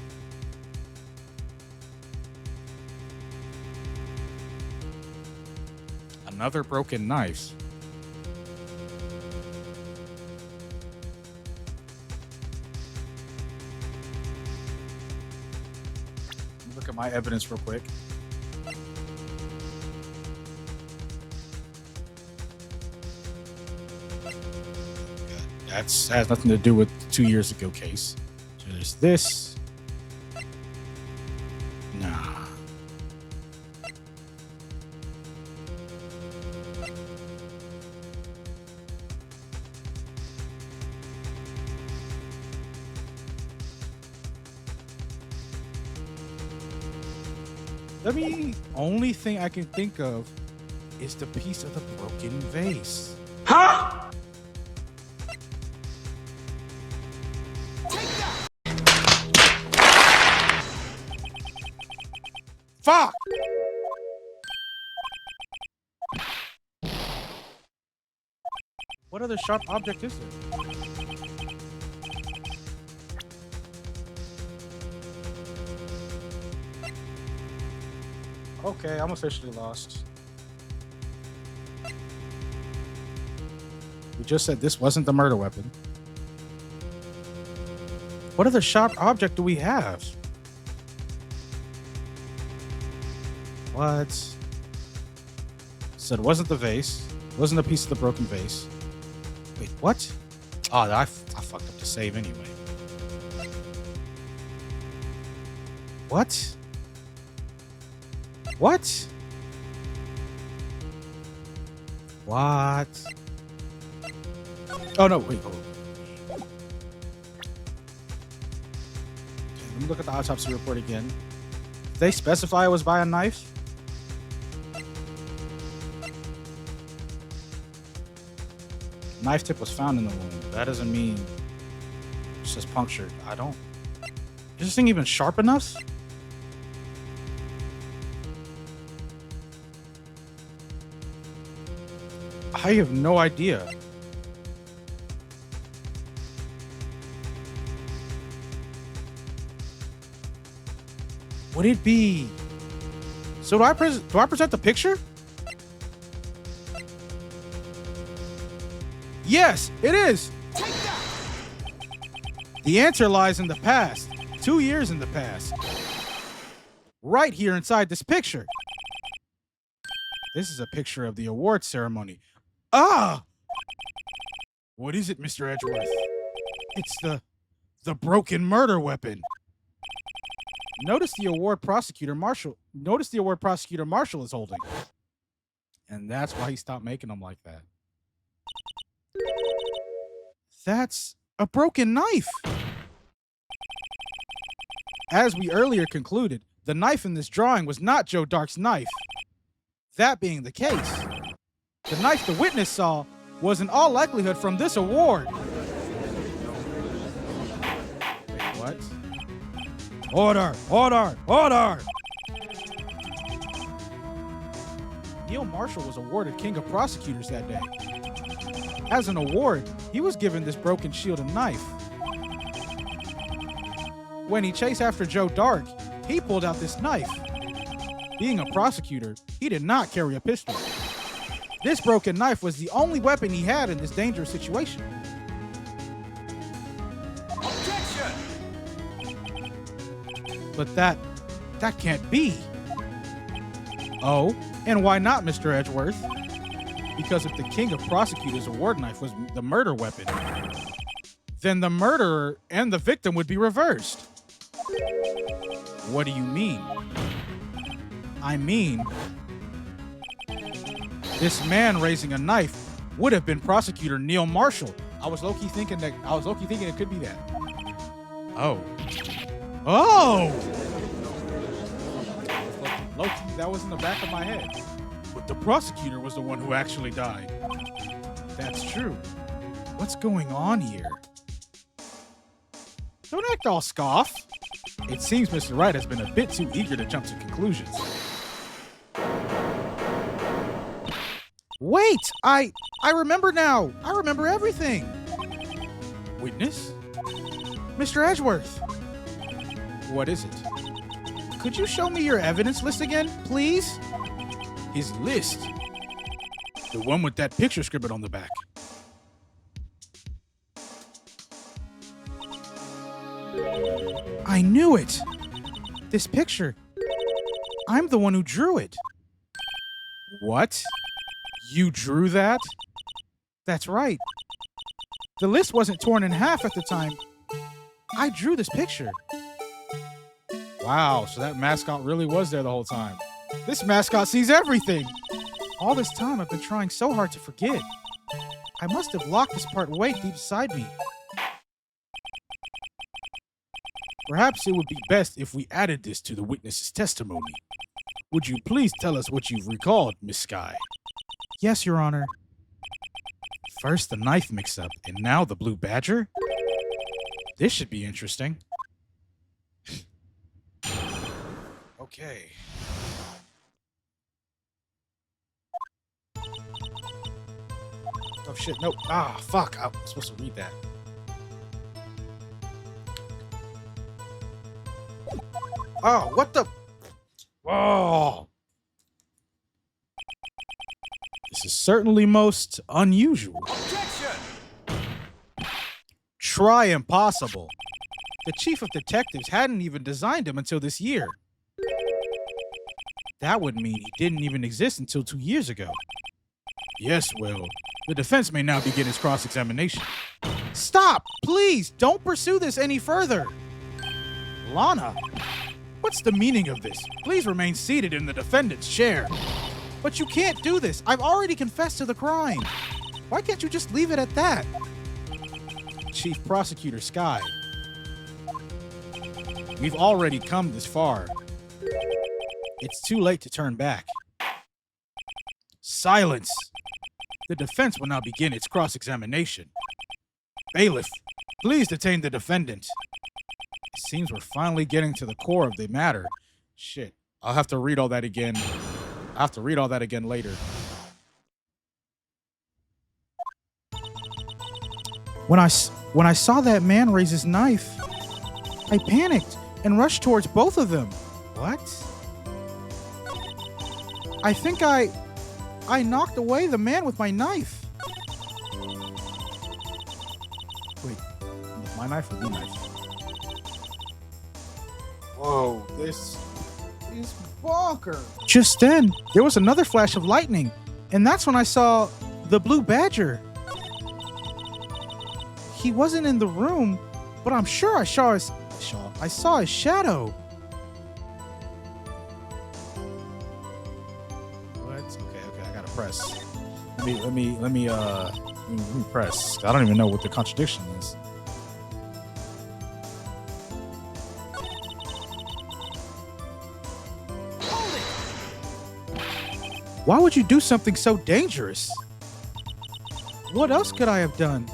Another broken knife. Look at my evidence real quick. That has nothing to do with the 2 years ago case. So there's this. Nah. The only thing I can think of is the piece of the broken vase. Huh? Fuck! What other sharp object is there? Okay, I'm officially lost. We just said this wasn't the murder weapon. What other sharp object do we have? What? So it wasn't the vase. It wasn't a piece of the broken vase. Wait, what? Oh, I fucked up the save anyway. What? What? What? Oh, no, wait. Oh. Okay, let me look at the autopsy report again. Did they specify it was by a knife? Knife tip was found in the wound. That doesn't mean it's just punctured. Is this thing even sharp enough? I have no idea. Would it be? So do I present the picture? Yes, it is. The answer lies in the past. 2 years in the past. Right here inside this picture. This is a picture of the award ceremony. Ah! What is it, Mr. Edgeworth? It's the broken murder weapon. Notice the award prosecutor Marshall is holding. And that's why he stopped making them like that. That's A broken knife. As we earlier concluded, the knife in this drawing was not Joe Dark's knife. That being the case, the knife the witness saw was in all likelihood from this award. Wait, what? Order! Order! Order! Neil Marshall was awarded King of Prosecutors that day. As an award, he was given this broken shield and knife. When he chased after Joe Dark, he pulled out this knife. Being a prosecutor, he did not carry a pistol. This broken knife was the only weapon he had in this dangerous situation. Objection! But that can't be. Oh, and why not, Mr. Edgeworth? Because if the King of Prosecutors award knife was the murder weapon, then the murderer and the victim would be reversed. What do you mean? I mean, this man raising a knife would have been Prosecutor Neil Marshall. I was low-key thinking it could be that. Oh. Oh! Low-key, that was in the back of my head. But the prosecutor was the one who actually died. That's true. What's going on here? Don't act all scoff. It seems Mr. Wright has been a bit too eager to jump to conclusions. Wait! I remember now! I remember everything! Witness? Mr. Edgeworth! What is it? Could you show me your evidence list again, please? His list? The one with that picture scribbled on the back. I knew it! This picture. I'm the one who drew it. What? You drew that? That's right. The list wasn't torn in half at the time. I drew this picture. Wow, so that mascot really was there the whole time. This mascot sees everything. All this time I've been trying so hard to forget. I must have locked this part way deep inside me. Perhaps it would be best if we added this to the witness's testimony. Would you please tell us what you've recalled, Miss Skye? Yes, Your Honor. First the knife mix-up, and now the blue badger? This should be interesting. Okay. Oh shit, nope. Ah, fuck. I'm supposed to read that. Oh, what the? Oh. This is certainly most unusual. Objection! Try impossible. The chief of detectives hadn't even designed him until this year. That would mean he didn't even exist until 2 years ago. Yes, well, the defense may now begin its cross-examination. Stop! Please, don't pursue this any further. Lana, what's the meaning of this? Please remain seated in the defendant's chair. But you can't do this. I've already confessed to the crime. Why can't you just leave it at that? Chief Prosecutor Skye, we've already come this far. It's too late to turn back. Silence! The defense will now begin its cross-examination. Bailiff, please detain the defendant. It seems we're finally getting to the core of the matter. Shit, I'll have to read all that again. I'll have to read all that again later. When I saw that man raise his knife, I panicked and rushed towards both of them. What? I think I knocked away the man with my knife. Wait, with my knife or the knife? Whoa, this is bonkers. Just then, there was another flash of lightning, and that's when I saw the blue badger. He wasn't in the room, but I'm sure I saw his shadow. What? Okay, I gotta press. Let me press. I don't even know what the contradiction is. Why would you do something so dangerous? What else could I have done?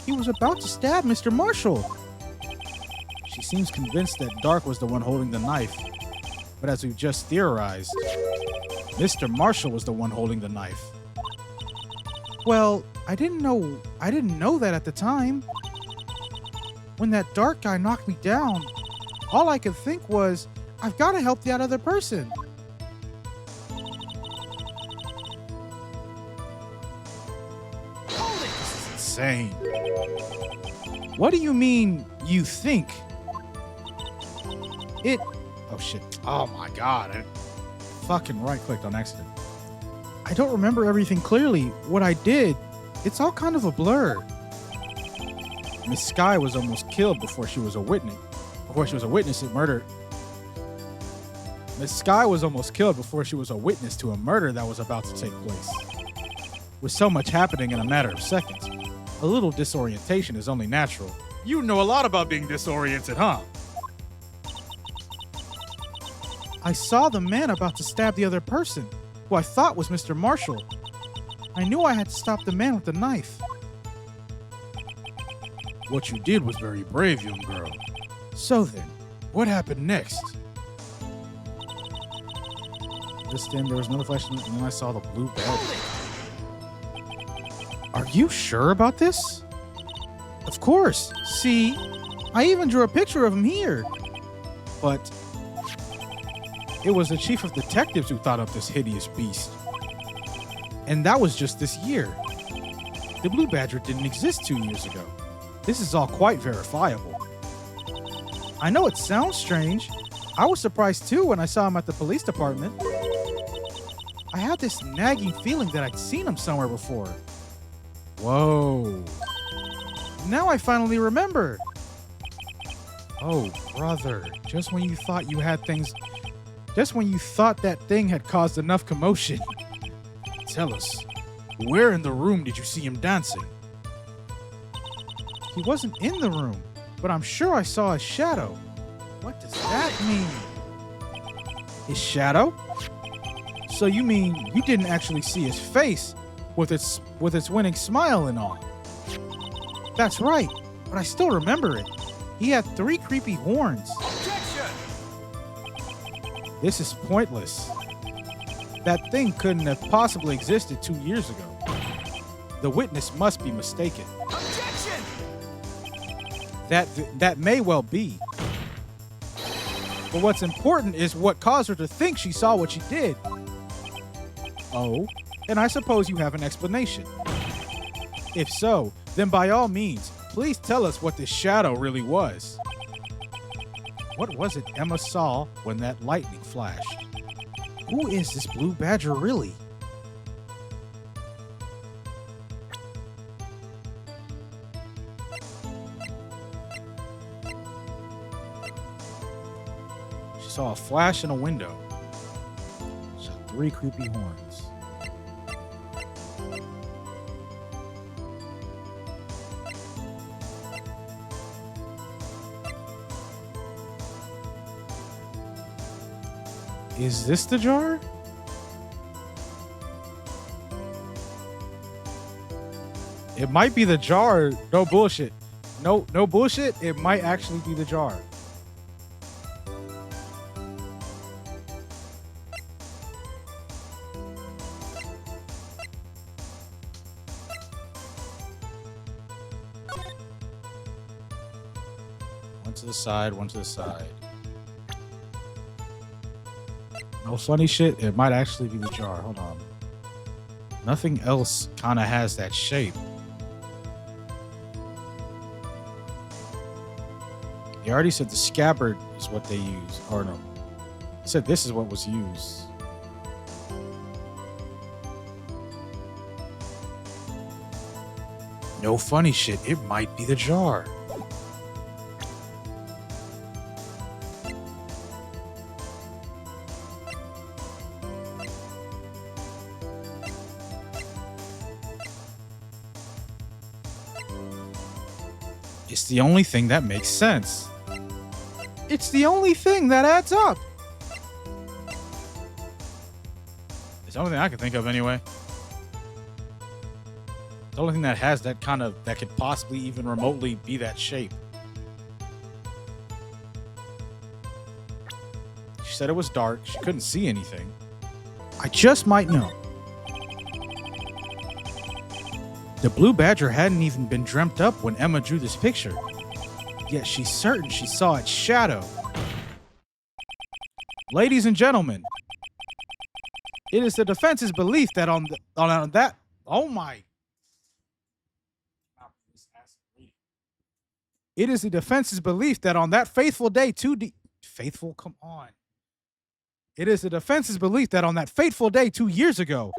He was about to stab Mr. Marshall. She seems convinced that Dark was the one holding the knife. But as we've just theorized, Mr. Marshall was the one holding the knife. Well, I didn't know that at the time. When that Dark guy knocked me down, all I could think was, I've got to help that other person. This is insane. What do you mean, you think? Oh shit. Oh my god. I fucking right-clicked on accident. I don't remember everything clearly. What I did, it's all kind of a blur. Miss Sky was almost killed before she was a witness. At murder. Miss Sky was almost killed before she was a witness to a murder that was about to take place. With so much happening in a matter of seconds, a little disorientation is only natural. You know a lot about being disoriented, huh? I saw the man about to stab the other person, who I thought was Mr. Marshall. I knew I had to stop the man with the knife. What you did was very brave, young girl. So then, what happened next? Just then, there was another flash, and then I saw the blue badge. Are you sure about this? Of course. See, I even drew a picture of him here. But it was the chief of detectives who thought up this hideous beast. And that was just this year. The Blue Badger didn't exist 2 years ago. This is all quite verifiable. I know it sounds strange. I was surprised too when I saw him at the police department. I had this nagging feeling that I'd seen him somewhere before. Whoa. Now I finally remember. Oh, brother. Just when you thought that thing had caused enough commotion. Tell us, where in the room did you see him dancing? He wasn't in the room, but I'm sure I saw his shadow. What does that mean? His shadow? So you mean you didn't actually see his face with its winning smile and all? That's right, but I still remember it. He had 3 creepy horns. Objection! This is pointless. That thing couldn't have possibly existed 2 years ago. The witness must be mistaken. Objection! That may well be. But what's important is what caused her to think she saw what she did. Oh, and I suppose you have an explanation. If so, then by all means, please tell us what this shadow really was. What was it Emma saw when that lightning flashed? Who is this Blue Badger really? She saw a flash in a window. She saw 3 creepy horns. Is this the jar? It might be the jar. No bullshit. No bullshit. It might actually be the jar. One to the side, one to the side. No funny shit, it might actually be the jar. Hold on. Nothing else kind of has that shape. He already said the scabbard is what they use. Or no. He said this is what was used. No funny shit, it might be the jar. It's the only thing that makes sense. It's the only thing that adds up. the only thing I can think of anyway. The only thing that has that kind of, that could possibly even remotely be that shape. She said it was dark. She couldn't see anything. I just might know. The blue badger hadn't even been dreamt up when Emma drew this picture. Yet she's certain she saw its shadow. Ladies and gentlemen, it is the defense's belief that on that... Oh my... It is the defense's belief that on that fateful day, faithful? Come on. It is the defense's belief that on that fateful day 2 years ago,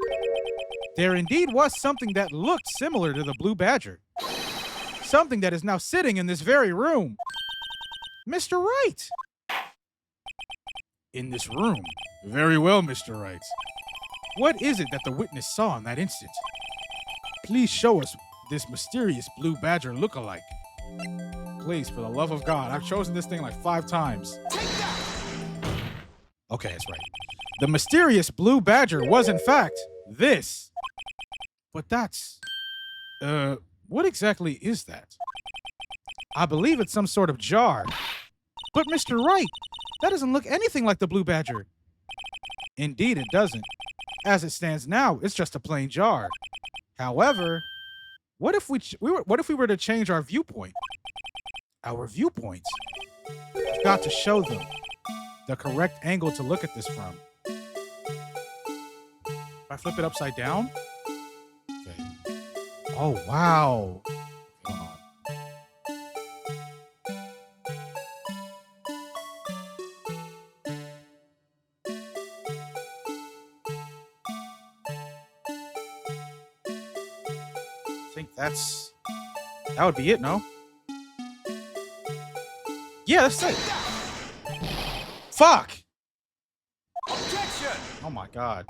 there indeed was something that looked similar to the blue badger. Something that is now sitting in this very room. Mr. Wright. In this room. Very well, Mr. Wright. What is it that the witness saw in that instant? Please show us this mysterious blue badger look-alike. Please, for the love of God. I've chosen this thing like 5 times. Okay, that's right. The mysterious blue badger was, in fact, this. But that's... what exactly is that? I believe it's some sort of jar. But Mr. Wright, that doesn't look anything like the blue badger. Indeed, it doesn't. As it stands now, it's just a plain jar. However, what if we were to change our viewpoint? Our viewpoint? We've got to show them the correct angle to look at this from. If I flip it upside down? Okay. Oh, wow. Hold on. I think that would be it, no? Yeah, that's it. Fuck! Objection! Oh my God.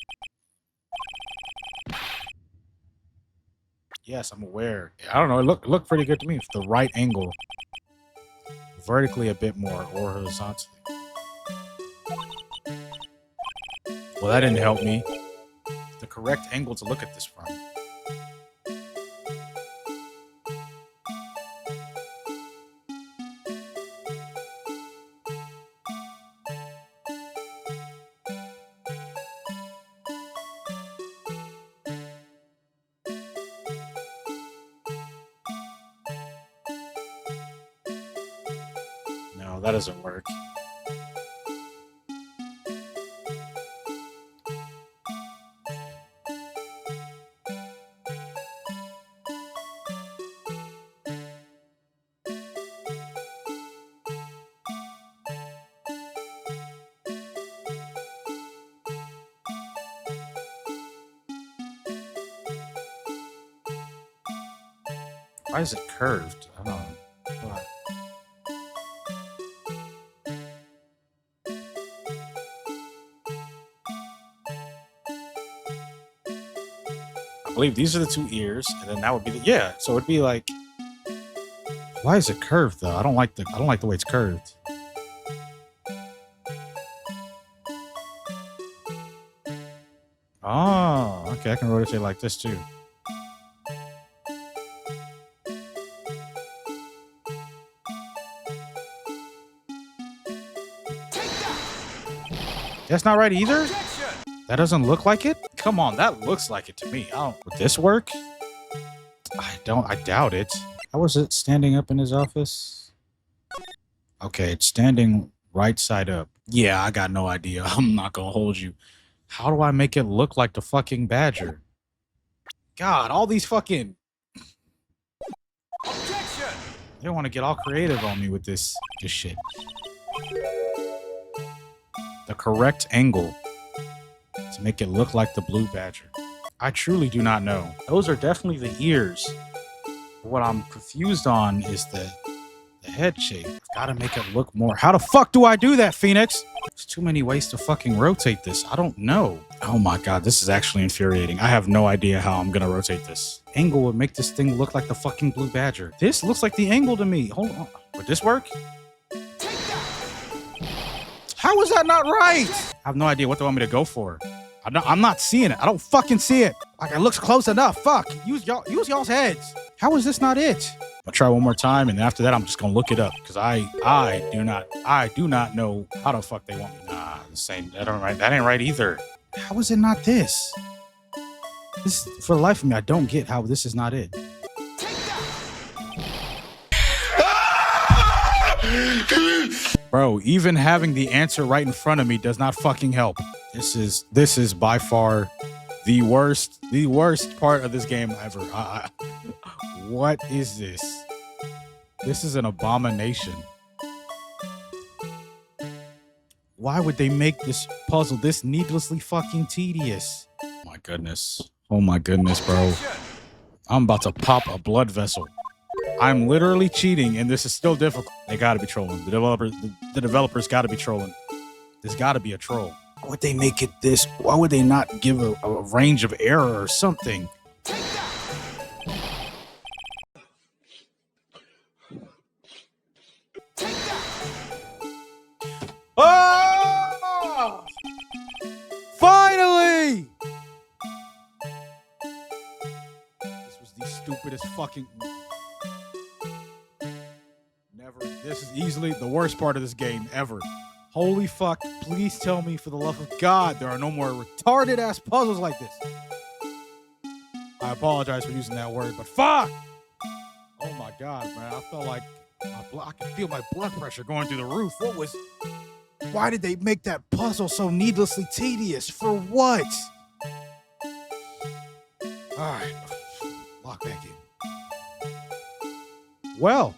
Yes, I'm aware. I don't know. It looked pretty good to me. It's the right angle. Vertically a bit more or horizontally. Well, that didn't help me. The correct angle to look at this from. No, that doesn't work. Why is it curved? I don't know. What? I believe these are the 2 ears, and then that would be the, yeah. So it'd be like, why is it curved though? I don't like the way it's curved. Oh, okay. I can rotate like this too. That's not right either? That doesn't look like it? Come on, that looks like it to me. Would this work? I doubt it. How was it standing up in his office? Okay, it's standing right side up. Yeah, I got no idea. I'm not gonna hold you. How do I make it look like the fucking badger? God, all these fucking... Objection! They want to get all creative on me with this shit. The correct angle to make it look like the blue badger. I truly do not know. Those are definitely the ears. What I'm confused on is the head shape. I've got to make it look more. How the fuck do I do that, Phoenix? There's too many ways to fucking rotate this. I don't know. Oh my God, this is actually infuriating. I have no idea how I'm gonna rotate this. Angle would make this thing look like the fucking blue badger. This looks like the angle to me. Hold on. Would this work? How is that not right? I have no idea what they want me to go for. I'm not seeing it. I don't fucking see it. Like, it looks close enough. Fuck. Use y'all's heads. How is this not it? I'll try one more time, and after that, I'm just gonna look it up because I do not know how the fuck they want me. Nah, this ain't that ain't right. That ain't right either. How is it not this? This, for the life of me, I don't get how this is not it. Bro, even having the answer right in front of me does not fucking help. This is by far the worst part of this game ever. What is this? This is an abomination. Why would they make this puzzle this needlessly fucking tedious? Oh my goodness, bro. I'm about to pop a blood vessel. I'm literally cheating, and this is still difficult. They gotta be trolling. The developers gotta be trolling. There's gotta be a troll. Why would they make it this? Why would they not give a range of error or something? Oh! Finally! This was the stupidest fucking... Never. This is easily the worst part of this game ever. Holy fuck. Please tell me, for the love of God, there are no more retarded ass puzzles like this. I apologize for using that word, but fuck! Oh my God, man. I felt like I could feel my blood pressure going through the roof. Why did they make that puzzle so needlessly tedious? For what? Alright. Lock back in. Well,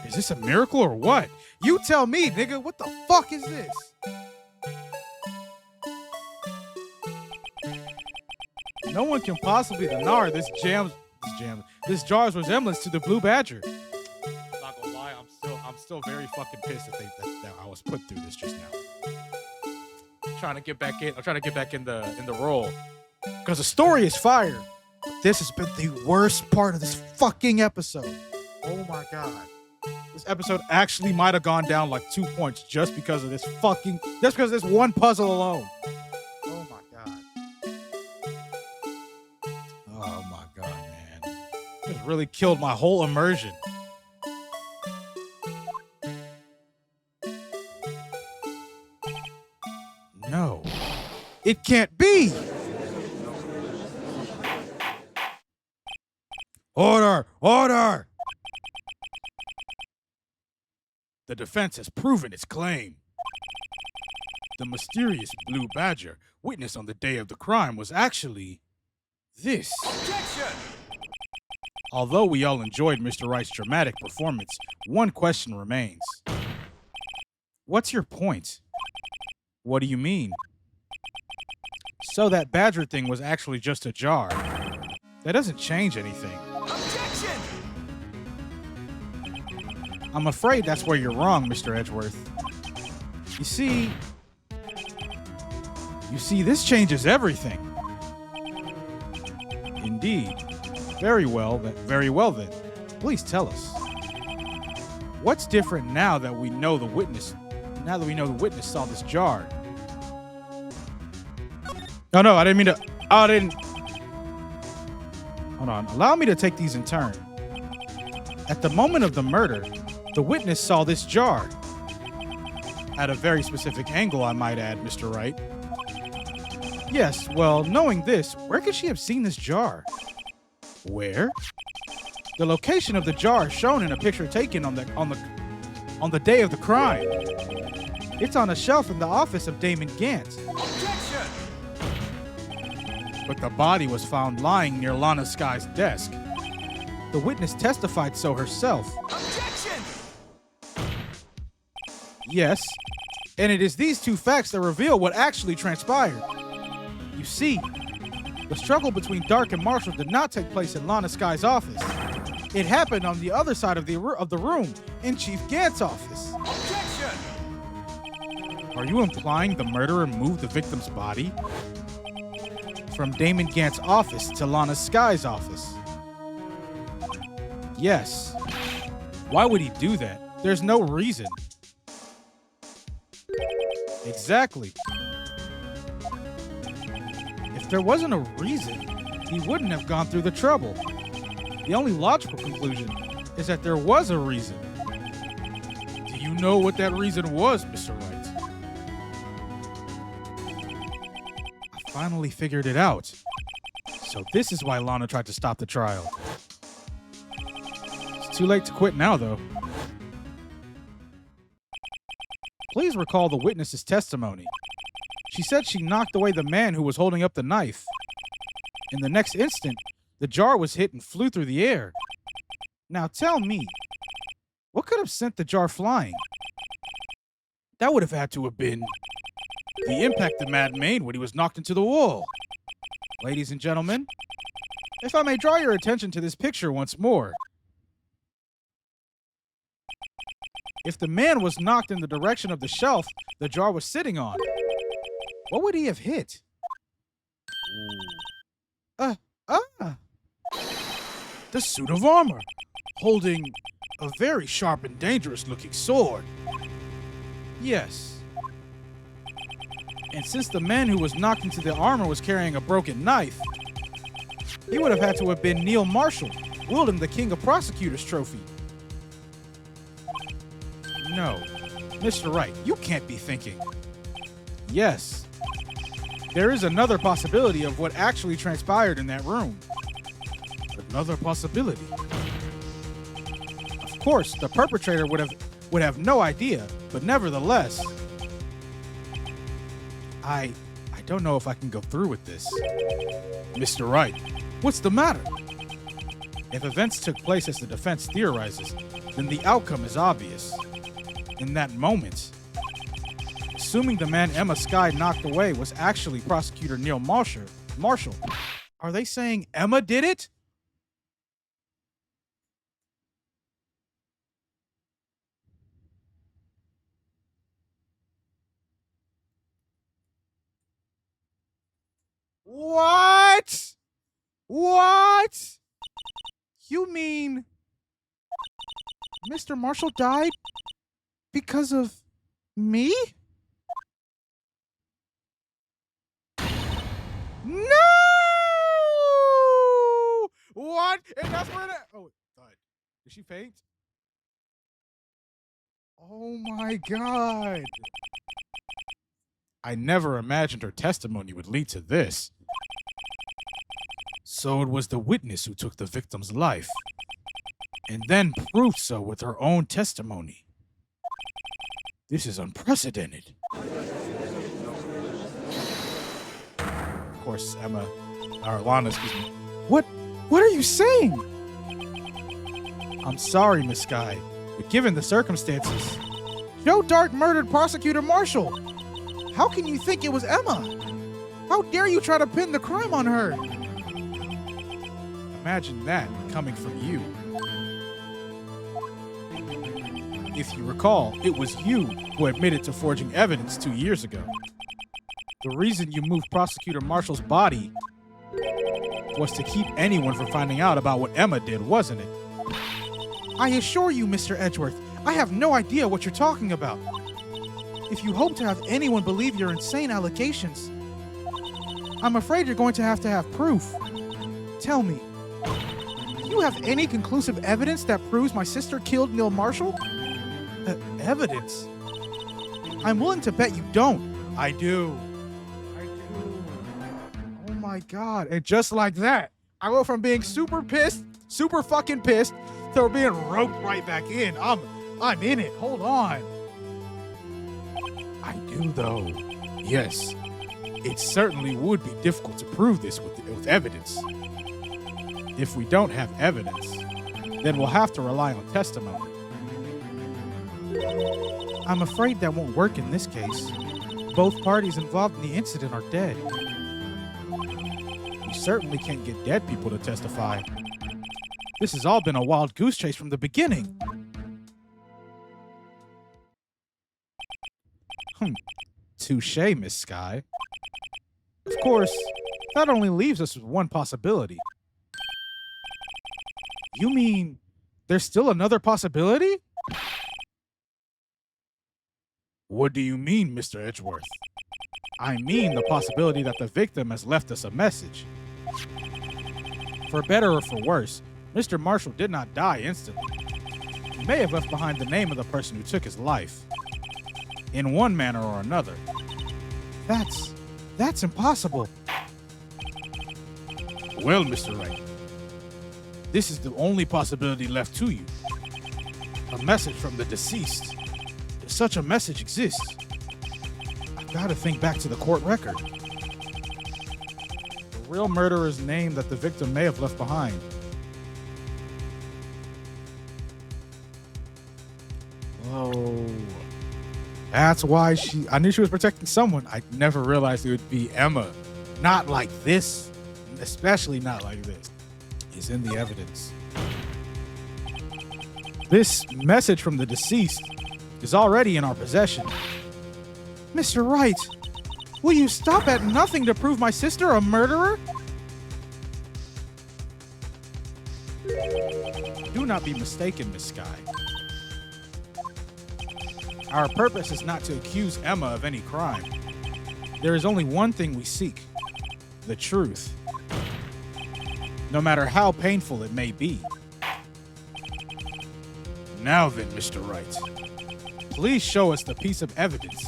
is this a miracle or what? You tell me, nigga. What the fuck is this? No one can possibly deny this jar's resemblance to the Blue Badger. I'm not gonna lie, I'm still very fucking pissed that I was put through this just now. I'm trying to get back in the role. Because the story is fire. But this has been the worst part of this fucking episode. Oh my God. This episode actually might have gone down like 2 points just because of this one puzzle alone. Oh my God. Oh my God, man. This really killed my whole immersion. No. It can't be. Order! Order! The defense has proven its claim. The mysterious Blue Badger, witness on the day of the crime, was actually this. Objection! Although we all enjoyed Mr. Wright's dramatic performance, one question remains. What's your point? What do you mean? So that Badger thing was actually just a jar. That doesn't change anything. Objection! I'm afraid that's where you're wrong, Mr. Edgeworth. You see, this changes everything. Indeed. Very well then. Please tell us. What's different now that we know the witness saw this jar? No, I didn't mean to. Hold on. Allow me to take these in turn. At the moment of the murder, the witness saw this jar. At a very specific angle, I might add, Mr. Wright. Yes, well, knowing this, where could she have seen this jar? Where? The location of the jar is shown in a picture taken on the day of the crime. It's on a shelf in the office of Damon Gantz. Objection! But the body was found lying near Lana Sky's desk. The witness testified so herself. Objection! Yes, and it is these two facts that reveal what actually transpired. You see, the struggle between Dark and Marshall did not take place in Lana Sky's office. It happened on the other side of the room, in Chief Gantz's office. Objection! Are you implying the murderer moved the victim's body from Damon Gantz's office to Lana Sky's office? Yes. Why would he do that? There's no reason. there wasn't a reason, he wouldn't have gone through the trouble. The only logical conclusion is that there was a reason. Do you know what that reason was, Mr. Wright? I finally figured it out. So this is why Lana tried to stop the trial. It's too late to quit now, though. Please recall the witness's testimony. She said she knocked away the man who was holding up the knife. In the next instant, the jar was hit and flew through the air. Now tell me, what could have sent the jar flying? That would have had to have been the impact the man made when he was knocked into the wall. Ladies and gentlemen, if I may draw your attention to this picture once more. If the man was knocked in the direction of the shelf the jar was sitting on, what would he have hit? The suit of armor, holding a very sharp and dangerous looking sword. Yes. And since the man who was knocked into the armor was carrying a broken knife, he would have had to have been Neil Marshall, wielding the King of Prosecutors trophy. No, Mr. Wright, you can't be thinking. Yes. There is another possibility of what actually transpired in that room. Another possibility. Of course, the perpetrator would have no idea, but nevertheless, I don't know if I can go through with this. Mr. Wright, what's the matter? If events took place as the defense theorizes, then the outcome is obvious. In that moment, assuming the man Emma Skye knocked away was actually Prosecutor Neil Marshall, are they saying Emma did it? What? What? You mean Mr. Marshall died because of me? No! What? And that's where that. Oh, God. Did she faint? Oh my God. I never imagined her testimony would lead to this. So it was the witness who took the victim's life, and then proved so with her own testimony. This is unprecedented. Of course, Lana, excuse me. What are you saying? I'm sorry, Miss Skye, but given the circumstances, Joe Dark murdered Prosecutor Marshall. How can you think it was Emma? How dare you try to pin the crime on her? Imagine that coming from you. If you recall, it was you who admitted to forging evidence 2 years ago. The reason you moved Prosecutor Marshall's body was to keep anyone from finding out about what Emma did, wasn't it? I assure you, Mr. Edgeworth, I have no idea what you're talking about. If you hope to have anyone believe your insane allegations, I'm afraid you're going to have proof. Tell me, do you have any conclusive evidence that proves my sister killed Neil Marshall? Evidence? I'm willing to bet you don't. I do. Oh my God. And just like that, I went from being super fucking pissed, to being roped right back in. I'm in it. Hold on. I do, though. Yes. It certainly would be difficult to prove this with evidence. If we don't have evidence, then we'll have to rely on testimony. I'm afraid that won't work in this case. Both parties involved in the incident are dead. We certainly can't get dead people to testify. This has all been a wild goose chase from the beginning. Touché, Miss Skye. Of course, that only leaves us with one possibility. You mean there's still another possibility? What do you mean, Mr. Edgeworth? I mean the possibility that the victim has left us a message. For better or for worse, Mr. Marshall did not die instantly. He may have left behind the name of the person who took his life. In one manner or another. That's impossible. Well, Mr. Wright, this is the only possibility left to you. A message from the deceased. If such a message exists, I've got to think back to the court record. The real murderer's name that the victim may have left behind. Whoa. That's why I knew she was protecting someone. I never realized it would be Emma. Not like this. Especially not like this. Is in the evidence. This message from the deceased is already in our possession. Mr. Wright, will you stop at nothing to prove my sister a murderer? Do not be mistaken, Miss Skye. Our purpose is not to accuse Emma of any crime. There is only one thing we seek: the truth. No matter how painful it may be. Now then, Mr. Wright, please show us the piece of evidence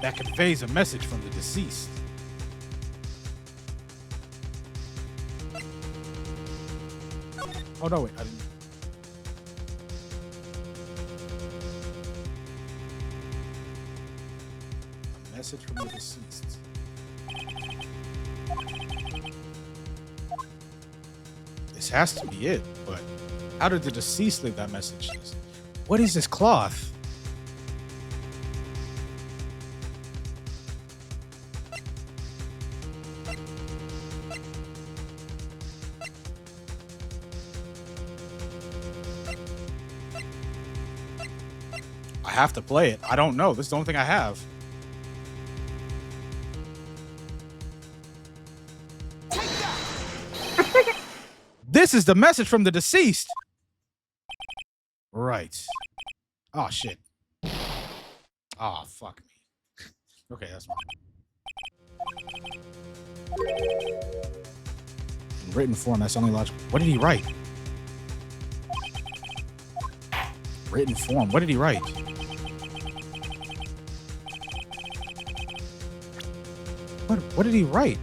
that conveys a message from the deceased. Oh, no, wait, I didn't. A message from the deceased. This has to be it, but how did the deceased leave that message? What is this cloth? I have to play it. I don't know. This is the only thing I have. This is the message from the deceased. Right. Oh, shit. Oh, fuck me. Okay, that's fine. In written form, that's only logical. What did he write? Written form. What did he write? What did he write?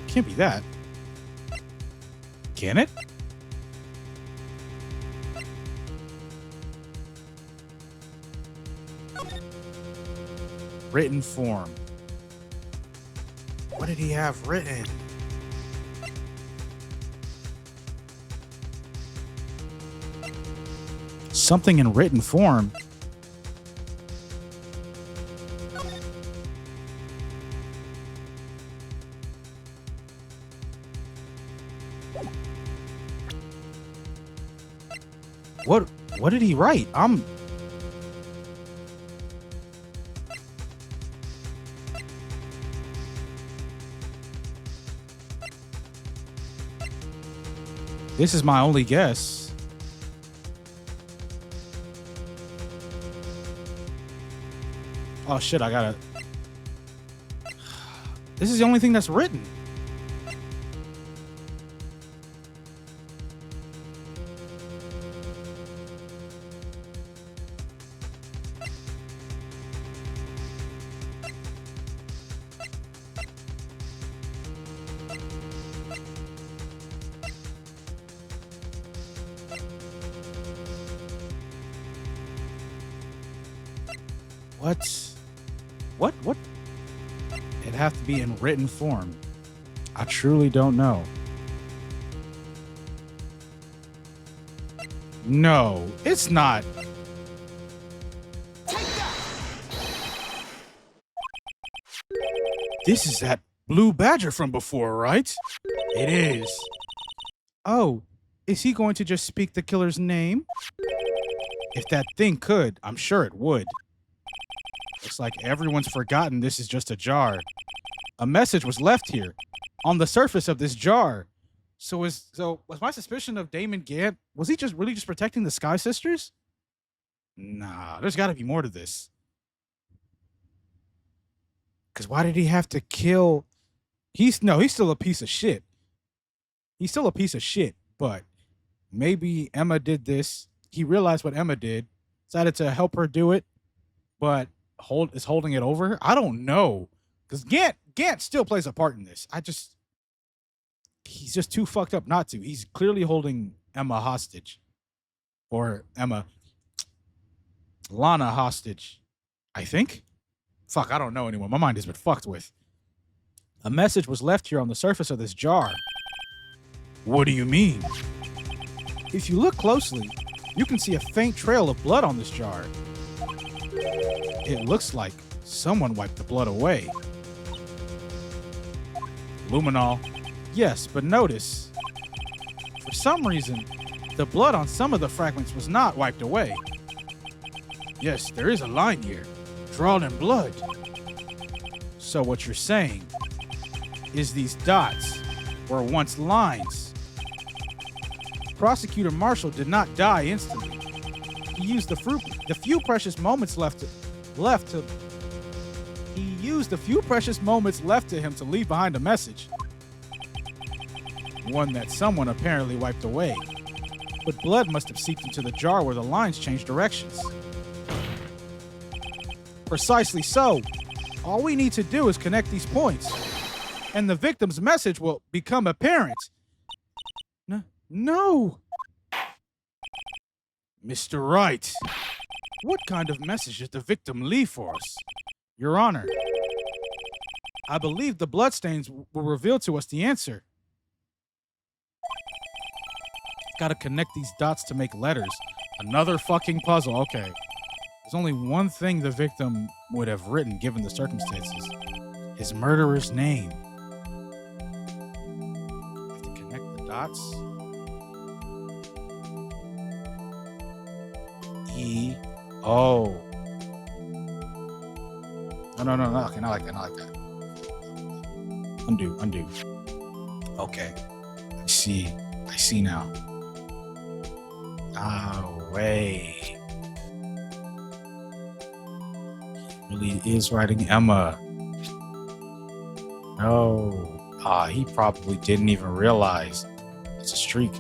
Can't be that. Can it? Written form. What did he have written? Something in written form. What did he write? This is my only guess. Oh shit, I gotta... This is the only thing that's written. What? It'd have to be in written form. I truly don't know. No, it's not. This is that blue badger from before, right? It is. Oh, is he going to just speak the killer's name? If that thing could, I'm sure it would. Looks like everyone's forgotten this is just a jar. A message was left here, on the surface of this jar. So was my suspicion of Damon Gant, was he just really just protecting the Sky Sisters? Nah, there's got to be more to this. Because why did he have to kill? He's still a piece of shit. He's still a piece of shit, but maybe Emma did this. He realized what Emma did, decided to help her do it, but is holding it over her. I don't know. Because Gant still plays a part in this. He's just too fucked up not to. He's clearly holding Emma hostage. Or Lana hostage. I think? Fuck, I don't know anymore. My mind has been fucked with. A message was left here on the surface of this jar. What do you mean? If you look closely, you can see a faint trail of blood on this jar. It looks like someone wiped the blood away. Luminol. Yes, but notice. For some reason, the blood on some of the fragments was not wiped away. Yes, there is a line here, drawn in blood. So what you're saying is these dots were once lines. Prosecutor Marshall did not die instantly. He used the few precious moments left to him to leave behind a message. One that someone apparently wiped away. But blood must have seeped into the jar where the lines changed directions. Precisely so. All we need to do is connect these points, and the victim's message will become apparent. No! Mr. Wright, what kind of message did the victim leave for us? Your Honor, I believe the bloodstains will reveal to us the answer. Gotta connect these dots to make letters. Another fucking puzzle. Okay. There's only one thing the victim would have written given the circumstances. His murderer's name. Have to connect the dots. E-O. No. Okay, not like that. Undo. Okay. I see now. Oh, way. Really is writing Emma. No. He probably didn't even realize it's a streak.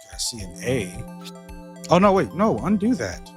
I see an A. Oh, no, wait. No, undo that.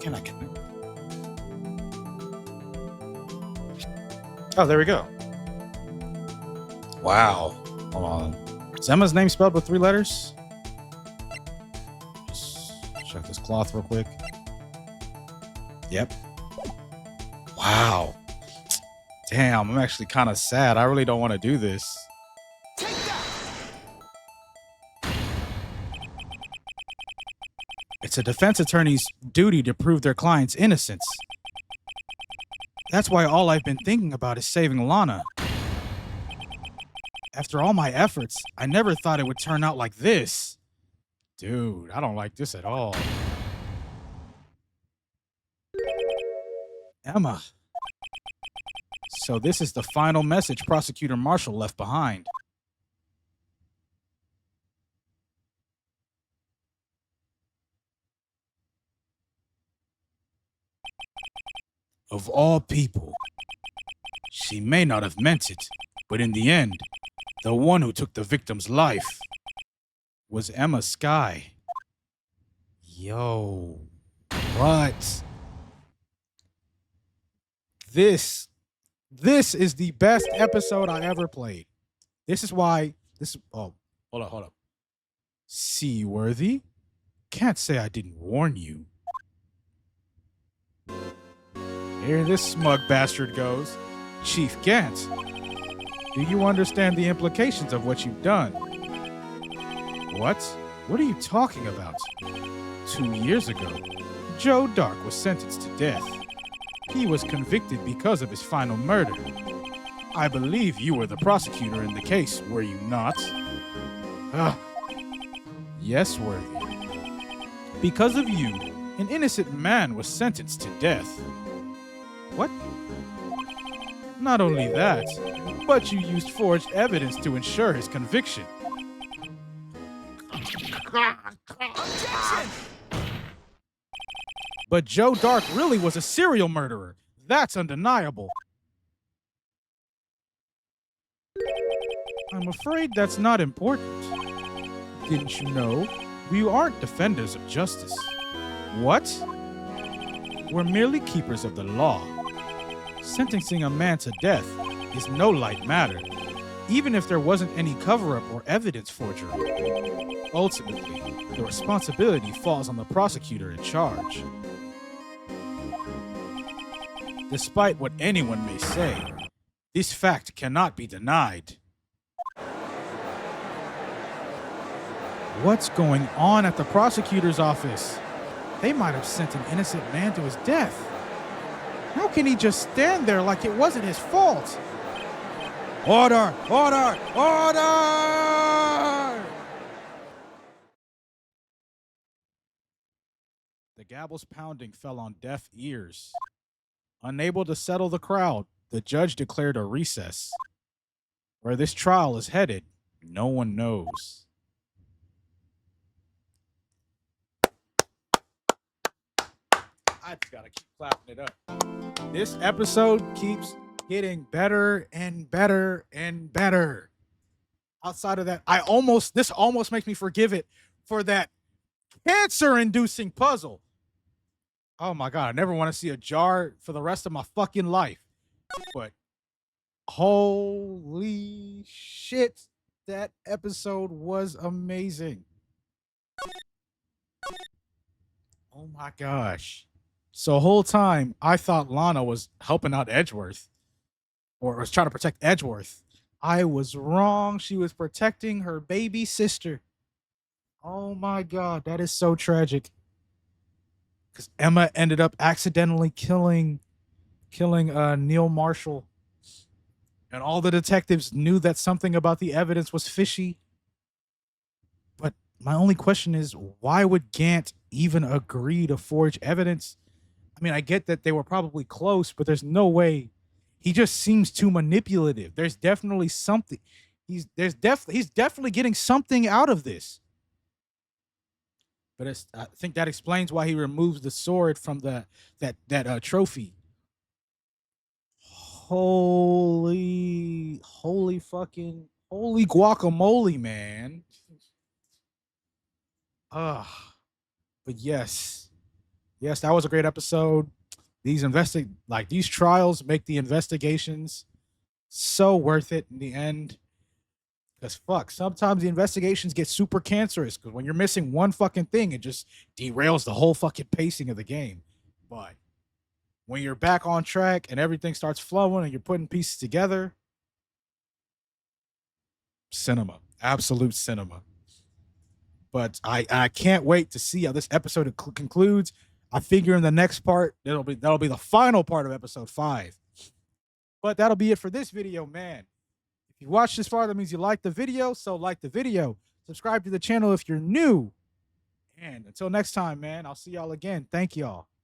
I can. Oh, there we go. Wow. Hold on. Is Emma's name spelled with 3 letters? Just check this cloth real quick. Yep. Wow. Damn, I'm actually kind of sad. I really don't want to do this. Take that! It's a defense attorney's duty to prove their client's innocence. That's why all I've been thinking about is saving Lana. After all my efforts, I never thought it would turn out like this. Dude, I don't like this at all. Emma. So this is the final message Prosecutor Marshall left behind. Of all people, she may not have meant it, but in the end, The one who took the victim's life was Emma Sky. Yo, what? This is the best episode I ever played. This is why oh, hold up. Seaworthy? Can't say I didn't warn you. Here this smug bastard goes. Chief Gant, do you understand the implications of what you've done? What? What are you talking about? 2 years ago, Joe Dark was sentenced to death. He was convicted because of his final murder. I believe you were the prosecutor in the case, were you not? Yes, Worthy. Because of you, an innocent man was sentenced to death. What? Not only that, but you used forged evidence to ensure his conviction. Objection! But Joe Dark really was a serial murderer. That's undeniable. I'm afraid that's not important. Didn't you know? We aren't defenders of justice. What? We're merely keepers of the law. Sentencing a man to death is no light matter, even if there wasn't any cover-up or evidence forgery. Ultimately, the responsibility falls on the prosecutor in charge. Despite what anyone may say, this fact cannot be denied. What's going on at the prosecutor's office? They might have sent an innocent man to his death. How can he just stand there like it wasn't his fault? Order! Order! Order! The gavel's pounding fell on deaf ears. Unable to settle the crowd, the judge declared a recess. Where this trial is headed, no one knows. I just gotta keep clapping it up. This episode keeps getting better and better and better. Outside of that, this almost makes me forgive it for that cancer-inducing puzzle. Oh my God, I never want to see a jar for the rest of my fucking life. But holy shit, that episode was amazing. Oh my gosh. So the whole time, I thought Lana was helping out Edgeworth, or was trying to protect Edgeworth. I was wrong. She was protecting her baby sister. Oh my God, that is so tragic. Because Emma ended up accidentally killing Neil Marshall. And all the detectives knew that something about the evidence was fishy. But my only question is, why would Gant even agree to forge evidence? I mean, I get that they were probably close, but there's no way. He just seems too manipulative. There's definitely something. He's definitely getting something out of this. But I think that explains why he removes the sword from that trophy. Holy guacamole, man. But yes, that was a great episode. These trials make the investigations so worth it in the end. Because sometimes the investigations get super cancerous. Because when you're missing one fucking thing, it just derails the whole fucking pacing of the game. But when you're back on track and everything starts flowing and you're putting pieces together, cinema, absolute cinema. But I can't wait to see how this episode concludes. I figure in the next part, that'll be the final part of episode 5. But that'll be it for this video, man. If you watched this far, that means you liked the video. So like the video, subscribe to the channel if you're new. And until next time, man, I'll see y'all again. Thank y'all.